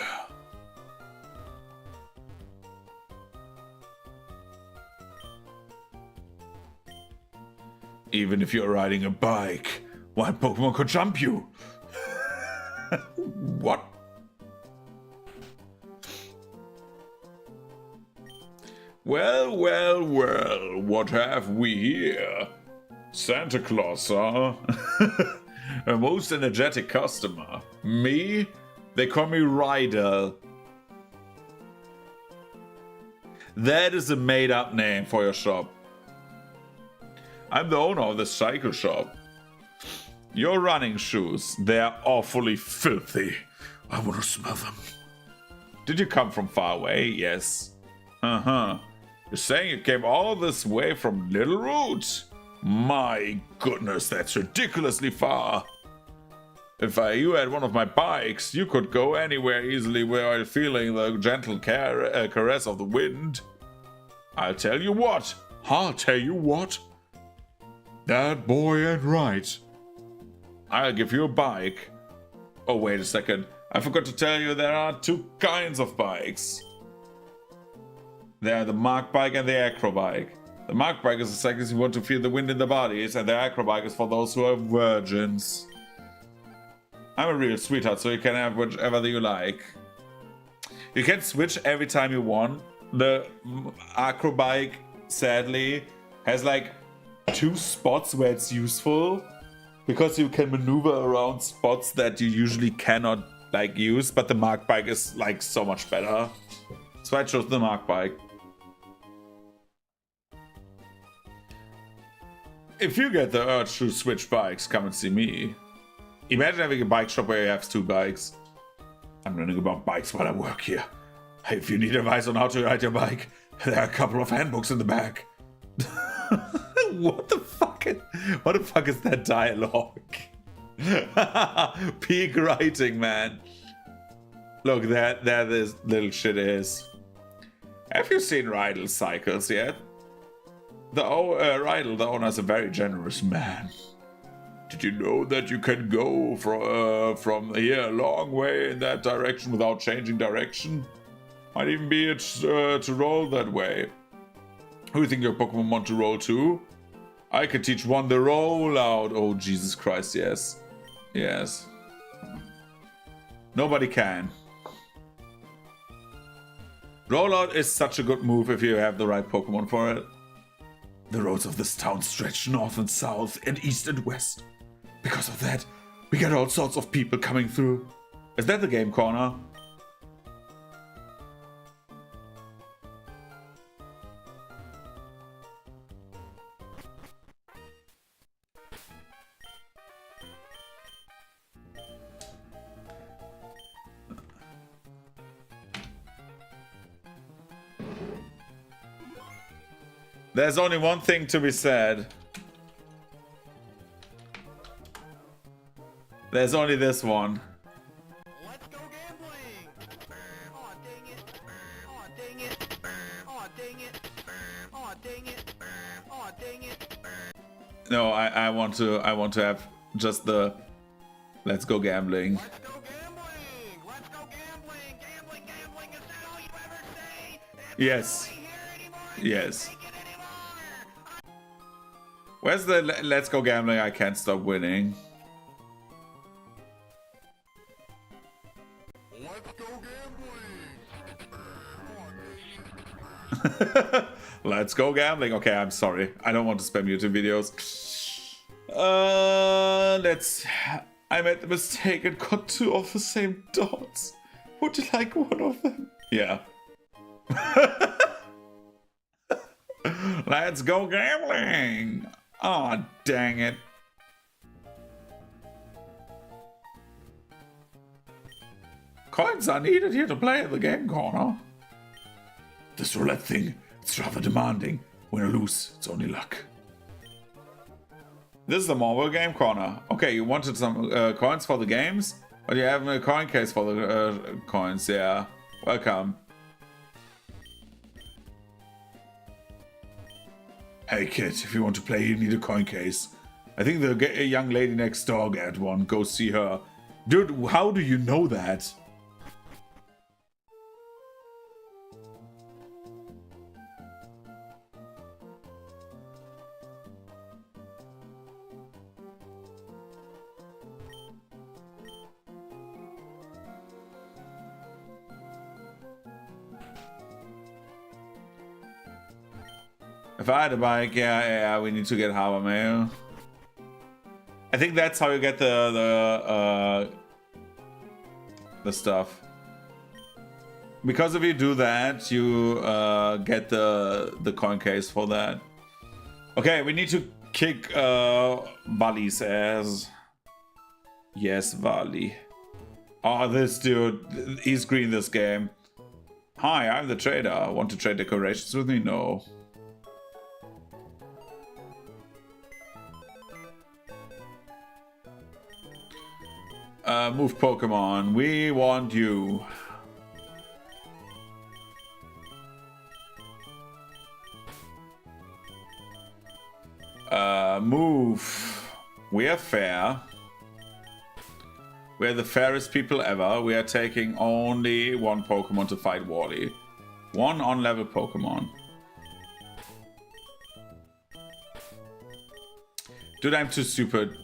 Even if you're riding a bike, one Pokemon could jump you. What? Well, well, well, what have we here? Santa Claus, huh? A most energetic customer. Me? They call me Rydell. That is a made-up name for your shop. I'm the owner of the cycle shop. Your running shoes, they're awfully filthy. I want to smell them. Did you come from far away? Yes. Uh-huh. You're saying you came all this way from Little Root? My goodness, that's ridiculously far. If you had one of my bikes, you could go anywhere easily while feeling the gentle caress of the wind. I'll tell you what. That boy ain't right. I'll give you a bike. Oh, wait a second. I forgot to tell you there are 2 kinds of bikes. There are the Mark bike and the Acro bike. The Mark bike is the cyclists who want to feel the wind in their bodies, and the Acro bike is for those who are virgins. I'm a real sweetheart, so you can have whichever you like. You can switch every time you want. The Acro bike, sadly, has like 2 spots where it's useful, because you can maneuver around spots that you usually cannot like use, but the Mark bike is like so much better. So I chose the Mark bike. If you get the urge to switch bikes, come and see me. Imagine having a bike shop where you have 2 bikes. I'm learning about bikes while I work here. If you need advice on how to ride your bike, there are a couple of handbooks in the back. What the fuck is that dialogue? Peak writing, man. Look, there this little shit is. Have you seen Rydell's cycles yet? Rydell, the owner, is a very generous man. Did you know that you can go from here a long way in that direction without changing direction? Might even be to roll that way. Who do you think your Pokemon want to roll to? I could teach one the rollout. Oh, Jesus Christ, yes. Yes. Nobody can. Rollout is such a good move if you have the right Pokemon for it. The roads of this town stretch north and south and east and west. Because of that, we get all sorts of people coming through. Is that the game corner? There's only one thing to be said. There's only this one. Let's go gambling! Aw, dang it! Aw, dang it! Aw, dang it! Aw, dang it! Aw, dang it! No, I want to have just the let's go gambling. Let's go gambling! Let's go gambling! Gambling, gambling, is that all you ever say? It's Yes. not all I hear anymore. I Yes. can't take it anymore. Where's the let's go gambling? I can't stop winning. Let's go gambling! Let's go gambling. Okay, I'm sorry. I don't want to spam YouTube videos. Let's... I made the mistake and got 2 of the same dots. Would you like one of them? Yeah. Let's go gambling. Oh, dang it. Coins are needed here to play in the game corner. This roulette thing, it's rather demanding. Win or lose, it's only luck. This is the Marvel Game Corner. Okay, you wanted some coins for the games, but you have a coin case for the coins. Yeah, welcome. Hey kid, if you want to play, you need a coin case. I think the young lady next door got one. Go see her. Dude, how do you know that? If I had a bike, yeah, we need to get Harbor Mail. I think that's how you get the stuff. Because if you do that, you get the coin case for that. Okay, we need to kick Vali's ass. Yes, Vali. Oh, this dude, he's green this game. Hi, I'm the trader. Want to trade decorations with me? No. Move Pokemon. We want you. Move. We are fair. We're the fairest people ever. We are taking only 1 Pokemon to fight Wally. 1 on-level Pokemon. Dude, I'm too stupid.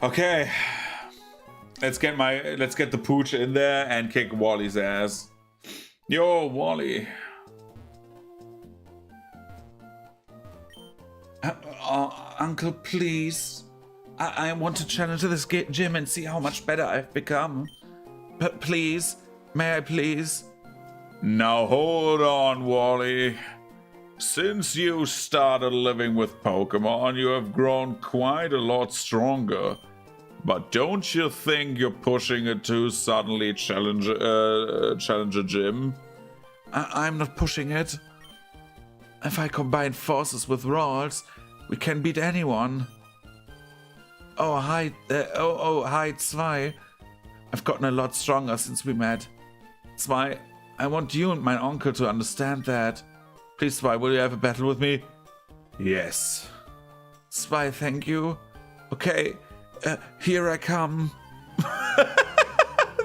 Okay, let's get the pooch in there and kick Wally's ass. Yo, Wally. Uncle, please. I want to challenge this gym and see how much better I've become. But please, may I please? Now hold on, Wally. Since you started living with Pokemon, you have grown quite a lot stronger. But don't you think you're pushing it to suddenly challenge a gym? I'm not pushing it. If I combine forces with Rawls, we can beat anyone. Oh, hi, hi, Zwei. I've gotten a lot stronger since we met. Zwei, I want you and my uncle to understand that. Please, Zwei, will you have a battle with me? Yes. Zwei, thank you. Okay, here I come.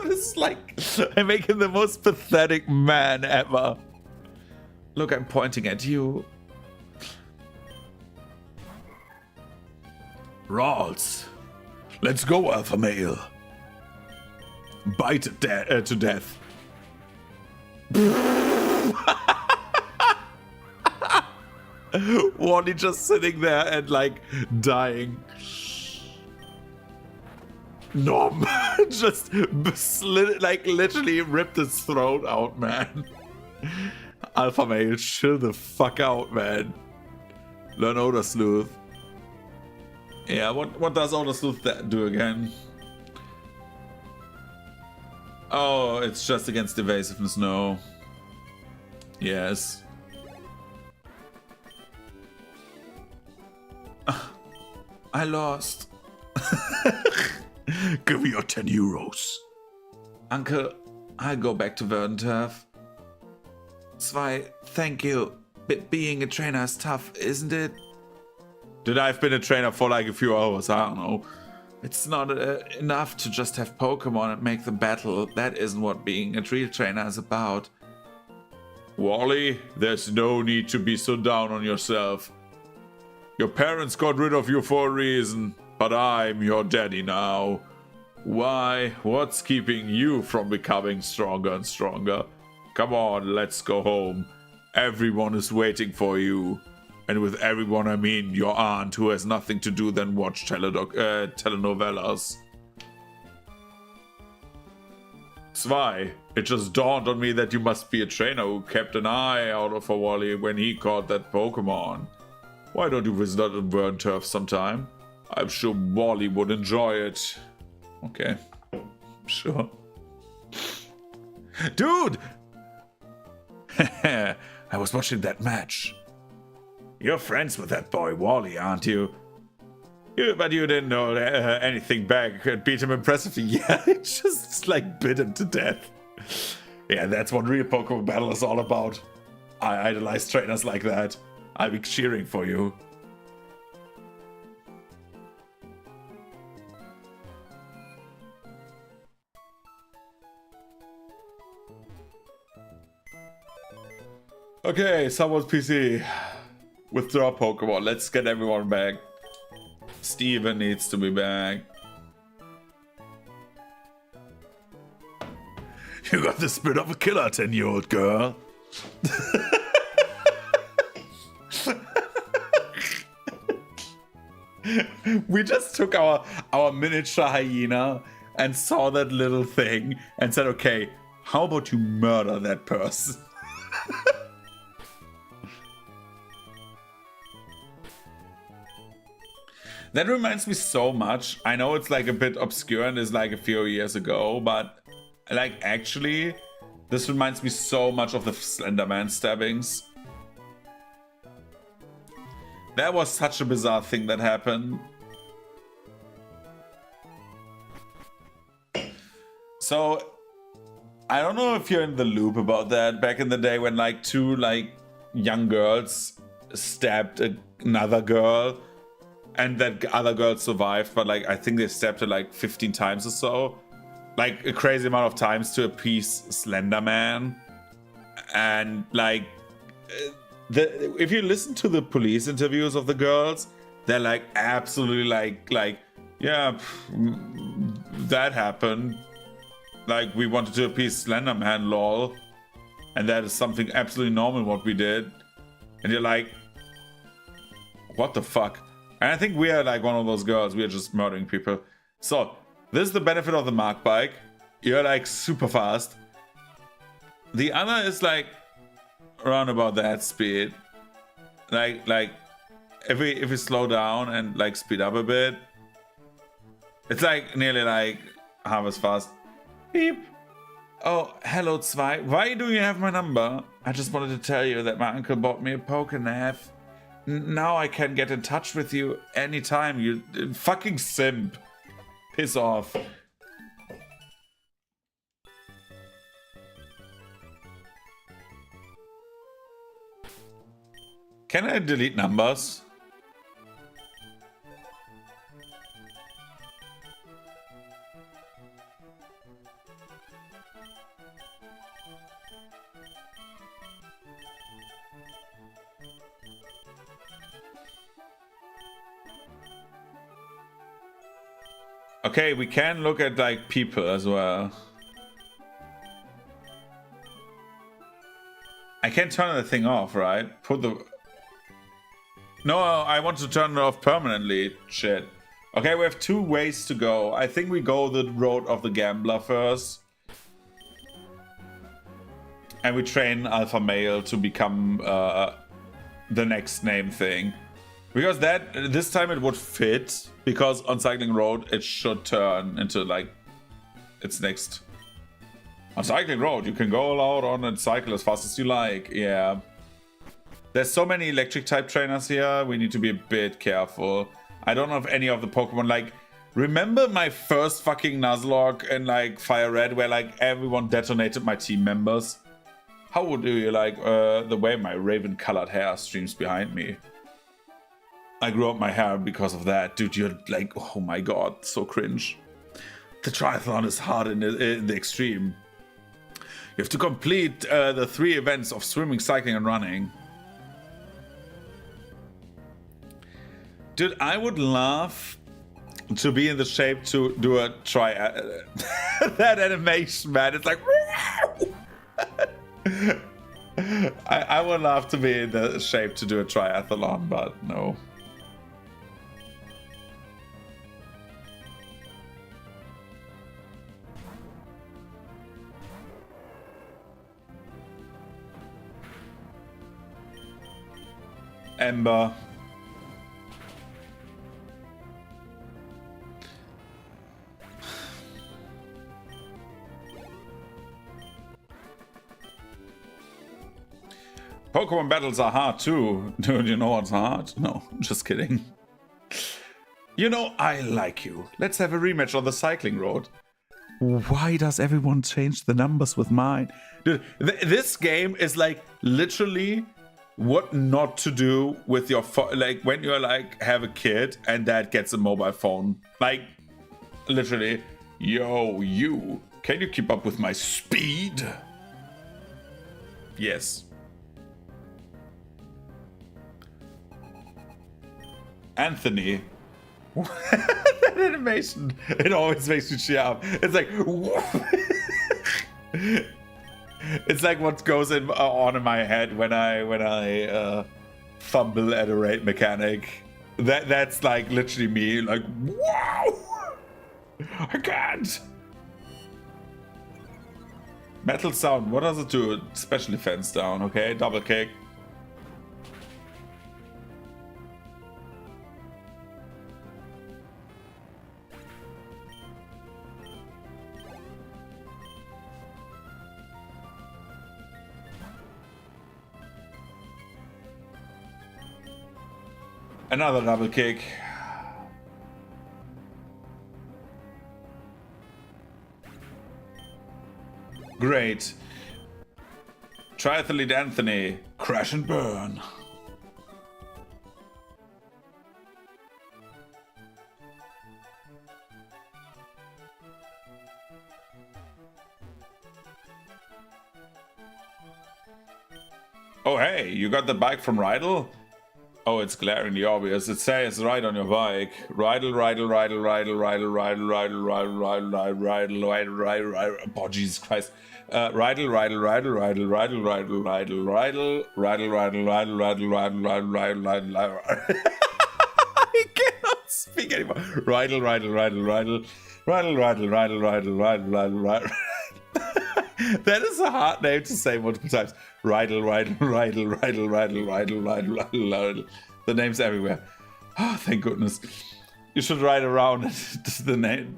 This is like, I'm making the most pathetic man ever. Look, I'm pointing at you. Rawls. Let's go, Alpha Male. Bite to death. Wally just sitting there and like dying. Nom. Just slid, like literally ripped his throat out, man. Alpha Male, chill the fuck out, man. Learn Odor Sleuth. Yeah, what does Odor Sleuth do again? Oh, it's just against evasiveness, no. Yes. I lost. Give me your 10 euros. Uncle, I'll go back to Verdanturf. Zwei, thank you. Being a trainer is tough, isn't it? Dude, I've been a trainer for like a few hours, I don't know. It's not enough to just have Pokemon and make them battle. That isn't what being a real trainer is about. Wally, there's no need to be so down on yourself. Your parents got rid of you for a reason, but I'm your daddy now. Why? What's keeping you from becoming stronger and stronger? Come on, let's go home. Everyone is waiting for you. And with everyone, I mean your aunt, who has nothing to do than watch telenovelas. Zwei, it just dawned on me that you must be a trainer who kept an eye out for Wally when he caught that Pokemon. Why don't you visit us in Verdanturf sometime? I'm sure Wally would enjoy it. Okay, sure. Dude! I was watching that match. You're friends with that boy Wally, aren't you? But you didn't know anything back and beat him impressively. Yeah, it just like bit him to death. Yeah, that's what real Pokemon battle is all about. I idolize trainers like that. I'll be cheering for you. Okay, someone's PC. Withdraw Pokemon. Let's get everyone back. Steven needs to be back. You got the spirit of a killer, 10-year-old girl. We just took our miniature hyena and saw that little thing and said, okay, how about you murder that person? That reminds me so much. I know it's like a bit obscure and is like a few years ago, but like actually, this reminds me so much of the Slenderman stabbings. That was such a bizarre thing that happened. So, I don't know if you're in the loop about that. Back in the day when like two like young girls stabbed another girl. And that other girl survived, but like I think they stabbed her like 15 times or so. Like a crazy amount of times to appease Slenderman. And like, if you listen to the police interviews of the girls, they're like absolutely like, yeah, that happened. Like we wanted to appease Slenderman, lol. And that is something absolutely normal what we did. And you're like, what the fuck? And I think we are like one of those girls. We are just murdering people. So, this is the benefit of the Mark bike. You're like super fast. The other is like around about that speed. Like if we slow down and like speed up a bit, it's like nearly like half as fast. Beep. Oh, hello Zwei. Why do you have my number? I just wanted to tell you that my uncle bought me a Pokénav. Now I can get in touch with you anytime, you fucking simp. Piss off. Can I delete numbers? Okay, we can look at like people as well. I can turn the thing off, right? No, I want to turn it off permanently. Shit. Okay, we have 2 ways to go. I think we go the road of the gambler first. And we train Alpha Male to become the next name thing. Because this time it would fit. Because on Cycling Road, it should turn into like its next. On Cycling Road, you can go out on and cycle as fast as you like. Yeah. There's so many electric type trainers here. We need to be a bit careful. I don't know if any of the Pokemon, like Remember my first fucking Nuzlocke in like Fire Red where like everyone detonated my team members? How would you like the way my raven colored hair streams behind me? I grew up my hair because of that. Dude, you're like, oh my god, so cringe. The triathlon is hard in the extreme. You have to complete the 3 events of swimming, cycling, and running. Dude, I would love to be in the shape to do a that animation, man. It's like I would love to be in the shape to do a triathlon, but no. Ember. Pokemon battles are hard too. Do you know what's hard? No, just kidding. You know, I like you. Let's have a rematch on the cycling road. Why does everyone change the numbers with mine? Dude, this game is like literally what not to do with your like when you're like have a kid and dad gets a mobile phone. Like literally, yo, you, can you keep up with my speed? Yes. Anthony. That animation, it always makes me cheer up. It's like it's like what goes on in my head when I fumble at a raid mechanic. That's like literally me, like wow, I can't. Metal sound, what does it do? Special defense down, okay, double kick. Another double kick. Great. Triathlete Anthony. Crash and burn. Oh hey, you got the bike from Rydell? Oh, it's glaringly obvious. It says right on your bike. Rydell, Rydell, Rydell, Rydell, Rydell, Rydell, Rydell, Rydell, Rydell, Rydell, Rydell, Rydell. Oh, Jesus Christ. Rydell, Rydell, Rydell, Rydell, Rydell, Rydell, Rydell, Rydell, Rydell, Rydell, Rydell, Rydell, Rydell, Rydell, Rydell, Rydell. I cannot speak anymore. Rydell, Rydell, Rydell, Rydell, Rydell, Rydell, Rydell, Rydell, Rydell, Rydell, Rydell. That is a hard name to say multiple times. Rydell, Rydell, Rydell, Rydell, Rydell, Rydell, Rydell, Rydell, Rydell. The name's everywhere. Oh, thank goodness. You should write around the name.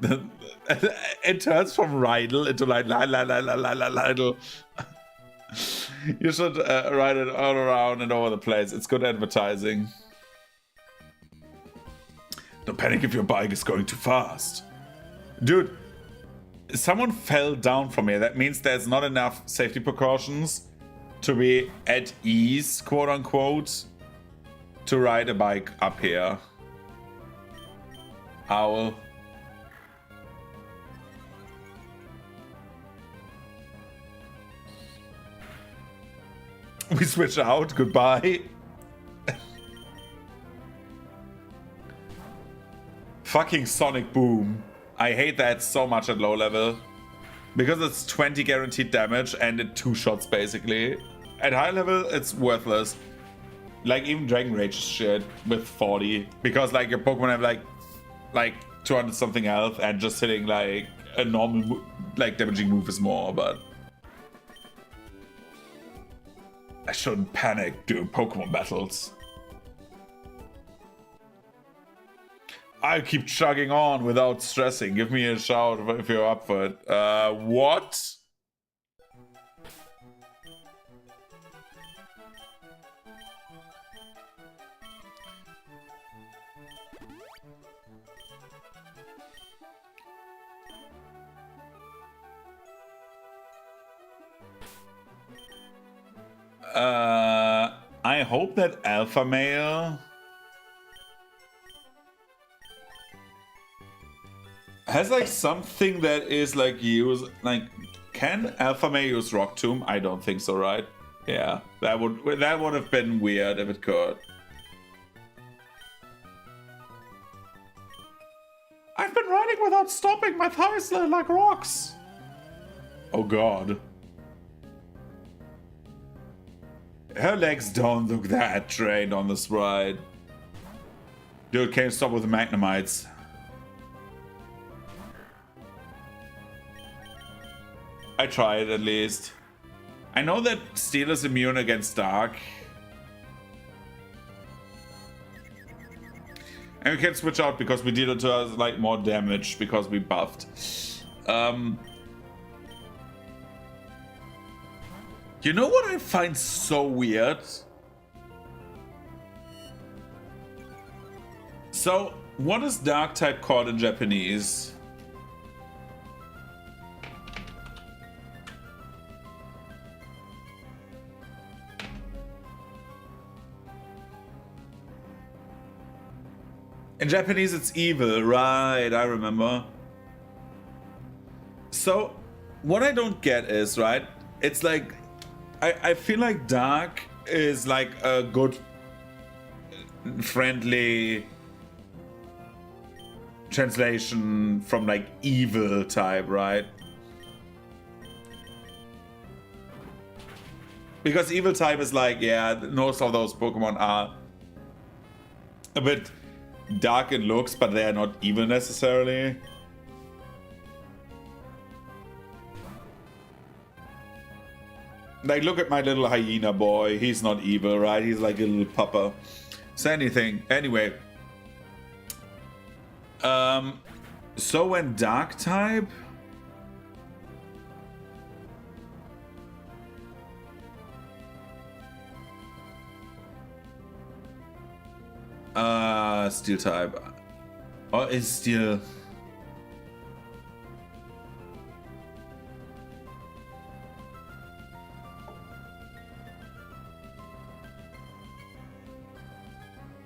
It turns from Rydell into like Rydell. You should write it all around and over the place. It's good advertising. Don't panic if your bike is going too fast. Dude, someone fell down from here. That means there's not enough safety precautions to be at ease, quote unquote, to ride a bike up here. Owl. We switch out. Goodbye. Fucking Sonic Boom. I hate that so much at low level. Because it's 20 guaranteed damage and it 2 shots basically. At high level, it's worthless. Like even Dragon Rage is shit with 40. Because like your Pokemon have like 200 something health and just hitting like a normal like damaging move is more, but I shouldn't panic during Pokemon battles. I'll keep chugging on without stressing. Give me a shout if you're up for it. What? I hope that alpha male has like something that is like use like, can alpha male use rock tomb? I don't think so, right? Yeah, that would have been weird if it could. I've been riding without stopping. My thighs are like rocks. Oh god. Her legs don't look that trained on this ride. Dude, can't stop with the Magnemites. I tried at least. I know that Steel is immune against Dark. And we can switch out because we deal to us like more damage because we buffed. You know what I find so weird? So, what is Dark type called in Japanese? In Japanese, it's evil, right? I remember. So, what I don't get is, right? It's like, I feel like Dark is like a good, friendly translation from like evil type, right? Because evil type is like, yeah, most of those Pokemon are a bit dark in looks, but they are not evil necessarily. Like, look at my little hyena boy. He's not evil, right? He's like a little pupper. So anyway. So when Dark type... Steel type. Oh, it's Steel.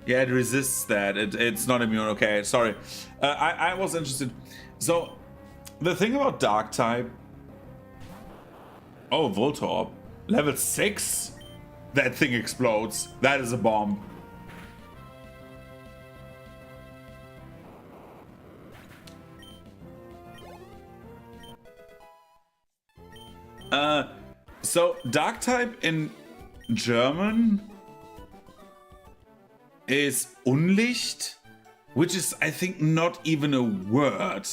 Yeah, it resists that. It's not immune. Okay, sorry. I was interested. So, the thing about Dark type... Oh, Voltorb. Level 6? That thing explodes. That is a bomb. So Dark type in German is Unlicht, which is, I think, not even a word.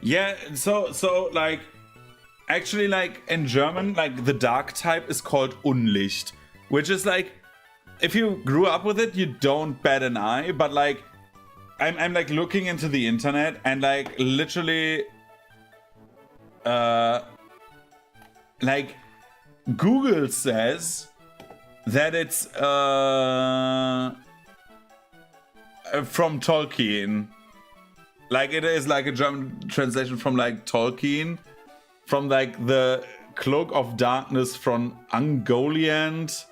Yeah, so like, actually, like in German, like the Dark type is called Unlicht, which is like, if you grew up with it, you don't bat an eye. But like, I'm like looking into the internet and like literally, like Google says that it's from Tolkien. Like, it is like a German translation from like Tolkien, from like the Cloak of Darkness from Ungoliant,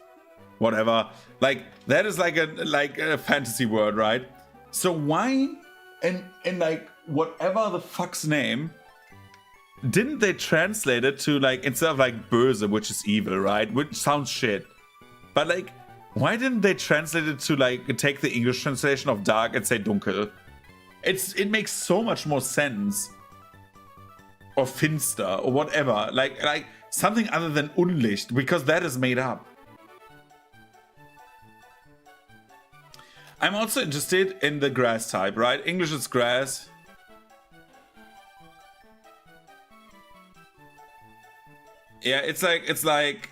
whatever. Like, that is like a fantasy word, right? So why in like whatever the fuck's name didn't they translate it to like, instead of like böse, which is evil, right? Which sounds shit. But like, why didn't they translate it to like take the English translation of dark and say dunkel? It makes so much more sense. Or finster or whatever. Like something other than Unlicht, because that is made up. I'm also interested in the grass type, right? English is grass. Yeah, it's like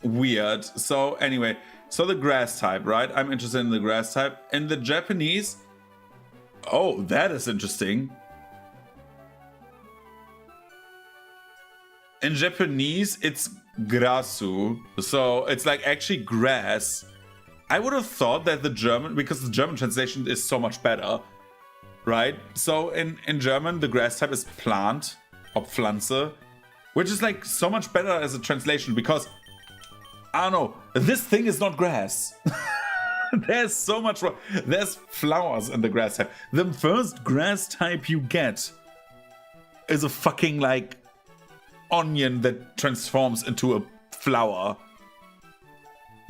weird. So anyway, So the grass type, right? I'm interested in the grass type. In the Japanese, oh, that is interesting. In Japanese, it's grasu, so it's like actually grass. I would have thought that the German, because the German translation is so much better, right? So in German, the grass type is plant or Pflanze, which is like so much better as a translation because, I don't know, this thing is not grass. There's so much wrong. There's flowers in the grass type. The first grass type you get is a fucking like onion that transforms into a flower.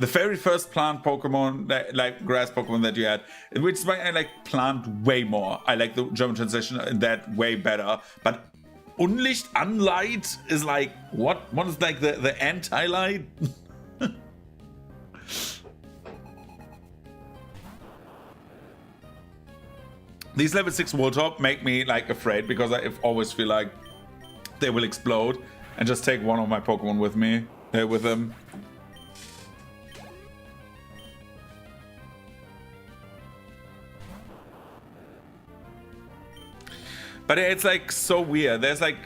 The very first plant Pokemon, like grass Pokemon that you had, which is why I like plant way more. I like the German translation in that way better. But Unlicht, Unlight is like, what? What is like the anti-light? These level 6 Voltorb make me like afraid because I always feel like they will explode and just take one of my Pokemon with me, with them. But it's like so weird. There's like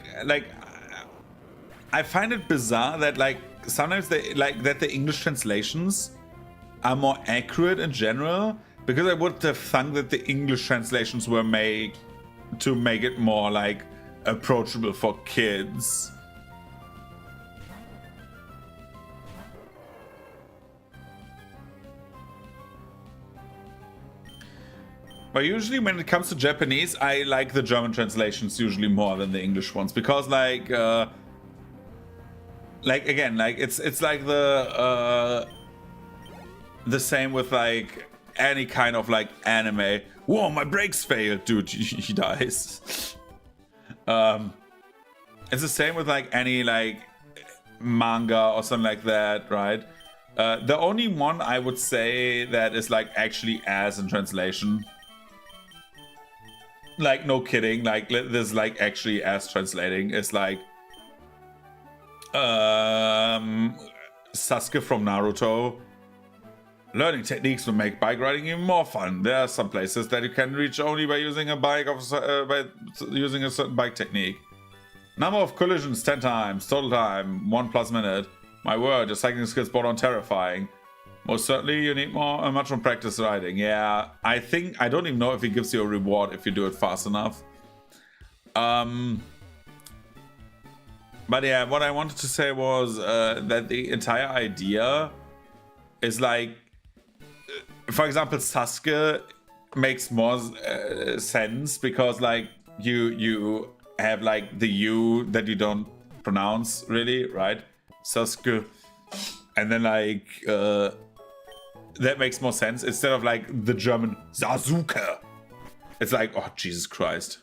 I find it bizarre that like sometimes they like that the English translations are more accurate in general, because I would have thought that the English translations were made to make it more like approachable for kids. But usually when it comes to Japanese, I like the German translations usually more than the English ones, because like again, like it's like the same with like any kind of like anime. Whoa, my brakes failed, dude. He dies. It's the same with like any like manga or something like that, right? The only one I would say that is like actually as in translation, like no kidding, like this like actually as translating is like Sasuke from Naruto. Learning techniques will make bike riding even more fun. There are some places that you can reach only by using a bike by using a certain bike technique. Number of collisions 10 times, total time 1+ minute. My word, your cycling skills spot on terrifying. Most certainly you need much more practice riding. Yeah, I don't even know if he gives you a reward if you do it fast enough. But yeah, what I wanted to say was that the entire idea is like, for example, Sasuke makes more sense because like you have like the U that you don't pronounce really, right? Sasuke, and then like that makes more sense instead of like the German Sasuke. It's like, oh Jesus Christ.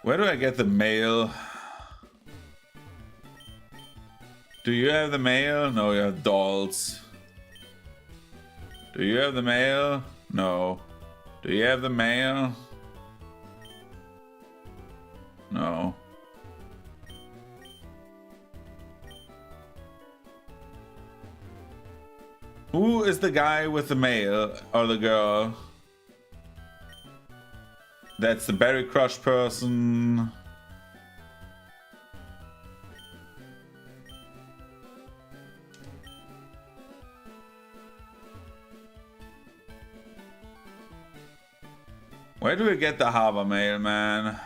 Where do I get the mail? Do you have the mail? No, you have dolls. Do you have the mail? No. Do you have the mail? No. Who is the guy with the mail or the girl? That's the Berry Crush person. Where do we get the harbor mail, man?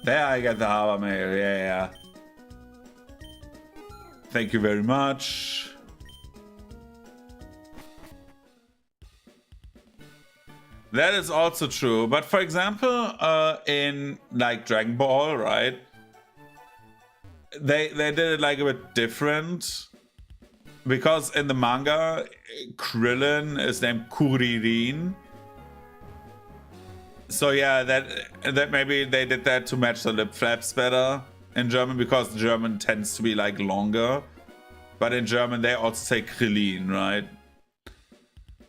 There I get the harbor mail, yeah. Thank you very much. That is also true, but for example, in like Dragon Ball, right? They did it like a bit different, because in the manga, Krillin is named Kuririn. So yeah, that maybe they did that to match the lip flaps better in German, because German tends to be like longer. But in German, they also say Krillin, right?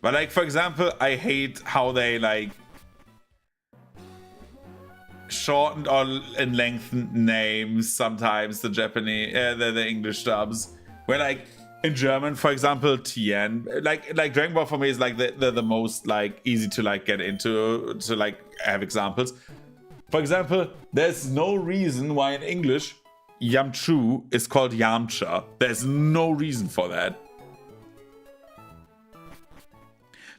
But like, for example, I hate how they like shortened or and lengthened names sometimes, the Japanese, the English dubs. Where like in German, for example, Tien, like Dragon Ball for me is like the most like easy to like get into, to like have examples. For example, there's no reason why in English Yamchu is called Yamcha. There's no reason for that.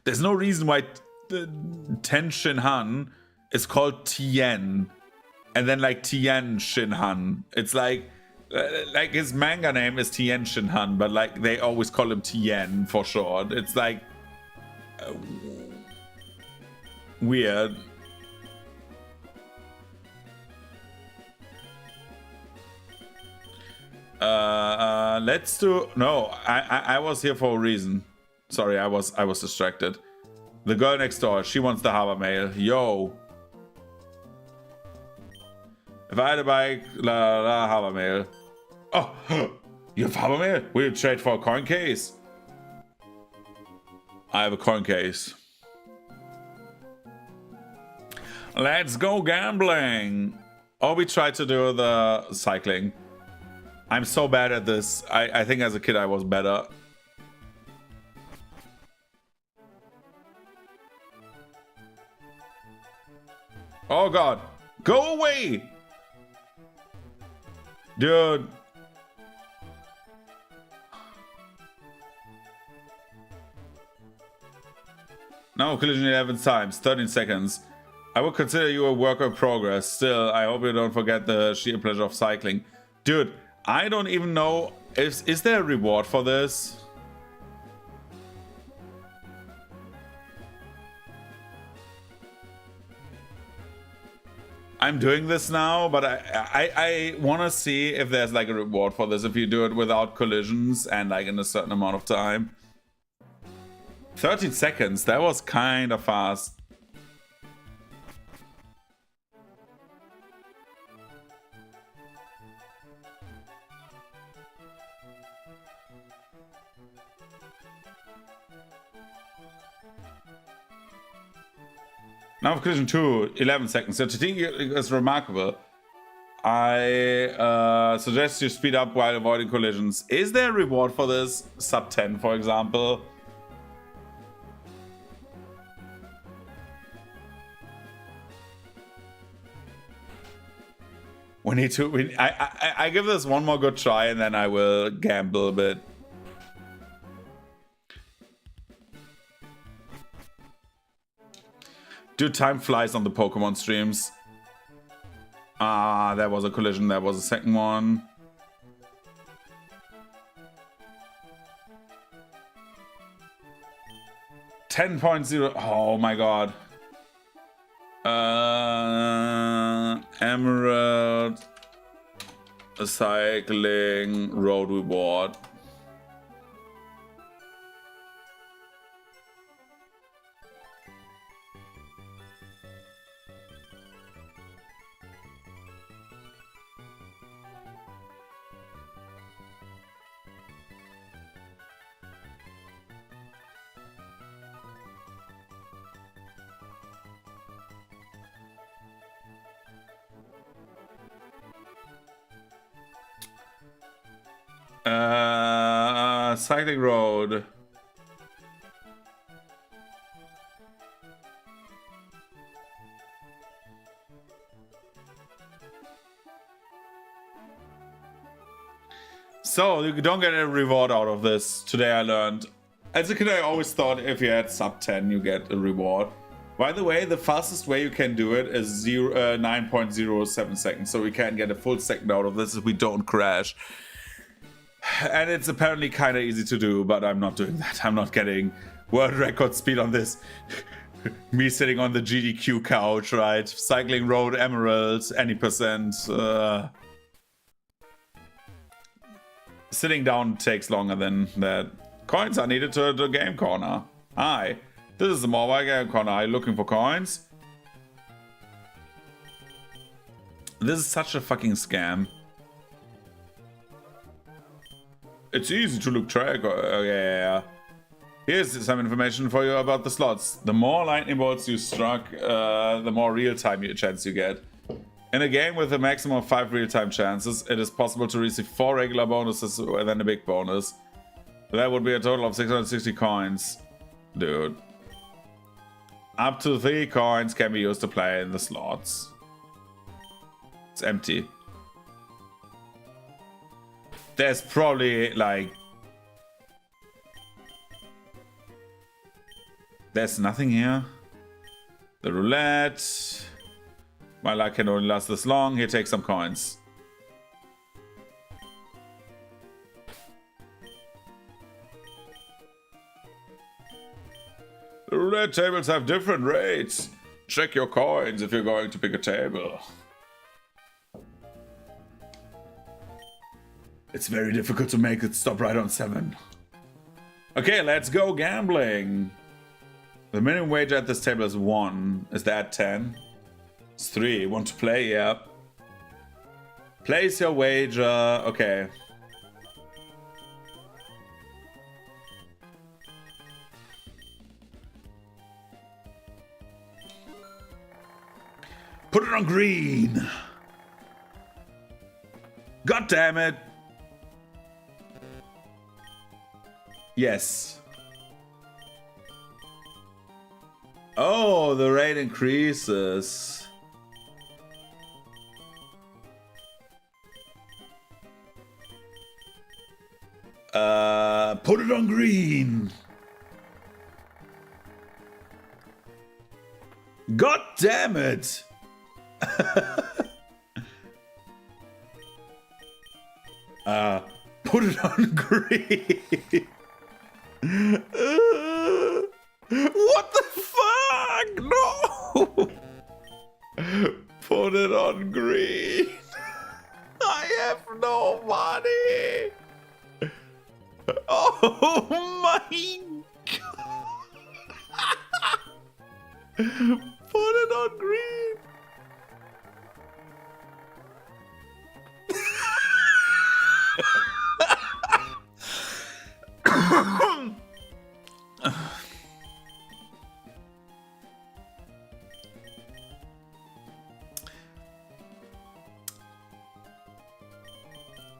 There's no reason why Ten Shinhan is called Tien, and then like Tien Shinhan. It's like his manga name is Tien Shinhan, but like they always call him Tien for short. It's like weird. Let's do. No, I was here for a reason. Sorry, I was distracted. The girl next door, she wants the harbor mail. Yo. If I had a bike, la harbor mail. Oh, you have harbor mail? We'll trade for a coin case. I have a coin case. Let's go gambling. Or we try to do the cycling. I'm so bad at this. I think as a kid I was better. Oh god. Go away! Dude. No, collision 11 times, 13 seconds. I would consider you a work in progress. Still, I hope you don't forget the sheer pleasure of cycling. Dude, I don't even know. Is there a reward for this? I'm doing this now, but I want to see if there's like a reward for this if you do it without collisions and like in a certain amount of time. 13 seconds, that was kind of fast. Now for collision 2, 11 seconds. So to think it's remarkable. I suggest you speed up while avoiding collisions. Is there a reward for this? Sub 10, for example. We need to. I give this one more good try and then I will gamble a bit. Dude, time flies on the Pokemon streams. Ah, there was a collision. There was a second one. $10.0. Oh my god. Emerald. A cycling road reward. Cycling road. So you don't get a reward out of this. Today I learned. As a kid I always thought if you had sub 10 you get a reward. By the way, the fastest way you can do it is 9.07 seconds. So we can get a full second out of this if we don't crash. And it's apparently kind of easy to do, but I'm not doing that. I'm not getting world record speed on this. Me sitting on the GDQ couch, right? Cycling road, emeralds, any percent. Sitting down takes longer than that. Coins are needed to the game corner. Hi, this is the mobile game corner. Are you looking for coins? This is such a fucking scam. It's easy to look track. Yeah. Here's some information for you about the slots. The more lightning bolts you struck, the more real-time chance you get. In a game with a maximum of 5 real-time chances, it is possible to receive 4 regular bonuses and then a big bonus. That would be a total of 660 coins. Dude. Up to 3 coins can be used to play in the slots. It's empty. There's probably like... There's nothing here. The roulette. My luck can only last this long. Here, take some coins. The roulette tables have different rates. Check your coins if you're going to pick a table. It's very difficult to make it stop right on 7. Okay, let's go gambling. The minimum wage at this table is 1. Is that 10? It's 3. Want to play? Yeah. Place your wager. Okay. Put it on green. God damn it. Yes. Oh, the rate increases. Put it on green. God damn it. Put it on green. What the fuck? No! Put it on green. I have no money. Oh my god. Put it on green.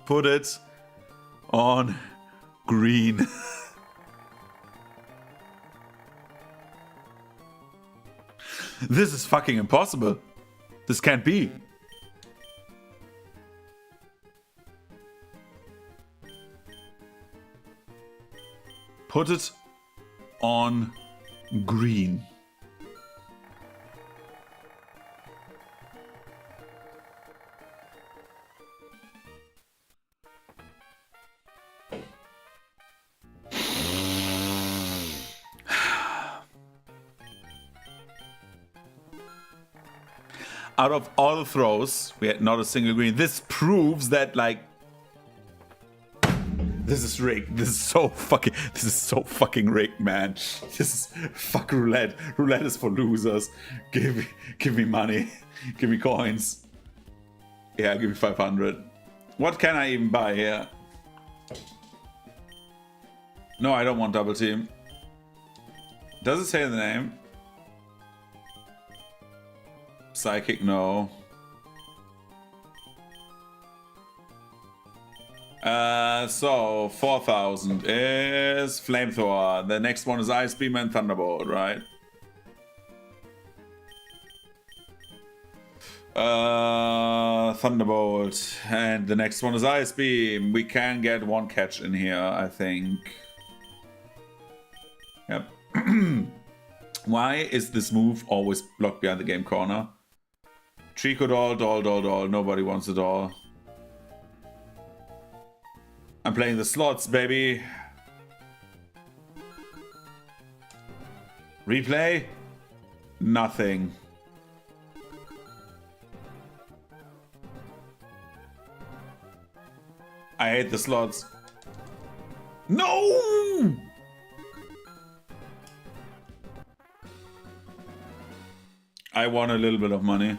Put it on green. This is fucking impossible. This can't be. Put it on green. Out of all the throws, we had not a single green. This proves that, like, this is rigged. This is so fucking rigged, man. This is fuck roulette. Roulette is for losers. Give me money. Give me coins. Yeah, give me 500. What can I even buy here? No, I don't want double team. Does it say the name? Psychic, no. So 4,000 is Flamethrower. The next one is Ice Beam and Thunderbolt, right? Thunderbolt. And the next one is Ice Beam. We can get one catch in here, I think. Yep. Why is this move always blocked behind the game corner? Trico doll. Nobody wants a doll. I'm playing the slots, baby. Replay? Nothing. I hate the slots. No! I want a little bit of money.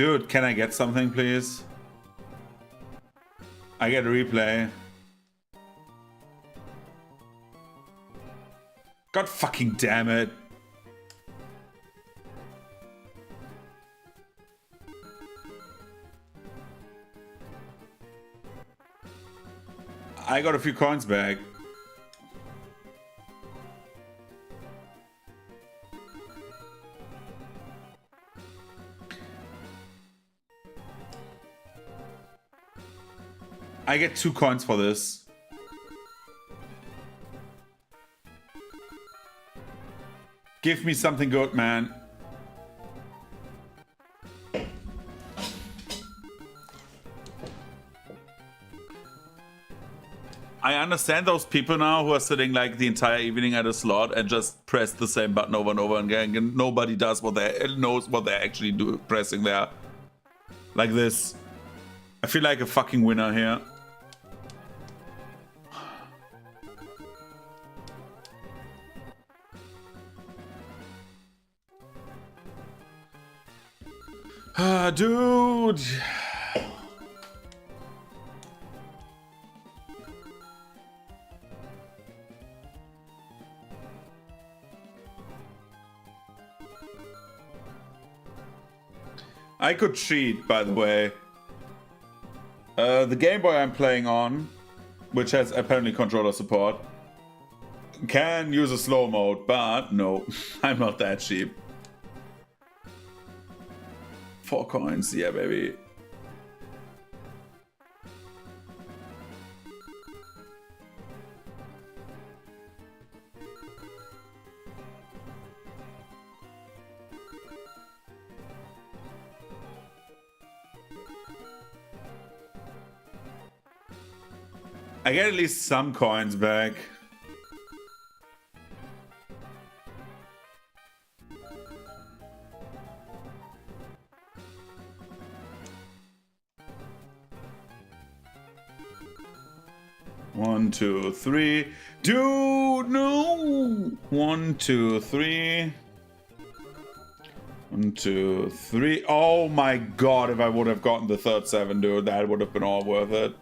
Dude, can I get something, please? I get a replay. God fucking damn it. I got a few coins back. I get 2 coins for this. Give me something good, man. I understand those people now who are sitting like the entire evening at a slot and just press the same button over and over again, and nobody does what they knows what they're actually pressing there. Like this. I feel like a fucking winner here. Dude. I could cheat, by the way. The Game Boy I'm playing on, which has apparently controller support, can use a slow mode, but no, I'm not that cheap. 4 coins, yeah, baby. I get at least some coins back. One, 2, 3. Dude, no! 1, 2, 3. 1, 2, 3. Oh my god, if I would have gotten the third 7, dude, that would have been all worth it.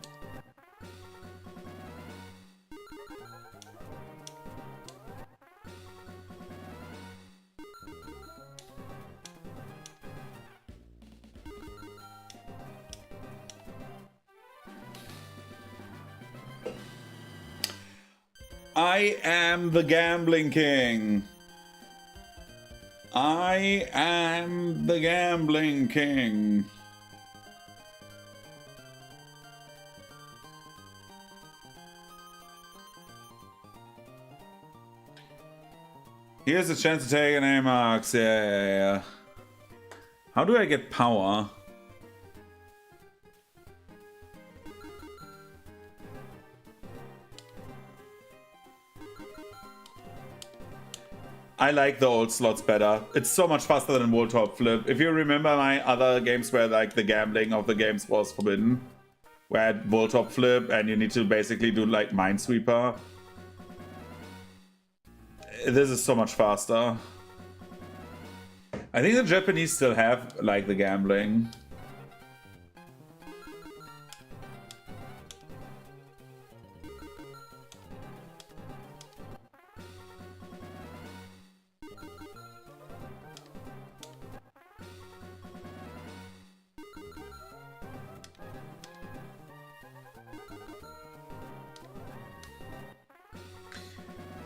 I am the gambling king. I am the gambling king. Here's a chance to take an A-Max. Yeah. How do I get power? I like the old slots better. It's so much faster than Wall Top Flip. If you remember my other games where like the gambling of the games was forbidden, where I had Wall Top Flip and you need to basically do like Minesweeper. This is so much faster. I think the Japanese still have like the gambling.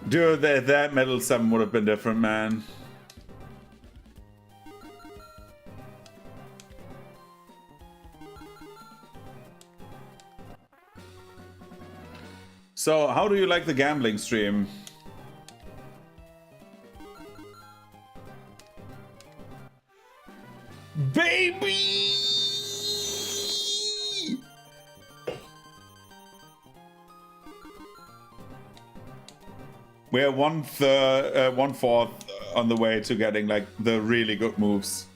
Dude, that Metal 7 would have been different, man. So, how do you like the gambling stream? Baby! We're 1/4 on the way to getting like the really good moves.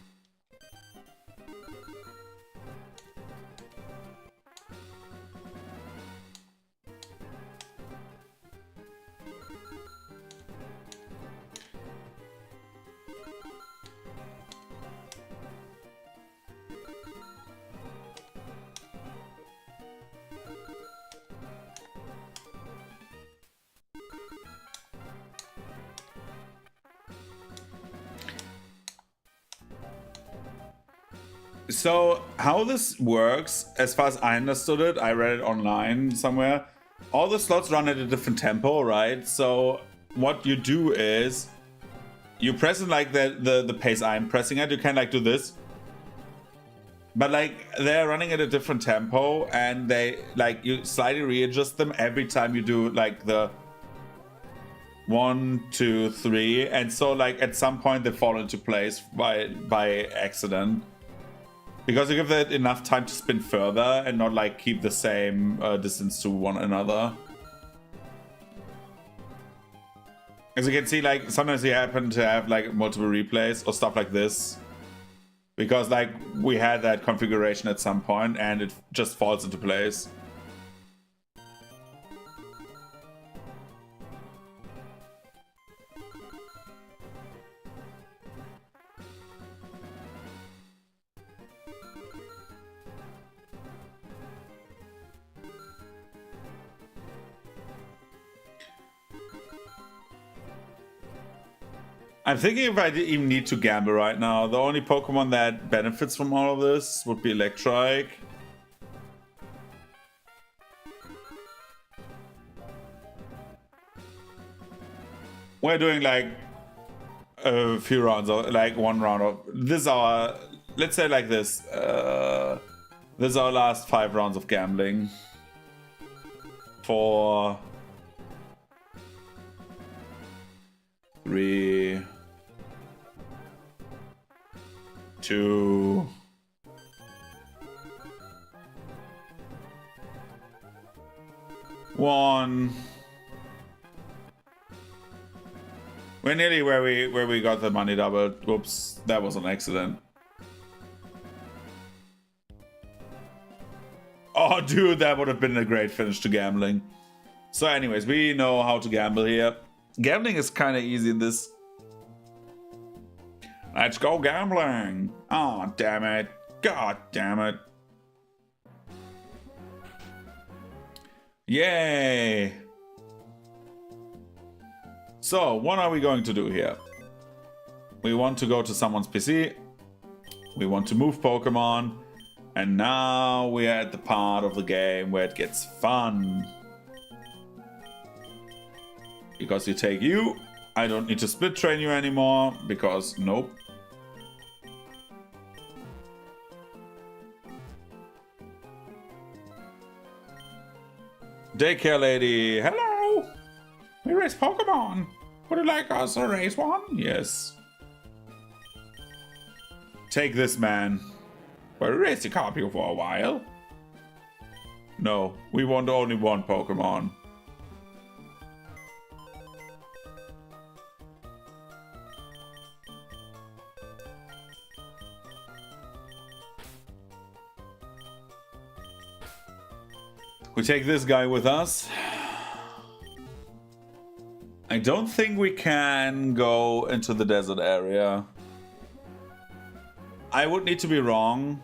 So how this works, as far as I understood it, I read it online somewhere. All the slots run at a different tempo, right? So what you do is you press it like the pace I'm pressing at. You can like do this, but like they're running at a different tempo, and they like you slightly readjust them every time you do like the 1, 2, 3, and so like at some point they fall into place by accident. Because you give it enough time to spin further and not like keep the same distance to one another. As you can see, like sometimes you happen to have like multiple replays or stuff like this. Because like we had that configuration at some point and it just falls into place. I'm thinking if I even need to gamble right now. The only Pokemon that benefits from all of this would be Electrike. We're doing like a few rounds, or like one round of this. Our let's say like this. This is our last 5 rounds of gambling. For 3, 2, 1. We're nearly where we got the money doubled. Whoops, that was an accident. Oh, dude, that would have been a great finish to gambling. So anyways, we know how to gamble here. Gambling is kind of easy in this. Let's go gambling. Oh, damn it. God damn it. Yay. So, what are we going to do here? We want to go to someone's PC. We want to move Pokemon. And now we are at the part of the game where it gets fun. Because you take you. I don't need to split train you anymore. Because, nope. Daycare lady. Hello. We race Pokemon. Would you like us to race one? Yes. Take this, man. We'll race the Carpio for a while. No, we want only one Pokemon. We take this guy with us. I don't think we can go into the desert area. I would need to be wrong.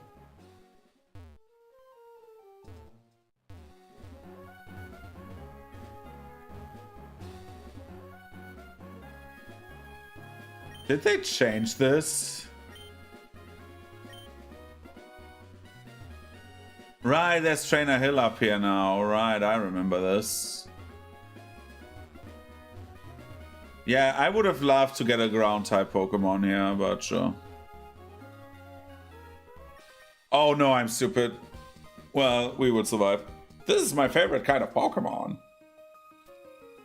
Did they change this? Right, there's Trainer Hill up here now. Right, I remember this. Yeah, I would have loved to get a ground type Pokemon here, but sure. Oh no, I'm stupid. Well, we would survive. This is my favorite kind of Pokemon.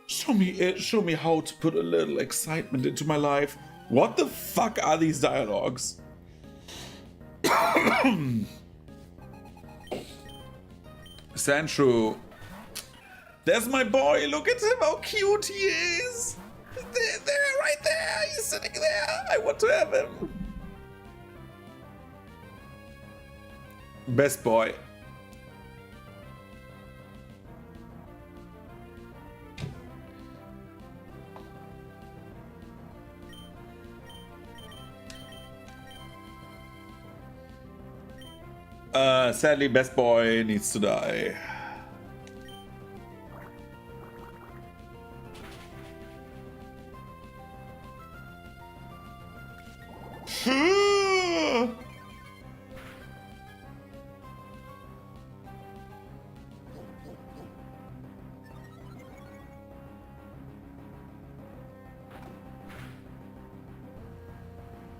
Show me how to put a little excitement into my life. What the fuck are these dialogues? Sandshrew. There's my boy. Look at him, how cute he is. There, right there. He's sitting there. I want to have him. Best boy. Sadly, best boy needs to die.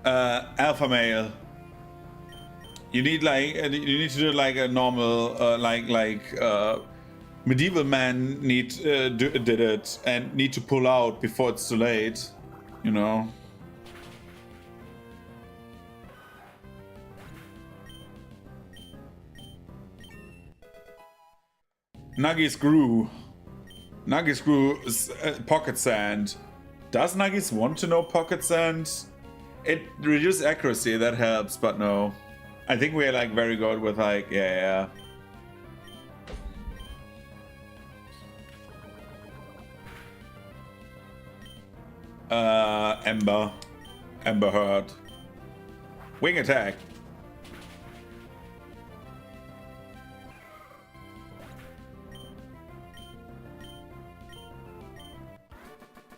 Alpha male. You need like you need to do like a normal medieval man did it and need to pull out before it's too late, you know. Nuggies grew. Nuggies grew pocket sand. Does Nuggies want to know pocket sand? It reduces accuracy, that helps, but no. I think we're like very good with like, yeah. Ember. Ember Heard. Wing attack.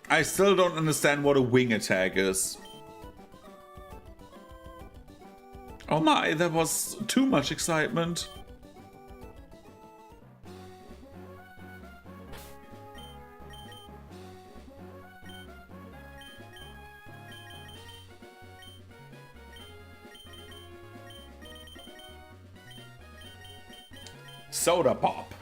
I still don't understand what a wing attack is. Oh my, that was too much excitement. Soda pop.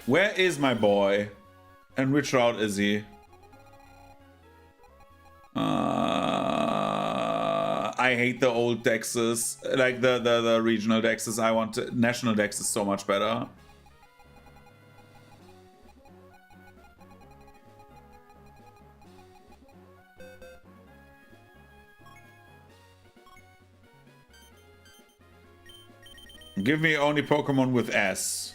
Where is my boy? And which route is he? I hate the old Dexes, like the regional Dexes. I want national Dexes so much better. Give me only Pokemon with S.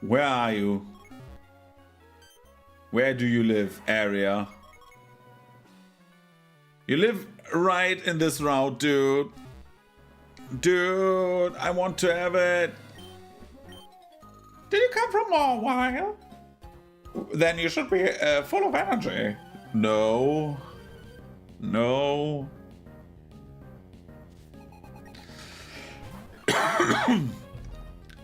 Where are you? Where do you live, area? You live right in this route, dude. Dude, I want to have it. Did you come from a while? Then you should be full of energy. No. No.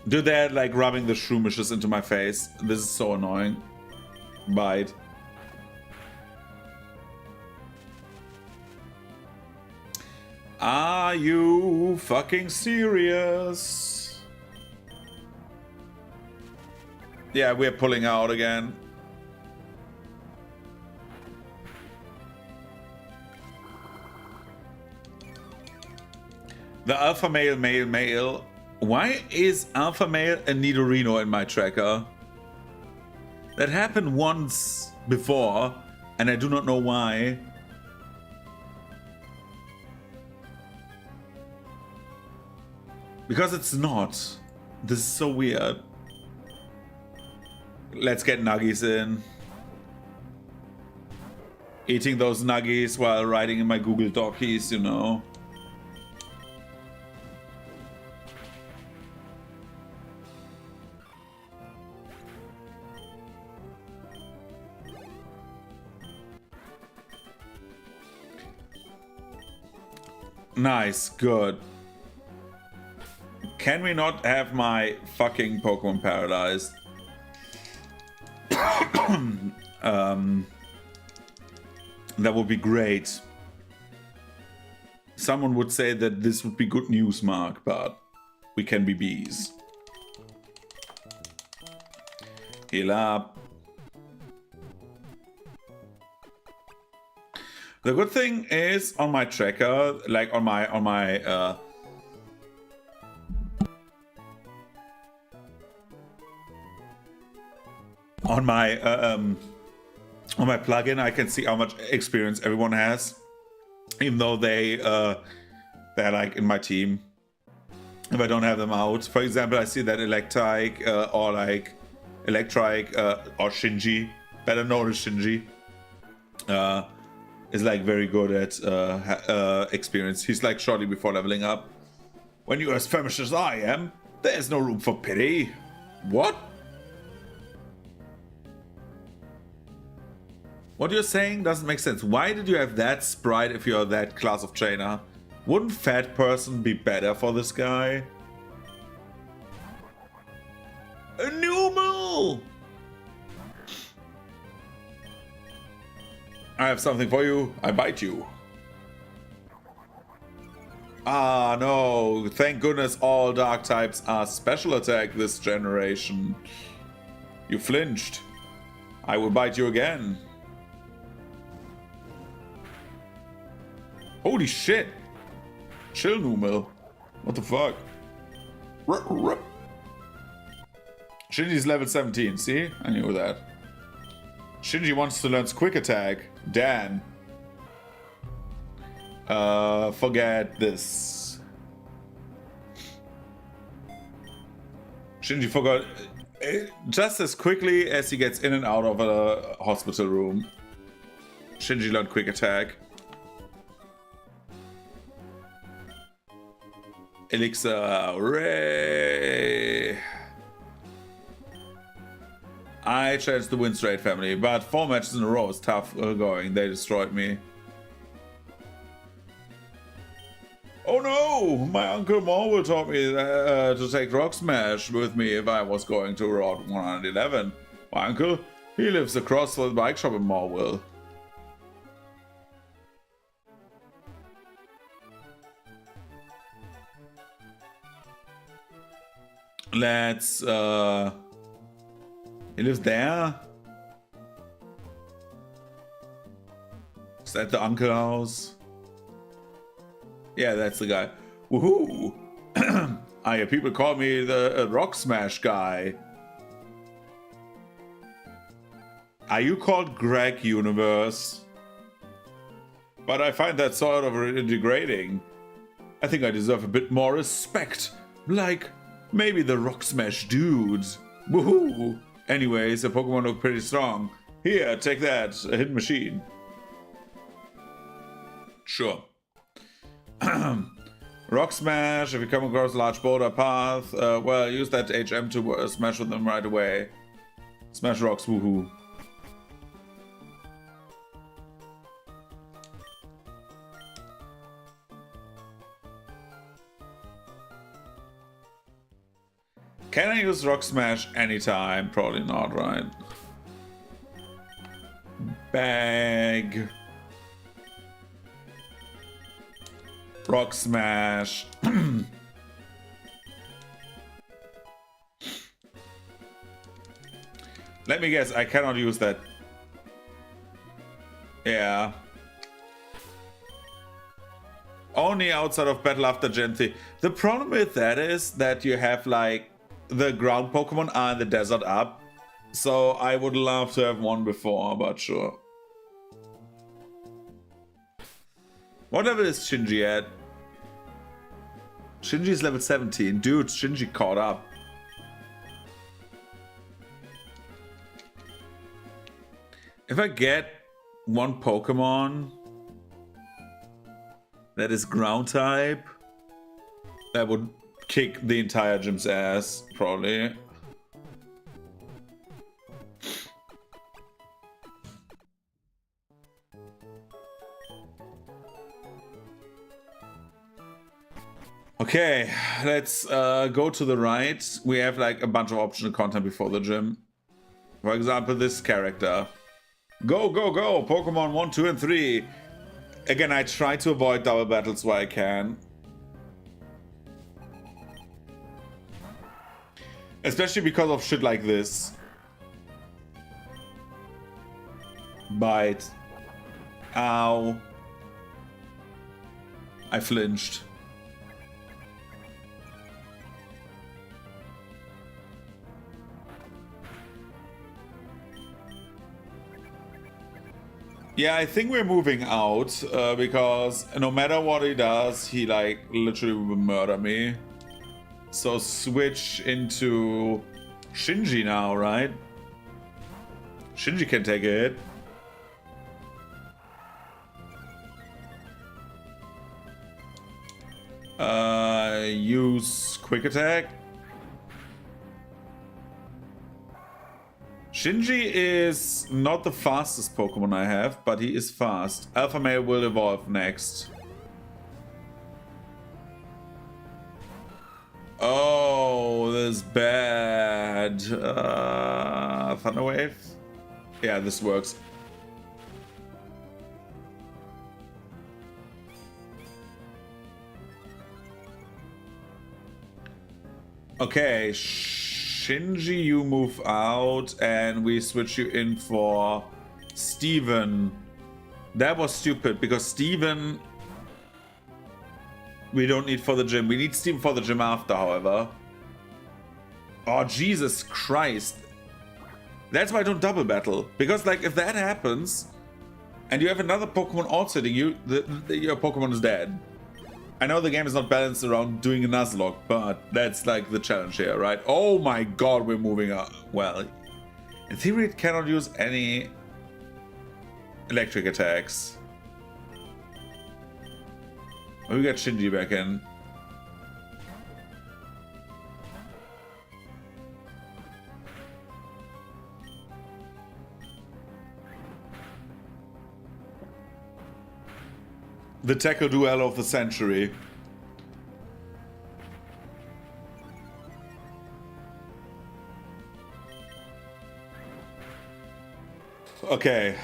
Dude, they're like rubbing the shroomishes into my face. This is so annoying. Bite. Are you fucking serious? Yeah, we're pulling out again. The alpha male. Why is alpha male and Nidorino in my tracker? That happened once before, and I do not know why. Because it's not. This is so weird. Let's get nuggies in. Eating those nuggies while writing in my Google Docies, you know. Nice, good. Can we not have my fucking Pokemon paralyzed? That would be great. Someone would say that this would be good news, Mark, but we can be bees. Heal up. The good thing is on my tracker, like on my plugin, I can see how much experience everyone has, even though they're like in my team. If I don't have them out, for example, I see that Electrike or Shinji, better known as Shinji, is like very good at experience. He's like shortly before leveling up. When you're as famished as I am, there's no room for pity. What? What you're saying doesn't make sense. Why did you have that sprite if you're that class of trainer? Wouldn't fat person be better for this guy? A normal! I have something for you. I bite you. Ah, no. Thank goodness all dark types are special attack this generation. You flinched. I will bite you again. Holy shit. Chill, Numel. What the fuck? Shinji's level 17. See? I knew that. Shinji wants to learn quick attack. Dan. Forget this. Shinji forgot just as quickly as he gets in and out of a hospital room. Shinji learned quick attack. Elixir, hooray! I challenged the win straight family, but 4 matches in a row is tough going. They destroyed me. Oh no! My Uncle Morwell taught me to take Rock Smash with me if I was going to Route 111. My uncle, he lives across the bike shop in Morwell. Let's, he lives there? Is that the uncle house? Yeah, that's the guy. Woohoo! I hear people call me the Rock Smash guy. Are you called Greg Universe? But I find that sort of degrading. I think I deserve a bit more respect. Like, maybe the Rock Smash dudes. Woohoo! Anyways, the Pokemon look pretty strong. Here, take that. A hidden machine. Sure. Rock Smash, if you come across a large boulder path, well, use that HM to smash with them right away. Smash rocks, woohoo. Can I use Rock Smash anytime? Probably not, right? Bag. Rock Smash. Let me guess, I cannot use that. Yeah. Only outside of battle after Gen 3. The problem with that is that you have like the ground Pokemon are in the desert up. So I would love to have one before, but sure. What level is Shinji at? Shinji's level 17. Dude, Shinji caught up. If I get one Pokemon that is ground type, that would kick the entire gym's ass, probably. Okay, let's go to the right. We have like a bunch of optional content before the gym. For example, this character. Go, go, go! Pokemon 1, 2, and 3. Again, I try to avoid double battles where I can. Especially because of shit like this. Bite. Ow. I flinched. Yeah, I think we're moving out because no matter what he does, he like literally will murder me. So switch into Shinji now, right? Shinji can take a hit. Use quick attack. Shinji is not the fastest Pokemon I have, but he is fast. Alpha Male will evolve next. Oh, this is bad. Thunder Wave? Yeah, this works. Okay, Shinji, you move out, and we switch you in for Steven. That was stupid, because Steven we don't need for the gym. We need Steven for the gym after, however. Oh, Jesus Christ. That's why I don't double battle. Because, like, if that happens, and you have another Pokemon also hitting you, your Pokemon is dead. I know the game is not balanced around doing a Nuzlocke, but that's, like, the challenge here, right? Oh my god, we're moving up. Well, in theory, it cannot use any electric attacks. Oh, we got Shinji back in. The tackle duel of the century. Okay.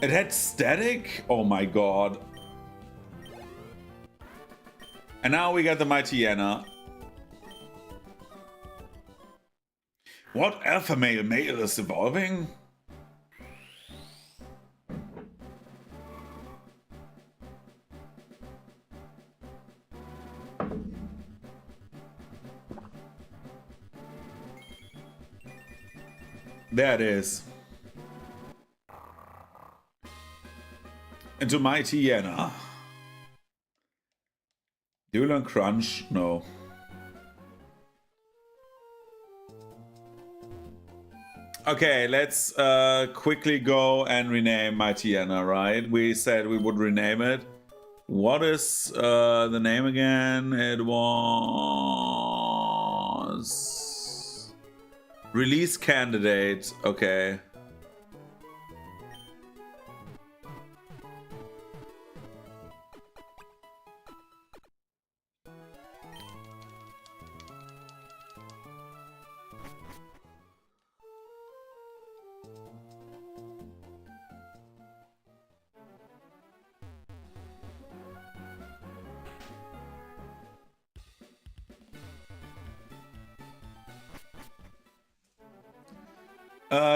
It had static? Oh my god. And now we got the Mightyena. What Alpha Male is evolving? There it is. Into Mightyena. Do you learn Crunch? No. Okay, let's quickly go and rename Mightyena, right? We said we would rename it. What is the name again? It was... Release Candidate. Okay.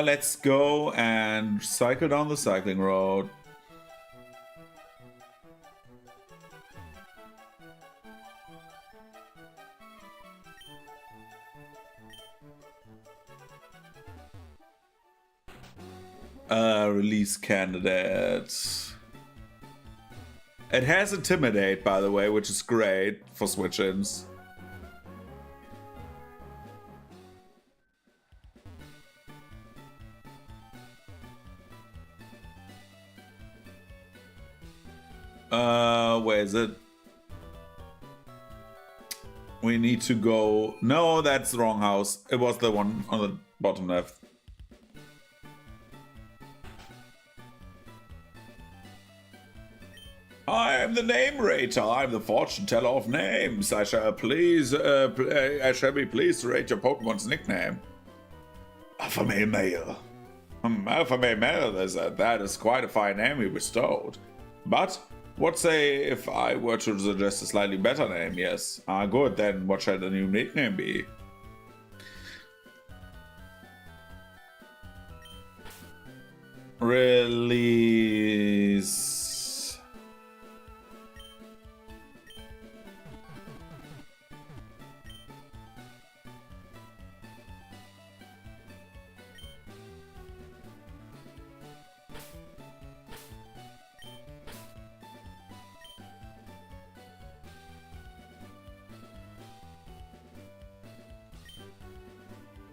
Let's go and cycle down the cycling road. Release candidate. It has Intimidate, by the way, which is great for switch-ins. Where is it? We need to go... No, that's the wrong house. It was the one on the bottom left. I am the name rater. I'm the fortune teller of names. I shall be pleased to rate your Pokemon's nickname. Alpha Male. Alpha Male, that is quite a fine name you bestowed. But what say if I were to suggest a slightly better name? Yes. Good. Then what shall the new nickname be? Release.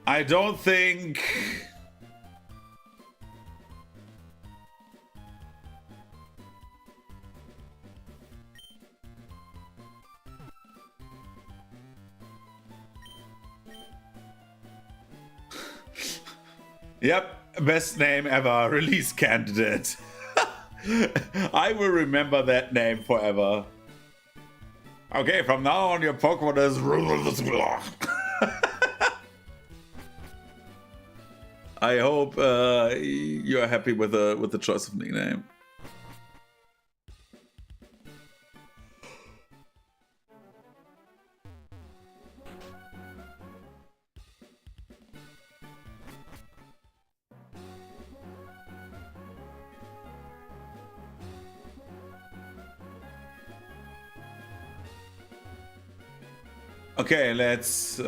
I don't think... Yep, best name ever. Release candidate. I will remember that name forever. Okay, from now on your Pokemon is... I hope you're happy with the choice of nickname. Okay, let's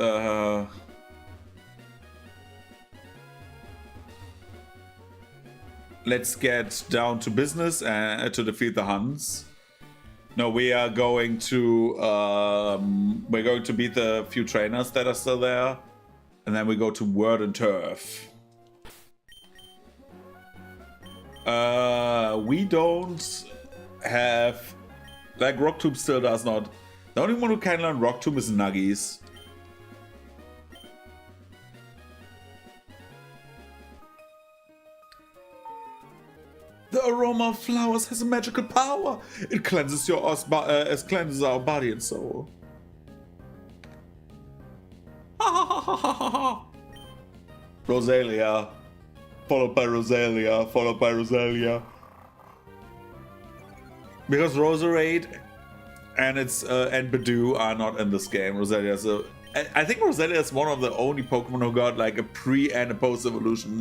get down to business and to defeat the Huns. No, we are going to beat the few trainers that are still there, and then we go to Word and Turf. We don't have, like, Rock Tomb still does not. The only one who can learn Rock Tomb is Nuggies. The aroma of flowers has a magical power. It cleanses cleanses our body and soul. Rosalia, followed by Rosalia, followed by Rosalia. Because Roserade and Badoo are not in this game. I think Rosalia is one of the only Pokemon who got like a pre and a post evolution in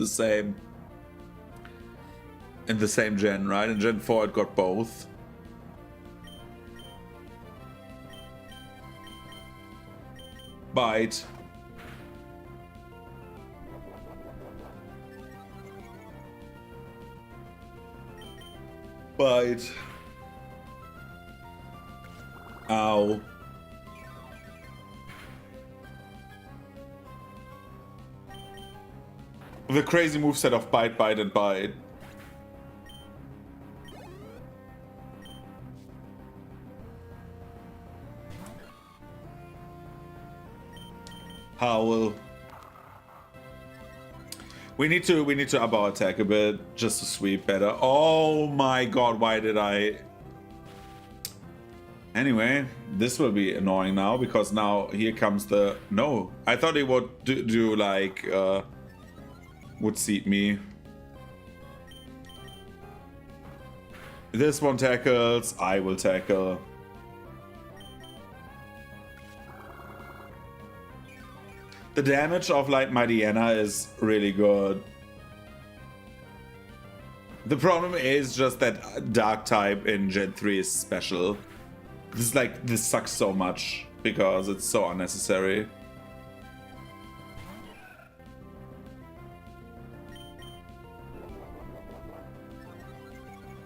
the same gen, right? In Gen 4 it got both. Bite. Bite. Ow. The crazy moveset of Bite, Bite, and Bite. Howl. We need to up our attack a bit just to sweep better. Oh my god, why did I... Anyway, this will be annoying now because now here comes the... No, I thought it would do like... would seat me. This one tackles, I will tackle. The damage of like my Diana is really good. The problem is just that Dark type in Gen 3 is special. This sucks so much because it's so unnecessary.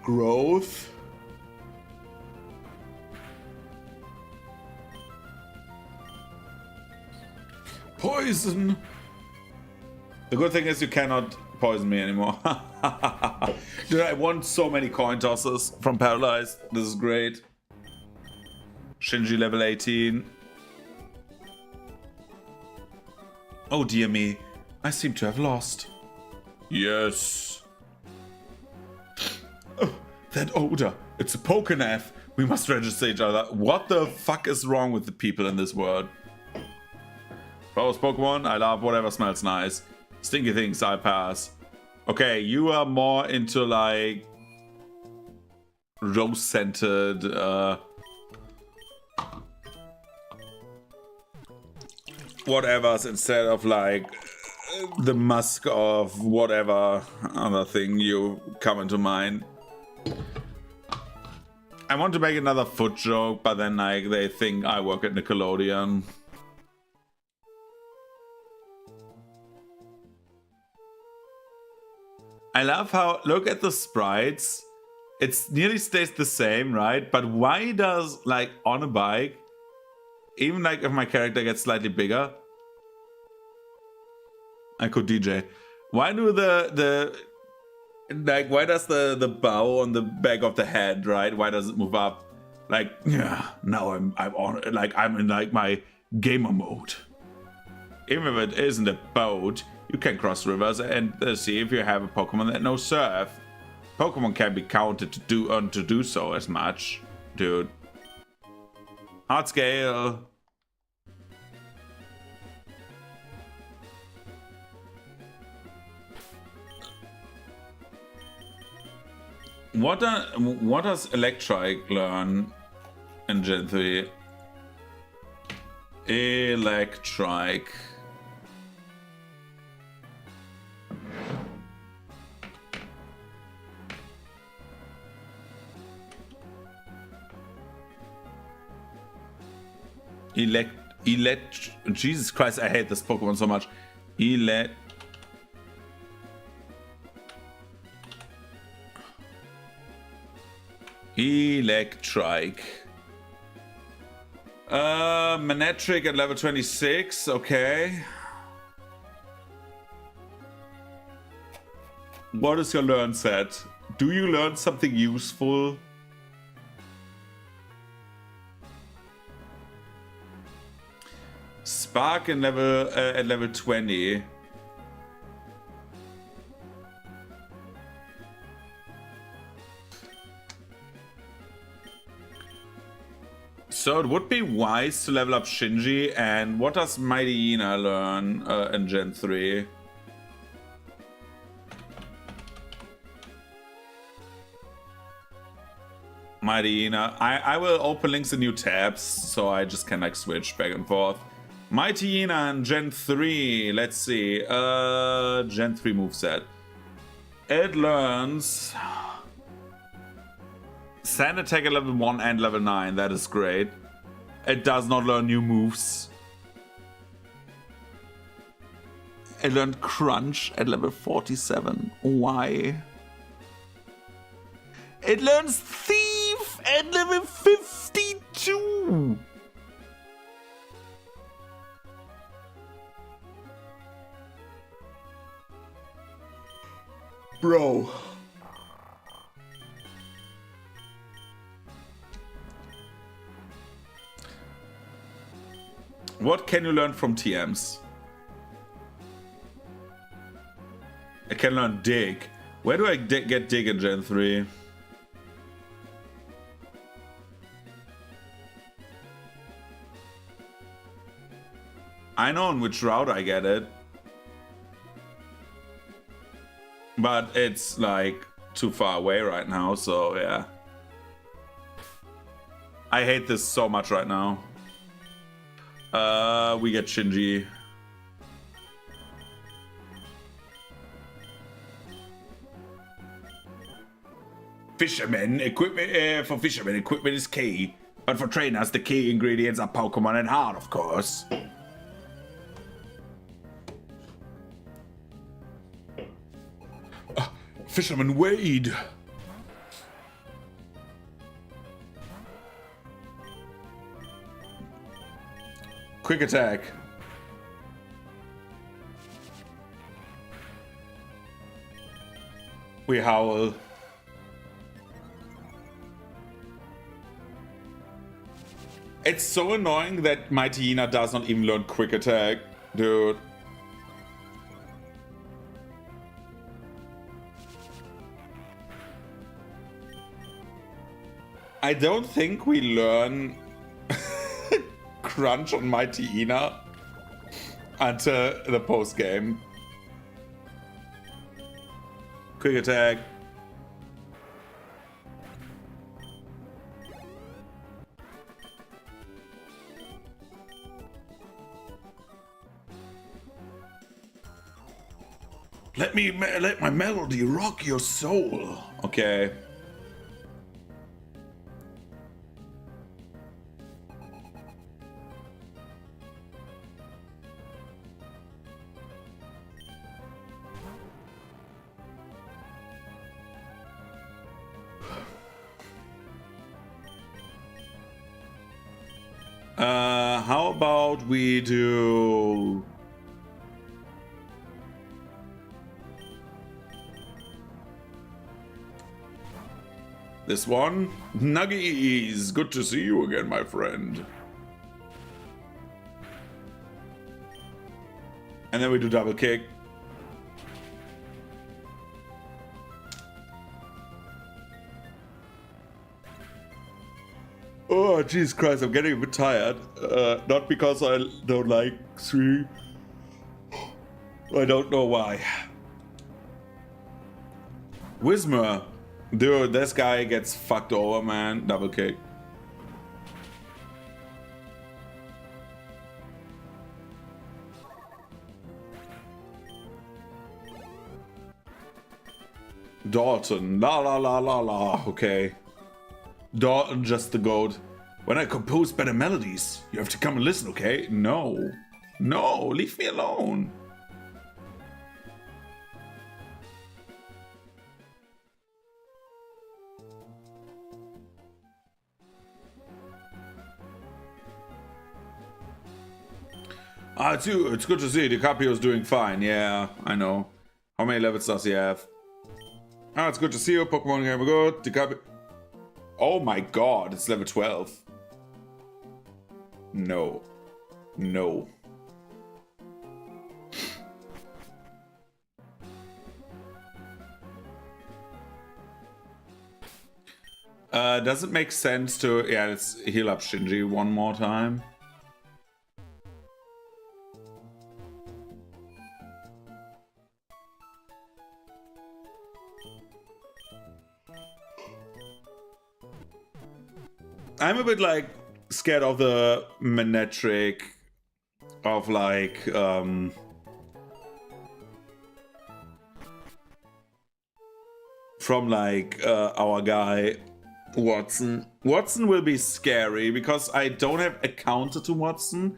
Growth. Poison. The good thing is you cannot poison me anymore. Dude, I won so many coin tosses from Paralyzed. This is great. Shinji level 18. Oh dear me. I seem to have lost. Yes. Oh, that odor. It's a Pokénath. We must register each other. What the fuck is wrong with the people in this world? Rose Pokemon, I love whatever smells nice. Stinky things, I pass. Okay, you are more into like rose-scented whatevers instead of like the musk of whatever other thing you come into mind. I want to make another foot joke, but then like they think I work at Nickelodeon. I love how, look at the sprites. It nearly stays the same, right? But why does, like, on a bike, even like if my character gets slightly bigger, I could DJ. Why do why does the bow on the back of the head, right? Why does it move up? Like, yeah, now I'm in like my gamer mode. Even if it isn't a boat, you can cross rivers and see if you have a Pokemon that knows Surf. Pokemon can be counted to do so as much, dude. Hard scale. What does Electrike learn in Gen 3? Electrike. Jesus Christ, I hate this Pokemon so much. Electrike. Manectric at level 26, okay. What is your learn set? Do you learn something useful? Spark in at level 20. So it would be wise to level up Shinji. And what does Mighty Ina learn in Gen 3? Mighty Ina. I will open links in new tabs, so I just can like switch back and forth. Mighty Ina in Gen 3. Let's see. Gen 3 moveset. It learns Sand attack at level 1 and level 9. That is great. It does not learn new moves. It learned Crunch at level 47. Why? It learns Thief at level 52. Bro. What can you learn from TMs? I can learn Dig. Where do I get Dig in Gen 3? I know on which route I get it. But it's like too far away right now, so yeah. I hate this so much right now. We get Shinji. Fishermen equipment for fishermen equipment is key, but for trainers the key ingredients are Pokemon and heart, of course. Fisherman Wade. Quick attack. We howl. It's so annoying that Mighty Ina does not even learn quick attack, dude. I don't think we learn Crunch on Mighty Ina until the post game. Quick attack. Let my melody rock your soul. Okay. How about we do this one? Nuggies, good to see you again, my friend. And then we do double kick. Oh, Jesus Christ, I'm getting a bit tired. Not because I don't like 3. I don't know why. Wismer. Dude, this guy gets fucked over, man. Double kick. Dalton. La la la la la. Okay. Dalton, just the goat. When I compose better melodies, you have to come and listen, okay? No. No, leave me alone. It's good to see DiCaprio's doing fine. Yeah, I know. How many levels does he have? It's good to see you. Pokemon game good. DiCaprio. Oh my god, it's level 12. No. No. Does it make sense to... Yeah, let's heal up Shinji one more time. I'm a bit like scared of the Manetric of like from like our guy Watson. Watson will be scary because I don't have a counter to Watson.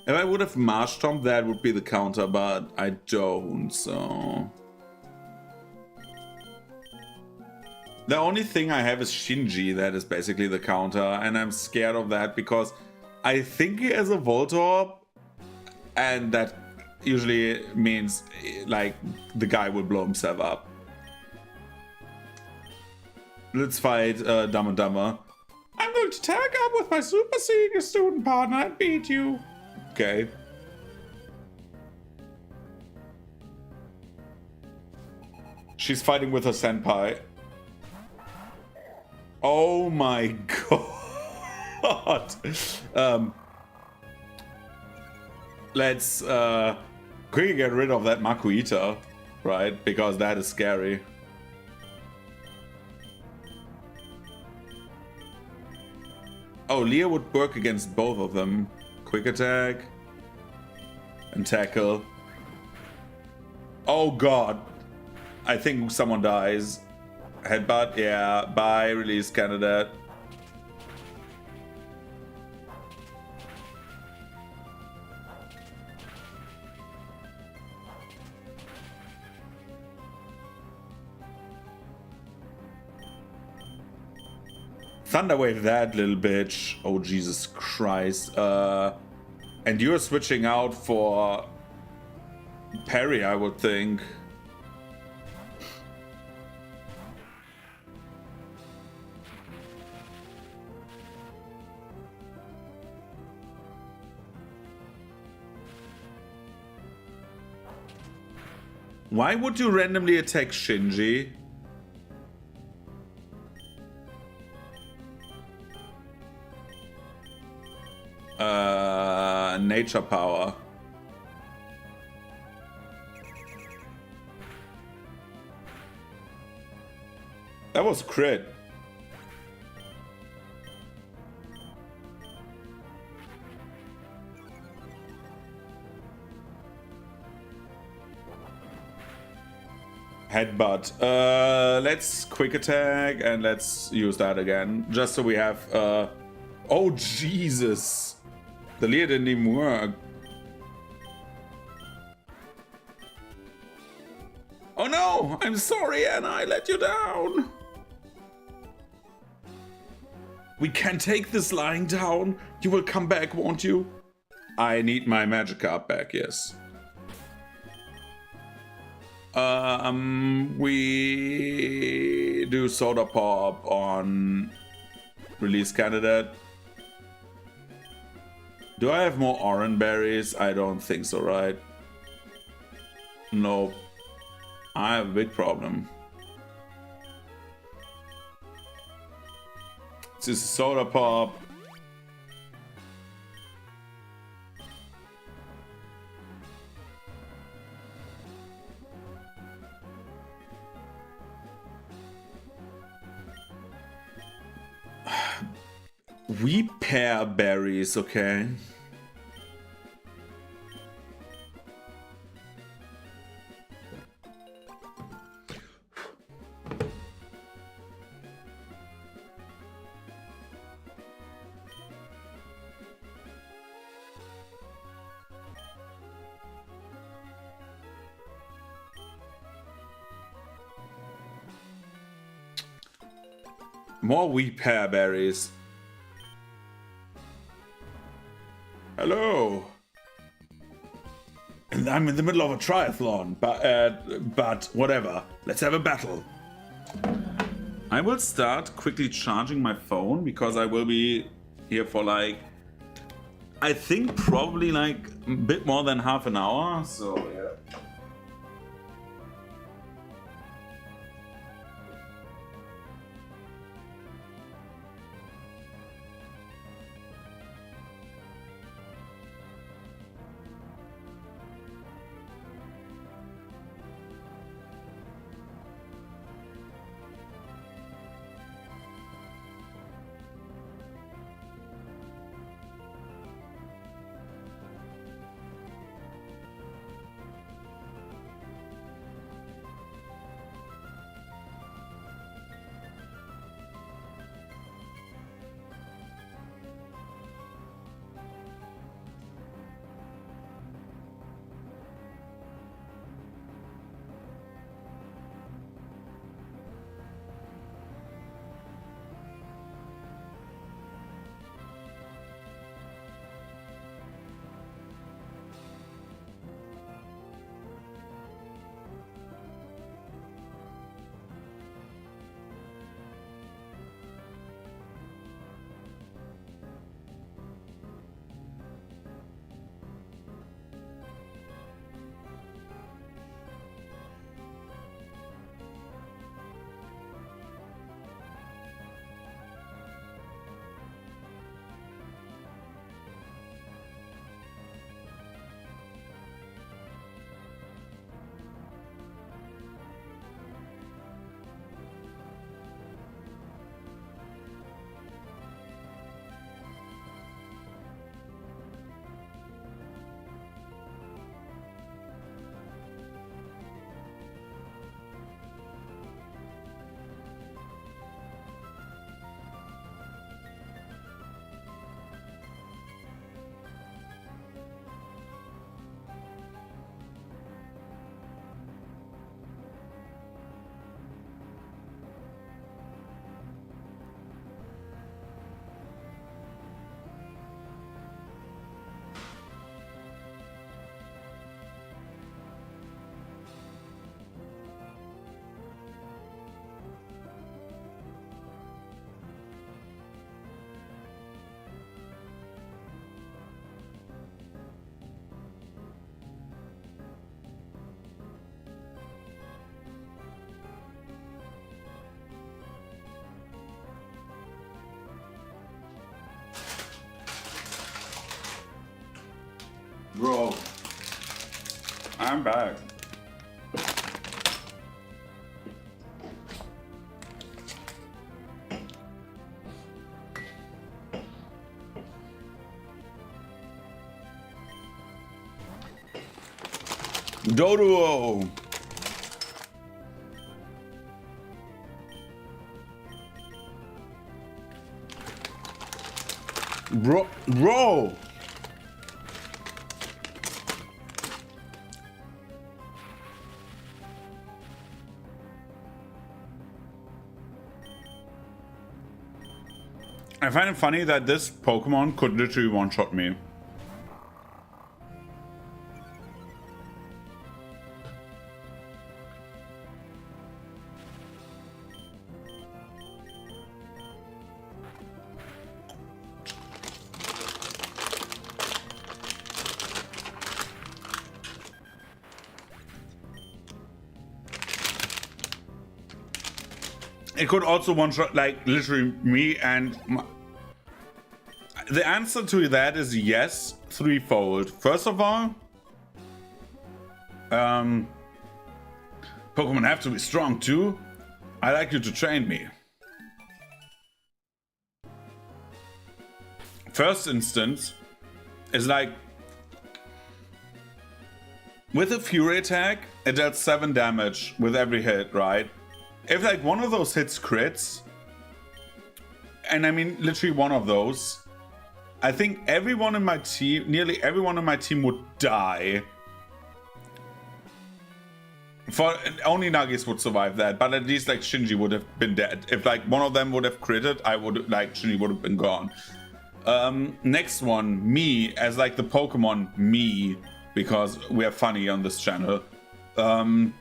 If I would have Marshtomp, that would be the counter, but I don't, so... The only thing I have is Shinji, that is basically the counter, and I'm scared of that because I think he has a Voltorb, and that usually means, like, the guy will blow himself up. Let's fight Dumb and Dumber. I'm going to tag up with my super senior student partner and beat you. Okay. She's fighting with her senpai. Oh my god. Let's quickly get rid of that Makuita, right? Because that is scary. Oh, Leah would work against both of them. Quick attack and tackle. Oh god. I think someone dies. Headbutt, yeah. Bye, release candidate. Thunderwave that little bitch. Oh Jesus Christ. And you're switching out for parry, I would think. Why would you randomly attack Shinji? Nature power. That was crit. Headbutt. Let's quick attack and let's use that again. Just so we have oh Jesus. The lead didn't even work. Oh no! I'm sorry, Anna, I let you down. We can take this lying down. You will come back, won't you? I need my magic card back, yes. We do Soda Pop on release candidate. Do I have more orange berries? I don't think so, right? No. I have a big problem. This is soda pop. We pair berries, okay? More wheat pear berries. Hello. And I'm in the middle of a triathlon, but whatever. Let's have a battle. I will start quickly charging my phone because I will be here for like, I think probably like a bit more than half an hour. So yeah. Bro, I'm back. Dodo! Bro! I find it funny that this Pokemon could literally one-shot me. It could also one-shot, like, literally me and... The answer to that is yes, threefold. First of all, Pokemon have to be strong too. I like you to train me. First instance is like, with a Fury attack, it does 7 damage with every hit, right? If like one of those hits crits, and I mean literally one of those, I think everyone in my team, nearly everyone in my team would die. Only Nuggies would survive that, but at least like Shinji would have been dead. If like one of them would have critted, I would like Shinji would have been gone. Next one, me as like the Pokemon me, because we are funny on this channel. And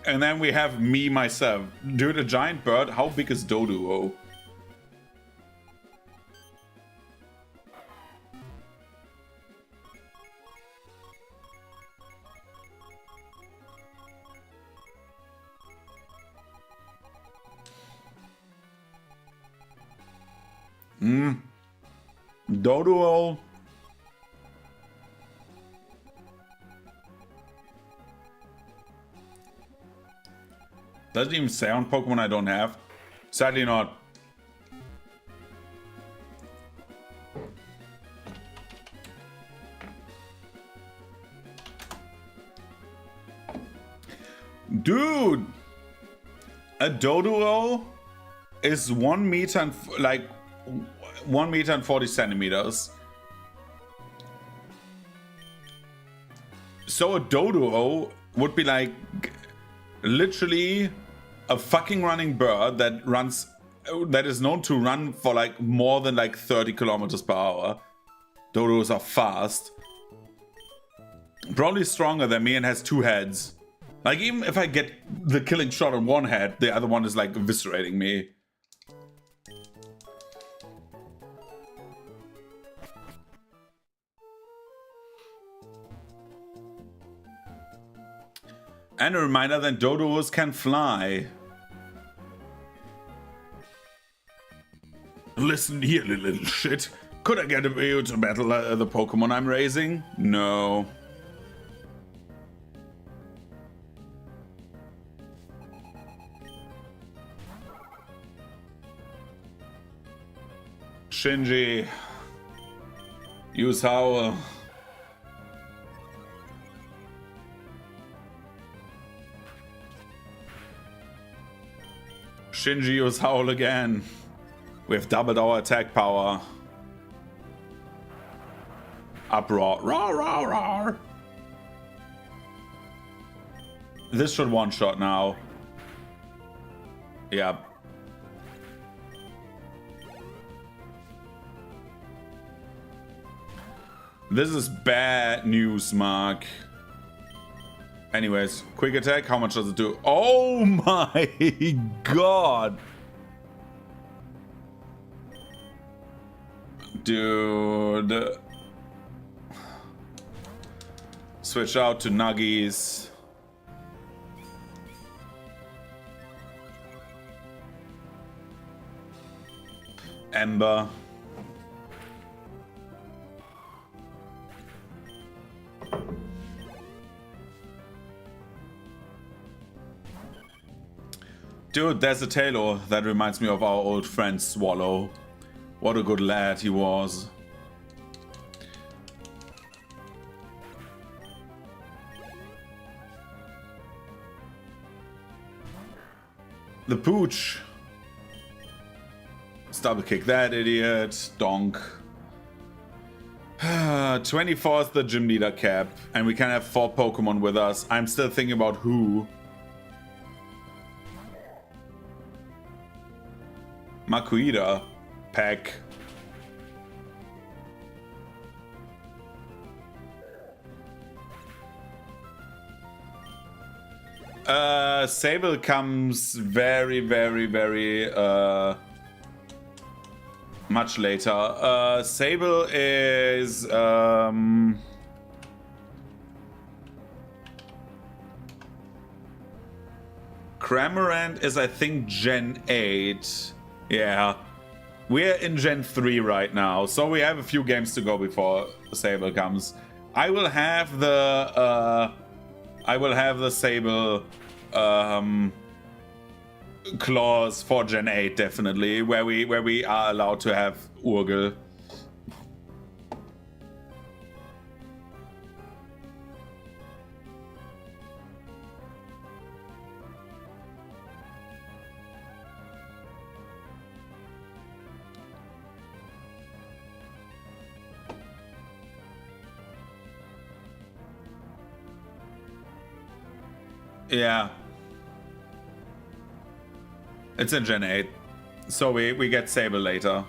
then we have me myself. Dude, a giant bird. How big is Doduo? Doduo. Doesn't even say on Pokemon I don't have. Sadly not. Dude! A Doduo is 1 meter and like 1 meter and 40 centimeters. So a Doduo would be like literally a fucking running bird that runs, that is known to run for like more than like 30 kilometers per hour. Doduos are fast. Probably stronger than me and has 2 heads. Like even if I get the killing shot on one head, the other one is like eviscerating me. And a reminder that Doduos can fly. Listen here, little shit. Could I get you to battle the Pokemon I'm raising? No. Shinji. Use Howl. Shinji, use Howl again. We've doubled our attack power. Uproar. Roar, roar, roar. This should one-shot now. Yep. This is bad news, Mark. Anyways, quick attack. How much does it do? Oh my god. Dude. Switch out to Nuggies. Ember. Dude, there's a Tailor that reminds me of our old friend Swallow. What a good lad he was. The Pooch. Let's double kick that idiot. Donk. 24 is the gym leader cap, and we can have 4 Pokemon with us. I'm still thinking about who. Makuida. Pack. Sable comes very much later. Sable is Cramorant is, I think, Gen 8. Yeah. We're in Gen 3 right now, so we have a few games to go before Sable comes. I will have the Sable clause for Gen 8 definitely, where we are allowed to have Urgel. Yeah. It's in Gen 8. So we get Sable later.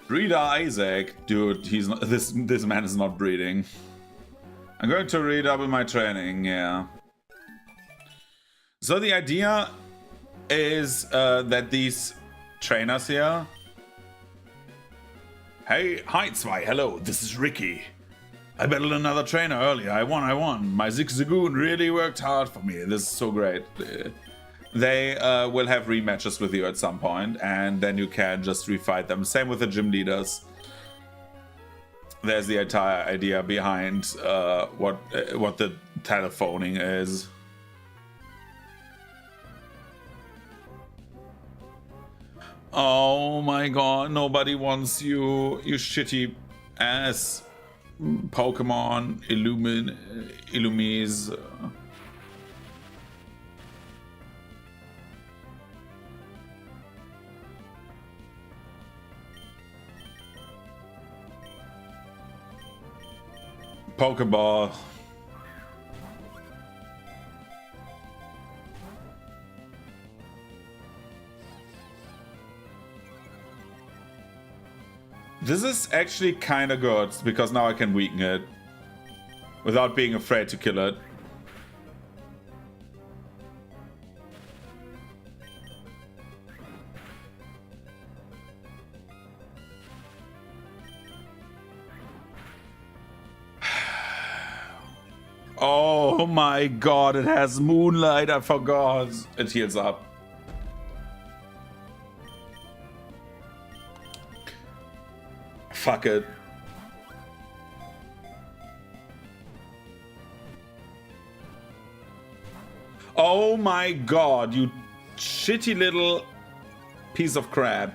Breeder Isaac. Dude, he's not, this man is not breeding. I'm going to redouble my training, yeah. So the idea is that these trainers here... Hey, hi Zwei, hello, this is Ricky. I battled another trainer earlier. I won. My Zigzagoon really worked hard for me. This is so great. They will have rematches with you at some point, and then you can just refight them. Same with the gym leaders. There's the entire idea behind what the telephoning is. Oh my god, nobody wants you, you shitty ass Pokemon, Illumise. Pokeball. This is actually kind of good, because now I can weaken it without being afraid to kill it. Oh my god, it has Moonlight, I forgot. It heals up. Fuck it. Oh my god, you shitty little piece of crap.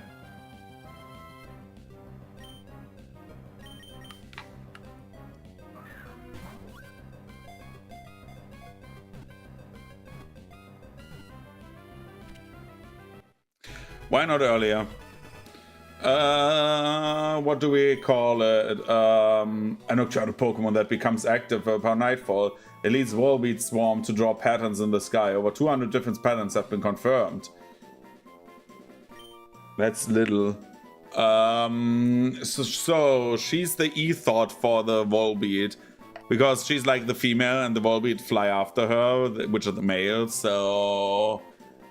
Why not earlier? What do we call it? A nocturnal Pokemon that becomes active upon nightfall. It leads Volbeat Swarm to draw patterns in the sky. Over 200 different patterns have been confirmed. That's little. So she's the E-Thought for the Volbeat. Because she's like the female and the Volbeat fly after her, which are the males. So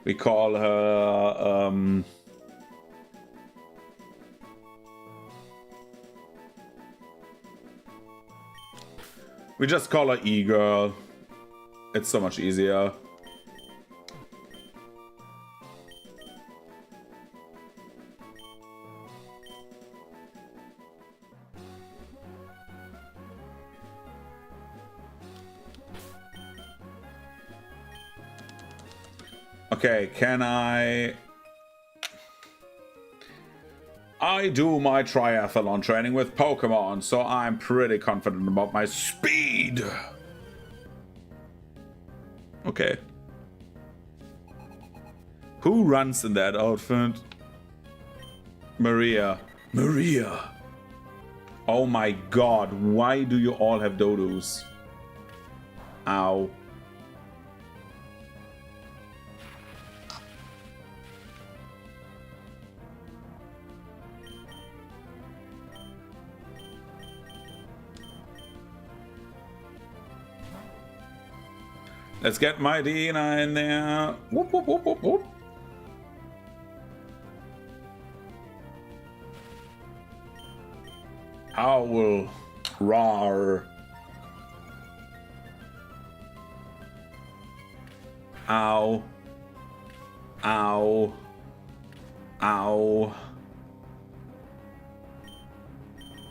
we call her... we just call her E-Girl. It's so much easier. Okay, can I do my triathlon training with Pokemon, so I'm pretty confident about my speed. Okay. Who runs in that outfit? Maria. Maria. Oh my god, why do you all have Dodos? Ow. Let's get my D9 in there. Whoop, whoop, whoop, whoop, whoop. Howl. Roar. Ow. Ow. Ow.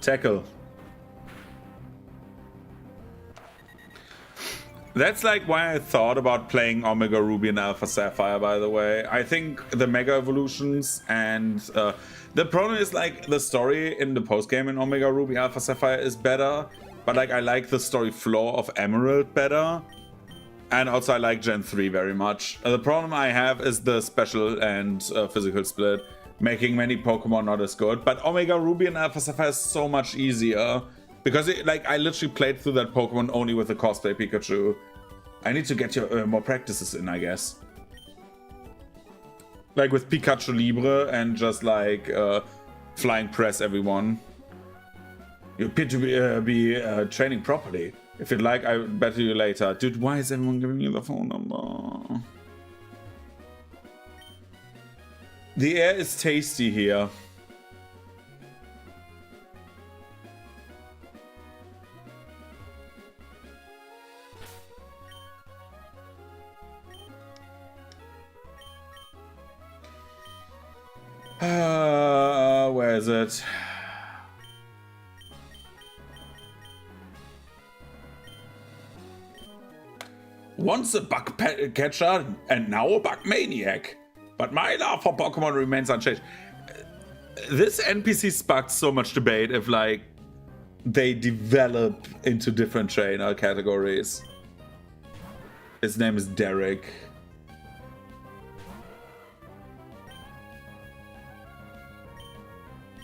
Tackle. That's like why I thought about playing Omega Ruby and Alpha Sapphire, by the way. I think the Mega Evolutions and the problem is like the story in the post-game in Omega Ruby Alpha Sapphire is better, but like I like the story flow of Emerald better. And also I like Gen 3 very much. The problem I have is the special and physical split, making many Pokemon not as good. But Omega Ruby and Alpha Sapphire is so much easier. Because I literally played through that Pokemon only with the cosplay Pikachu. I need to get your more practices in, I guess. Like with Pikachu Libre and just like flying press everyone. You appear to be training properly. If you'd like, I'll battle you later. Dude, why is everyone giving you the phone number? The air is tasty here. Where is it? Once a bug catcher and now a bug maniac. But my love for Pokemon remains unchanged. This NPC sparked so much debate if like they develop into different trainer categories. His name is Derek.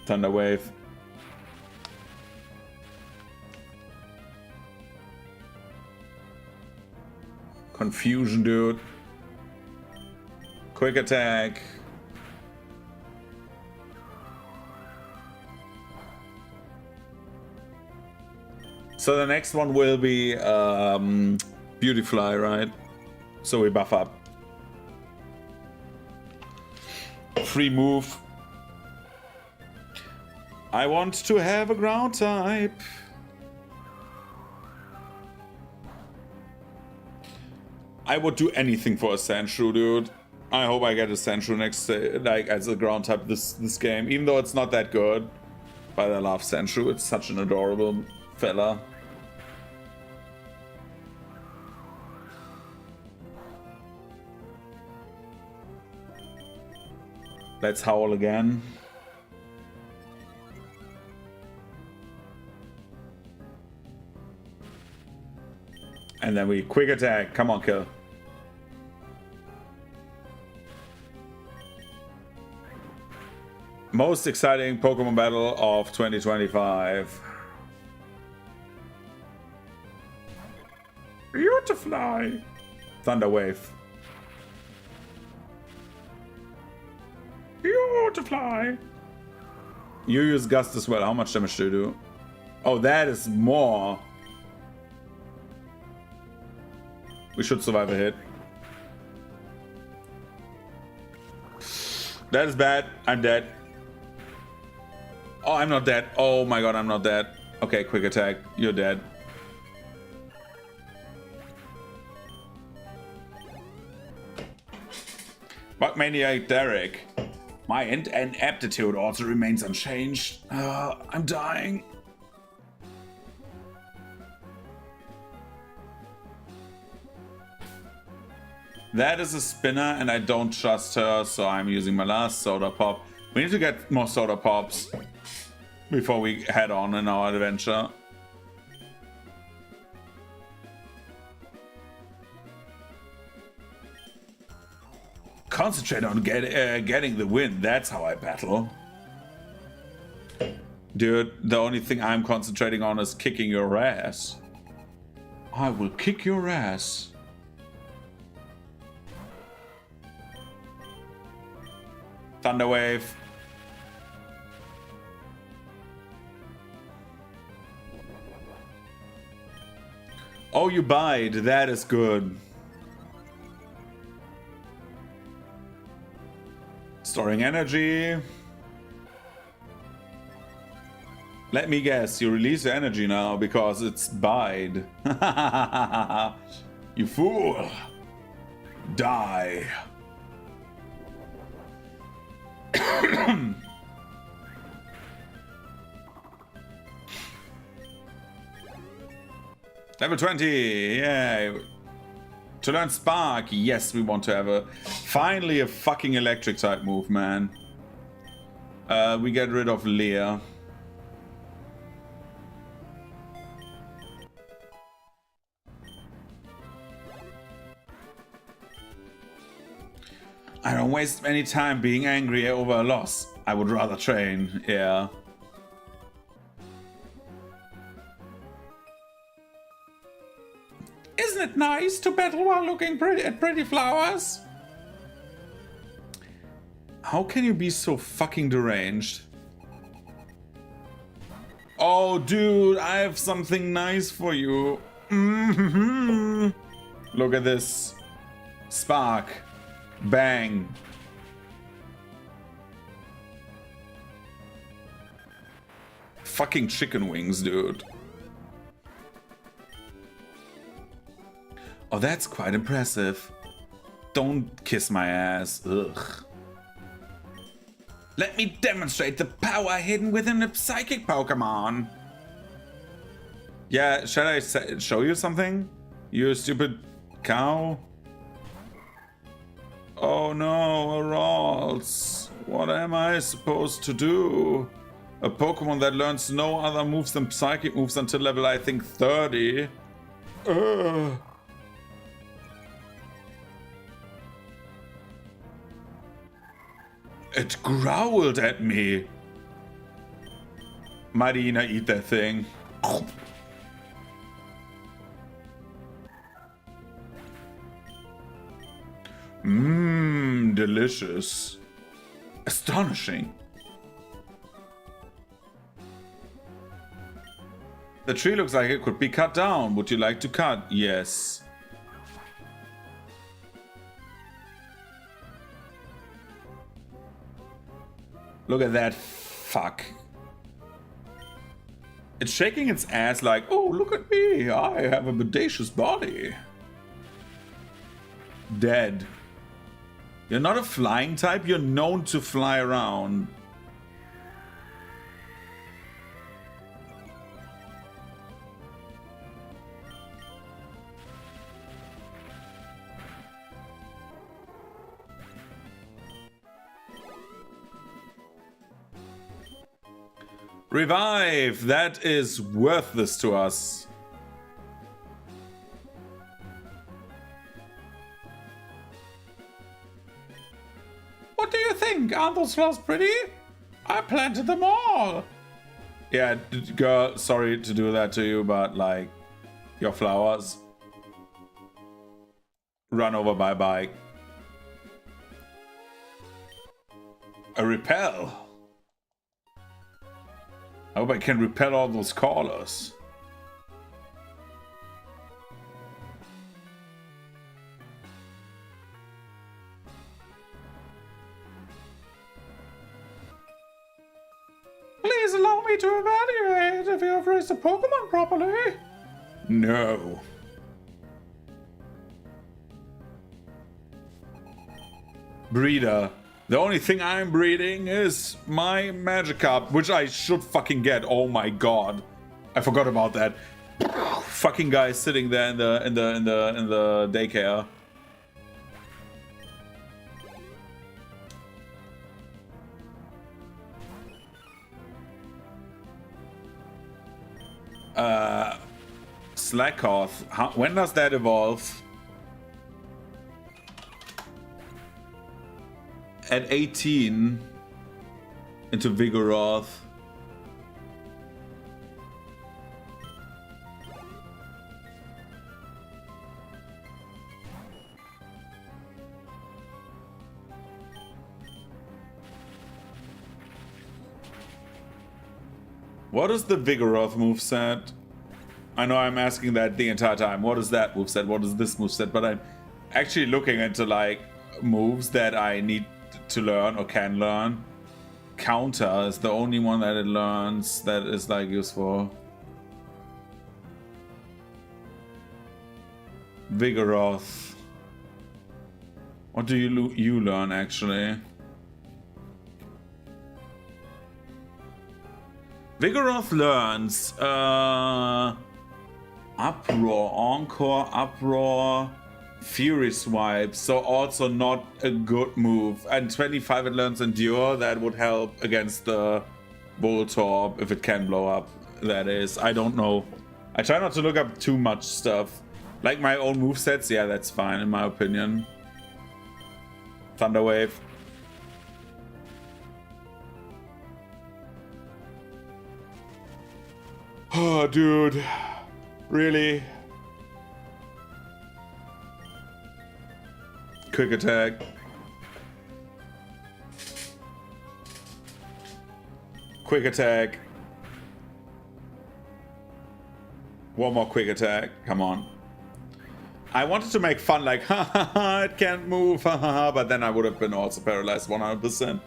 Thunder Wave. Confusion, dude. Quick attack. So the next one will be Beautifly, right? So we buff up. Free move. I want to have a ground type. I would do anything for a Sandshrew, dude. I hope I get a Sandshrew next, like as a ground type this game, even though it's not that good. But I love Sandshrew. It's such an adorable fella. Let's howl again. And then we quick attack. Come on, kill. Most exciting Pokemon battle of 2025. Beautifly. Thunder Wave. Beautifly. You use Gust as well. How much damage do you do? Oh, that is more. We should survive a hit. That is bad. I'm dead. Oh, I'm not dead. Oh my god, I'm not dead. Okay, quick attack. You're dead. Bug Maniac Derek. My int and aptitude also remains unchanged. I'm dying. That is a spinner and I don't trust her, so I'm using my last soda pop. We need to get more soda pops before we head on in our adventure. Concentrate on getting the win. That's how I battle. Dude, the only thing I'm concentrating on is kicking your ass. I will kick your ass. Thunder Wave. Oh, you bite. That is good. Storing energy. Let me guess, you release your energy now because it's bide. You fool. Die. Level 20, yay. To learn Spark, yes, we want to have finally a fucking electric type move, man. We get rid of Leer. I don't waste any time being angry over a loss. I would rather train, yeah. Isn't it nice to battle while looking at pretty flowers? How can you be so fucking deranged? Oh, dude, I have something nice for you. Mm-hmm. Look at this. Spark. Bang. Fucking chicken wings, dude. Oh, that's quite impressive. Don't kiss my ass. Ugh. Let me demonstrate the power hidden within a psychic Pokemon. Yeah, shall I show you something? You stupid cow? Oh no, Ralts. What am I supposed to do? A Pokemon that learns no other moves than psychic moves until level, I think, 30. Ugh. It growled at me. Marina, eat that thing. Mmm, delicious. Astonishing. The tree looks like it could be cut down. Would you like to cut? Yes. Look at that fuck. It's shaking its ass like, oh, look at me. I have a bodacious body. Dead. You're not a flying type. You're known to fly around. Revive! That is worthless to us. What do you think? Aren't those flowers pretty? I planted them all. Yeah, girl, sorry to do that to you, but like, your flowers. Run over by bike. A repel. I hope I can repel all those callers. Please allow me to evaluate if you have raised a Pokemon properly. No. Breeder. The only thing I'm breeding is my Magikarp, which I should fucking get. Oh my god, I forgot about that. Fucking guy sitting there in the daycare. Slackoth. When does that evolve? At 18 into Vigoroth. What is the Vigoroth moveset? I know I'm asking that the entire time. What is that moveset? What is this moveset? But I'm actually looking into like moves that I need to learn or can learn. Counter is the only one that it learns that is like useful. Vigoroth. What do you learn, actually? Vigoroth learns Uproar, Encore, Uproar, Fury Swipe, so also not a good move. And 25 it learns Endure, that would help against the Voltorb if it can blow up, that is. I don't know. I try not to look up too much stuff. Like my own movesets, yeah, that's fine in my opinion. Thunder Wave. Oh, dude. Really? Quick attack. Quick attack. One more quick attack. Come on. I wanted to make fun like, ha ha ha, it can't move, ha ha ha, but then I would have been also paralyzed 100%.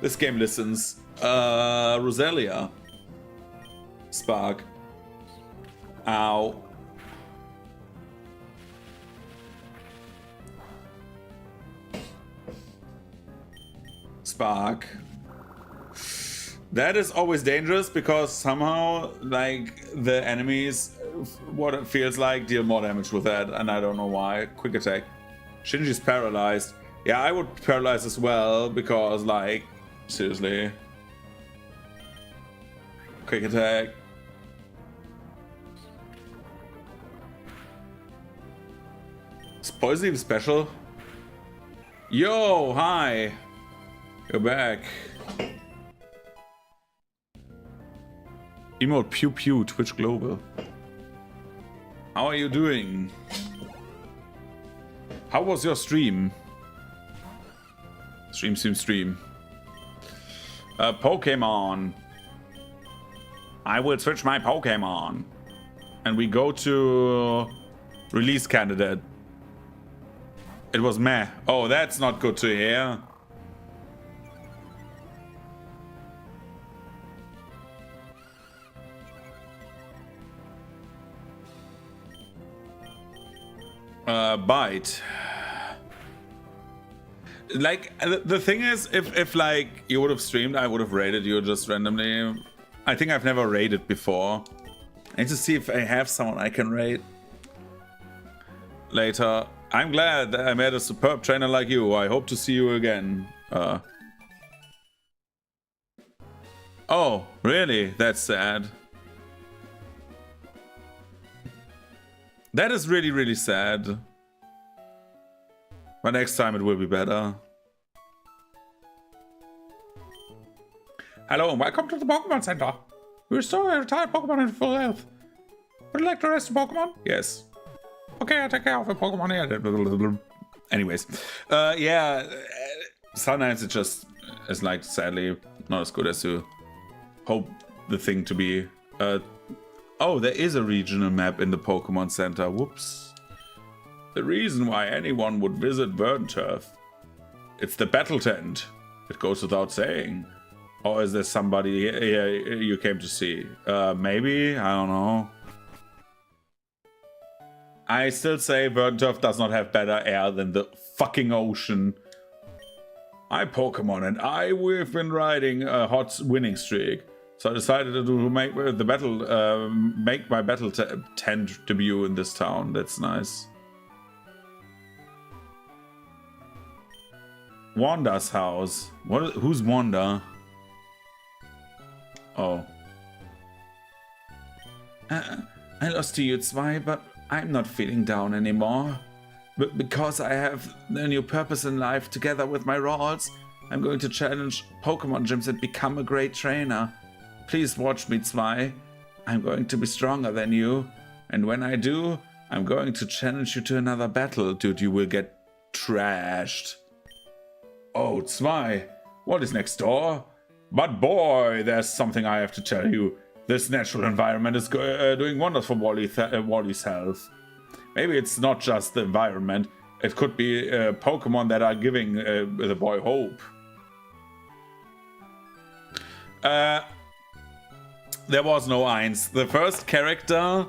This game listens. Roselia. Spark. Ow. Spark. That is always dangerous because somehow, like, the enemies, what it feels like, deal more damage with that, and I don't know why. Quick attack. Shinji's paralyzed. Yeah, I would paralyze as well because, like, seriously. Quick attack. Is Poison even special? Yo, hi. You're back. Emote Pew Pew, Twitch Global. How are you doing? How was your stream? Stream. Pokemon. I will switch my Pokemon. And we go to release candidate. It was meh. Oh, that's not good to hear. Bite. Like, the thing is, if like you would have streamed, I would have raided you just randomly. I think I've never raided before. I need to see if I have someone I can raid later. I'm glad that I met a superb trainer like you. I hope to see you again. Oh, really? That's sad. That is really, really sad. But next time it will be better. Hello and welcome to the Pokemon Center. We restore your entire Pokemon in full health. Would you like to rest a Pokemon? Yes. Okay, I'll take care of the Pokemon here. Anyways. Yeah. Sometimes it just is like, sadly, not as good as you hope the thing to be. Oh, there is a regional map in the Pokemon Center. Whoops. The reason why anyone would visit Verdanturf. It's the battle tent. It goes without saying. Or is there somebody here you came to see? Maybe? I don't know. I still say Verdanturf does not have better air than the fucking ocean. I'm Pokemon and we've been riding a hot winning streak. So I decided to make the battle, make my battle tent debut in this town. That's nice. Wanda's house. Who's Wanda? Oh. I lost to you, Zwei, but I'm not feeling down anymore. But because I have a new purpose in life together with my Rawls, I'm going to challenge Pokemon gyms and become a great trainer. Please watch me, Zwei. I'm going to be stronger than you. And when I do, I'm going to challenge you to another battle. Dude, you will get trashed. Oh, Zwei, what is next door? But boy, there's something I have to tell you. This natural environment is doing wonders for Wally's health. Maybe it's not just the environment. It could be Pokemon that are giving the boy hope. There was no Eins. The first character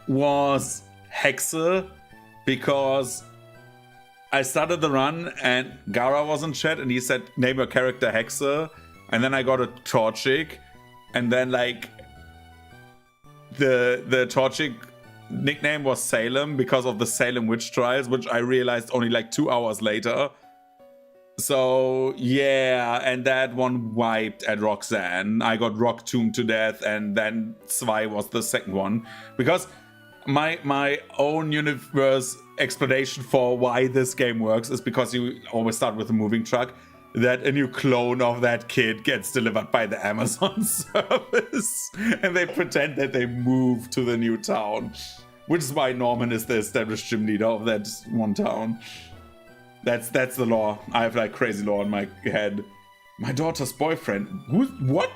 was Hexe because I started the run and Gara was in chat and he said name your character Hexe, and then I got a Torchic, and then like the Torchic nickname was Salem because of the Salem witch trials, which I realized only like 2 hours later. So yeah, and that one wiped at Roxanne. I got Rock Tomb to death, and then Zwei was the second one because my own universe explanation for why this game works is because you always start with a moving truck, that a new clone of that kid gets delivered by the Amazon service, and they pretend that they move to the new town, which is why Norman is the established gym leader of that one town. That's the lore. I have like crazy lore in my head. My daughter's boyfriend, what?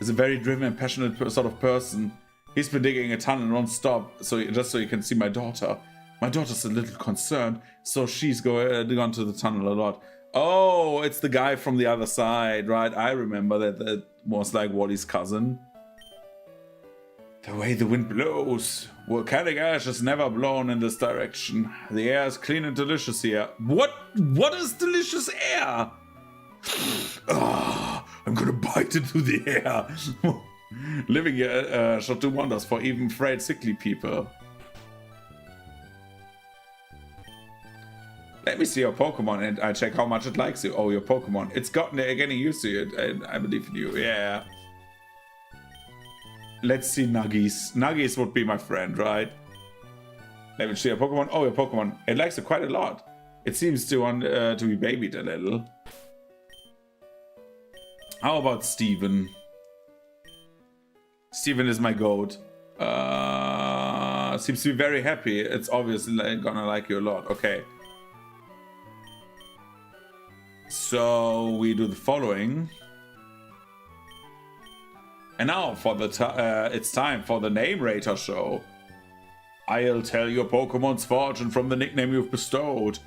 Is a very driven and passionate sort of person. He's been digging a tunnel non-stop, just so you can see my daughter. My daughter's a little concerned, so she's gone to the tunnel a lot. Oh, it's the guy from the other side, right? I remember that was like Wally's cousin. The way the wind blows. Volcanic ash has never blown in this direction. The air is clean and delicious here. What is delicious air? I'm gonna bite into the air. Living here shall do wonders for even frail, sickly people. Let me see your Pokemon and I check how much it likes you. Oh, your Pokemon. It's getting used to it, and I believe in you. Yeah. Let's see Nuggies. Nuggies would be my friend, right? Let me see your Pokemon. Oh, your Pokemon. It likes it quite a lot. It seems to want to be babied a little. How about Steven? Steven is my goat. Seems to be very happy. It's obviously gonna like you a lot. Okay. So we do the following. And now for it's time for the Name Rater show. I'll tell your Pokemon's fortune from the nickname you've bestowed.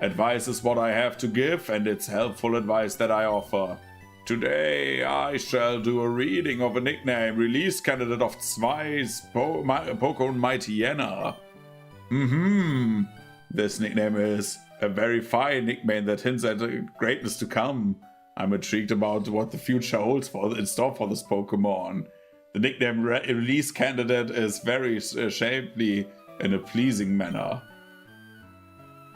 Advice is what I have to give, and it's helpful advice that I offer. Today, I shall do a reading of a nickname release candidate of Zwei's Pokemon Mighty Yenna. This nickname is a very fine nickname that hints at greatness to come. I'm intrigued about what the future holds in store for this Pokemon. The nickname release candidate is very shapely in a pleasing manner.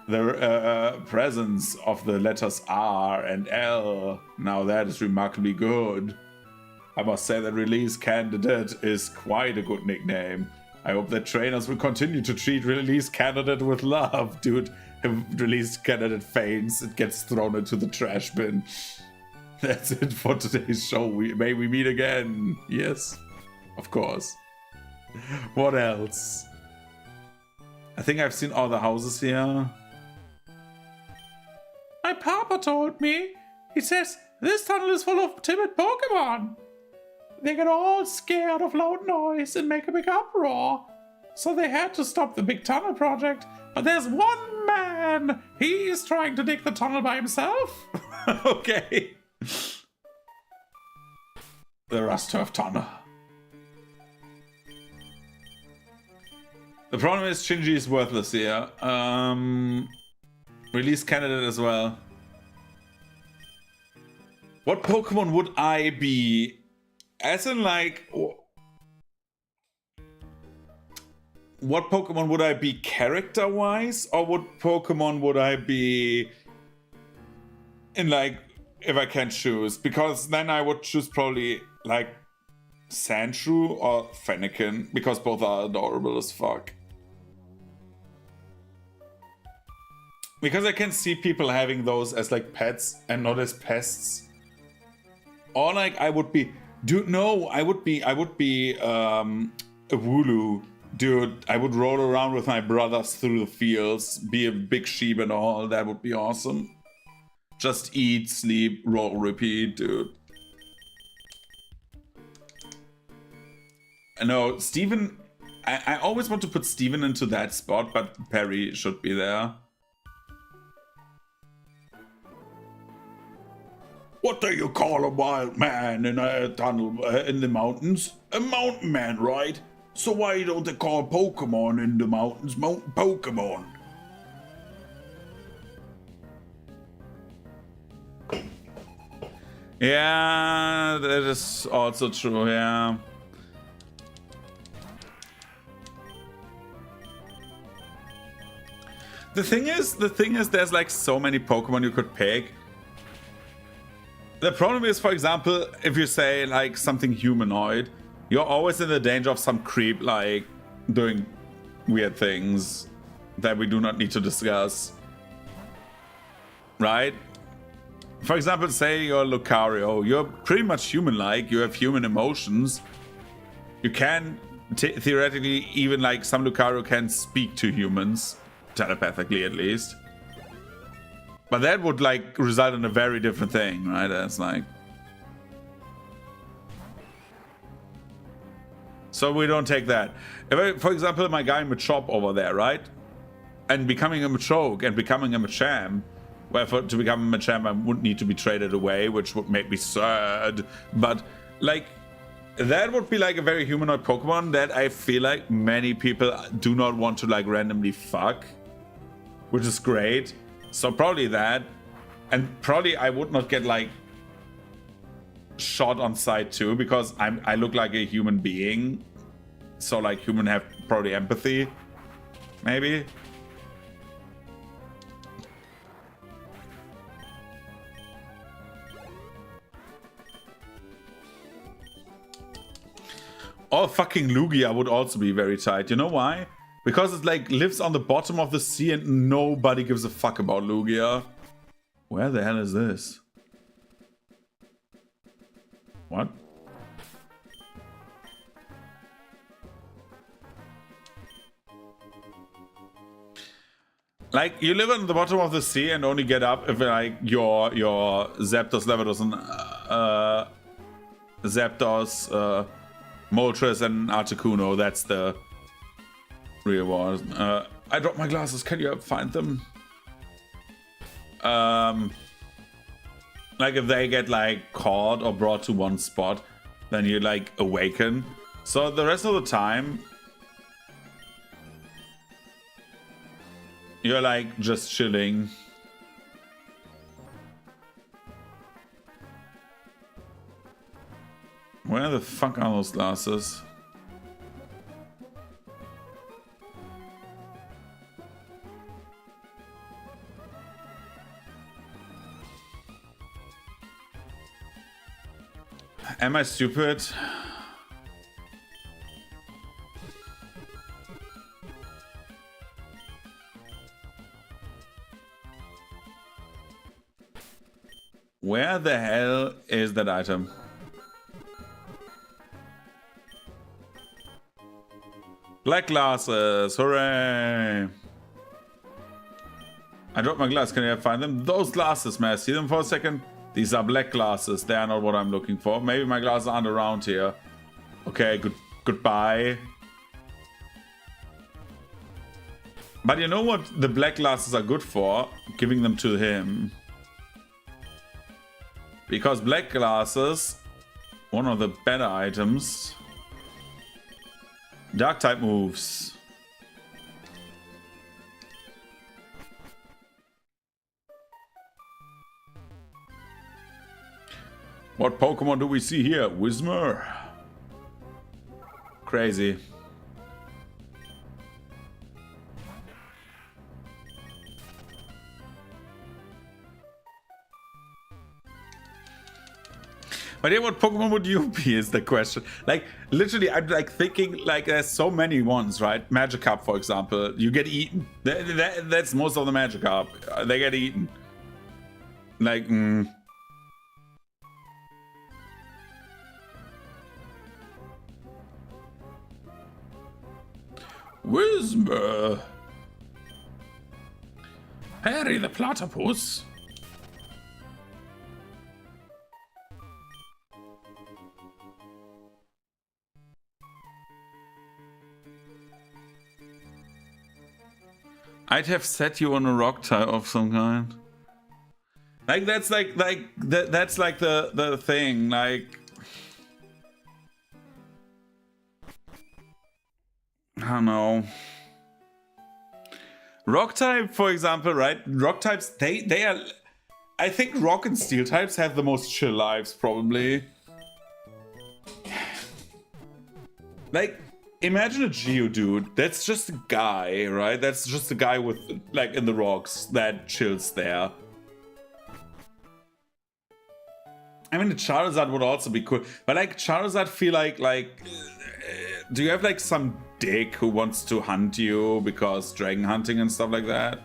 The presence of the letters R and L, now that is remarkably good. I must say that release candidate is quite a good nickname. I hope that trainers will continue to treat release candidate with love. Dude, if release candidate faints, it gets thrown into the trash bin. That's it for today's show. May we meet again. Yes, of course. What else? I think I've seen all the houses here. My papa told me. He says this tunnel is full of timid Pokemon. They get all scared of loud noise and make a big uproar. So they had to stop the big tunnel project. But there's one man. He is trying to dig the tunnel by himself. Okay. The Rust Turf Tunnel. The problem is Shinji is worthless here. Release candidate as well. What Pokemon would I be? As in like... What Pokemon would I be character-wise? Or what Pokemon would I be in like... If I can choose, because then I would choose probably like Sandshrew or Fennekin, because both are adorable as fuck. Because I can see people having those as like pets and not as pests. Or like I would be, dude, no, I would be a Wooloo. Dude, I would roll around with my brothers through the fields, be a big sheep and all, that would be awesome. Just eat, sleep, roll, repeat, dude. No, Steven... I always want to put Steven into that spot, but Perry should be there. What do you call a wild man in a tunnel in the mountains? A mountain man, right? So why don't they call Pokemon in the mountains Pokemon? Yeah, that is also true, yeah. The thing is, there's like so many Pokemon you could pick. The problem is, for example, if you say like something humanoid, you're always in the danger of some creep like doing weird things that we do not need to discuss. Right? For example, say you're Lucario, you're pretty much human-like, you have human emotions. You can, theoretically, even like some Lucario can speak to humans, telepathically at least. But that would like result in a very different thing, right? That's like... So we don't take that. If I, for example, my guy Machop over there, right? And becoming a Machoke and becoming a Machamp, well, to become a Machamp, I would need to be traded away, which would make me sad. But, like, that would be, like, a very humanoid Pokemon that I feel like many people do not want to, like, randomly fuck. Which is great. So probably that. And probably I would not get, like, shot on sight too, because I look like a human being. So, like, human have probably empathy. Maybe. Or fucking Lugia would also be very tight. You know why? Because it like lives on the bottom of the sea and nobody gives a fuck about Lugia. Where the hell is this? What? Like, you live on the bottom of the sea and only get up if like your Zapdos, Lavados, and Zapdos, Moltres and Articuno, that's the reward. I dropped my glasses, can you find them? Like if they get like caught or brought to one spot, then you like awaken. So the rest of the time, you're like just chilling. Where the fuck are those glasses? Am I stupid? Where the hell is that item? Black glasses, hooray! I dropped my glass, can you find them? Those glasses, may I see them for a second? These are black glasses, they are not what I'm looking for. Maybe my glasses aren't around here. Okay, goodbye. But you know what the black glasses are good for? Giving them to him. Because black glasses, one of the better items. Dark type moves. What Pokemon do we see here? Whismur. Crazy. But yeah, what Pokemon would you be is the question. Like, literally, I'm like thinking, like, there's so many ones, right? Magikarp, for example. You get eaten. That's most of the Magikarp. They get eaten. Like, Whismur. Harry the Platypus. I'd have set you on a rock type of some kind. Like that's that's like the thing. Like I don't know. Rock type, for example, right? Rock types they are I think rock and steel types have the most chill lives, probably. Like, imagine a Geodude. That's just a guy, right? That's just a guy with, like, in the rocks that chills there. I mean, the Charizard would also be cool. But, like, Charizard feel like do you have, like, some dick who wants to hunt you because dragon hunting and stuff like that?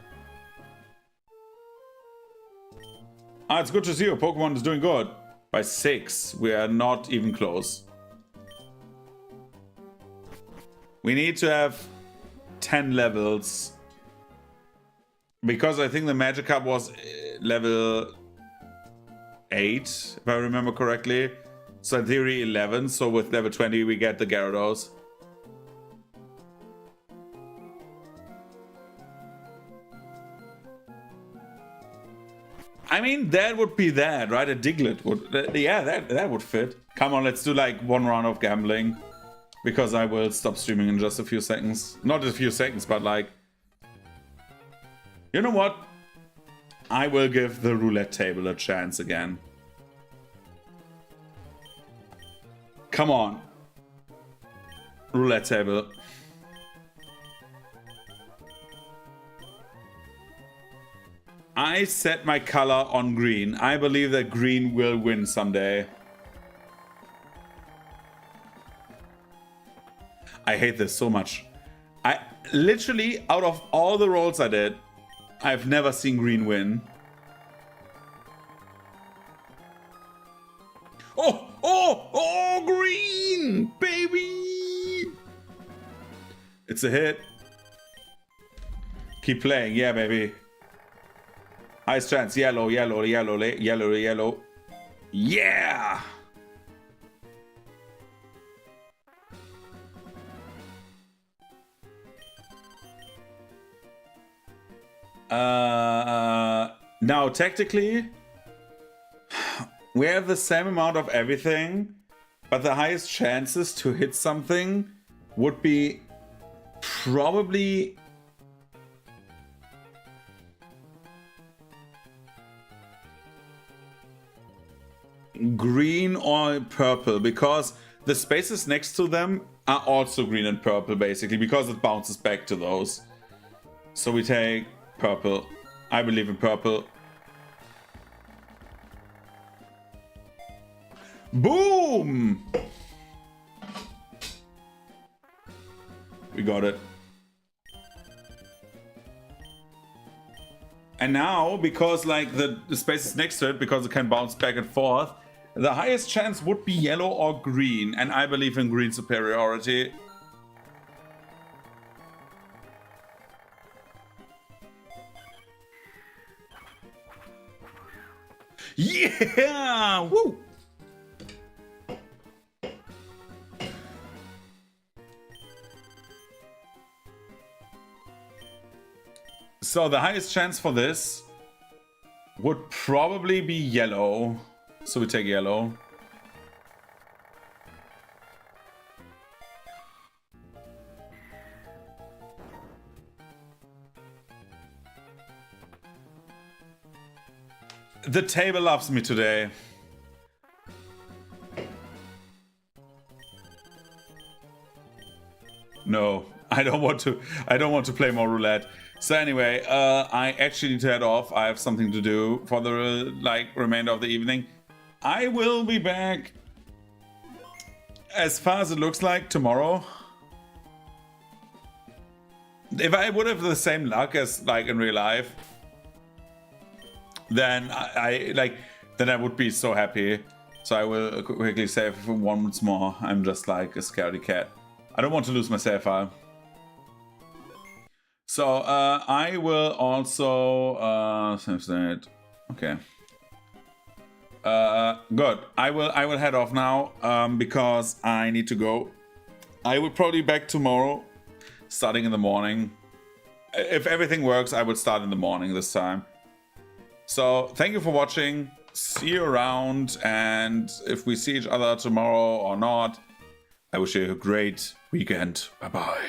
Ah, it's good to see you. Pokemon is doing good. By 6, we are not even close. We need to have 10 levels. Because I think the Magikarp was level 8, if I remember correctly. So in theory 11, so with level 20 we get the Gyarados. I mean, that would be that, right? A Diglett would... yeah, that would fit. Come on, let's do like one round of gambling. Because I will stop streaming in just a few seconds. Not a few seconds, but like... You know what? I will give the roulette table a chance again. Come on. Roulette table. I set my color on green. I believe that green will win someday. I hate this so much. I literally, out of all the rolls I did, I've never seen green win. Oh, green, baby! It's a hit. Keep playing, yeah, baby. Highest chance, yellow, yellow, yellow, yellow, yellow. Yeah! Now, tactically, we have the same amount of everything, but the highest chances to hit something would be probably... green or purple, because the spaces next to them are also green and purple, basically, because it bounces back to those. So we take purple. I believe in purple. Boom! We got it. And now, because like the space is next to it, because it can bounce back and forth, the highest chance would be yellow or green, and I believe in green superiority. Yeah! Woo! So the highest chance for this would probably be yellow. So we take yellow. The table loves me today. No, I don't want to play more roulette. So anyway, I actually need to head off. I have something to do for the remainder of the evening. I will be back, as far as it looks like, tomorrow. If I would have the same luck as like in real life, then then I would be so happy. So I will quickly save once more. I'm just like a scaredy cat. I don't want to lose my save file. So I will also save that. Okay. Good. I will head off now because I need to go. I will probably be back tomorrow, starting in the morning. If everything works, I will start in the morning this time. So thank you for watching. See you around, and if we see each other tomorrow or not, I wish you a great weekend. Bye bye.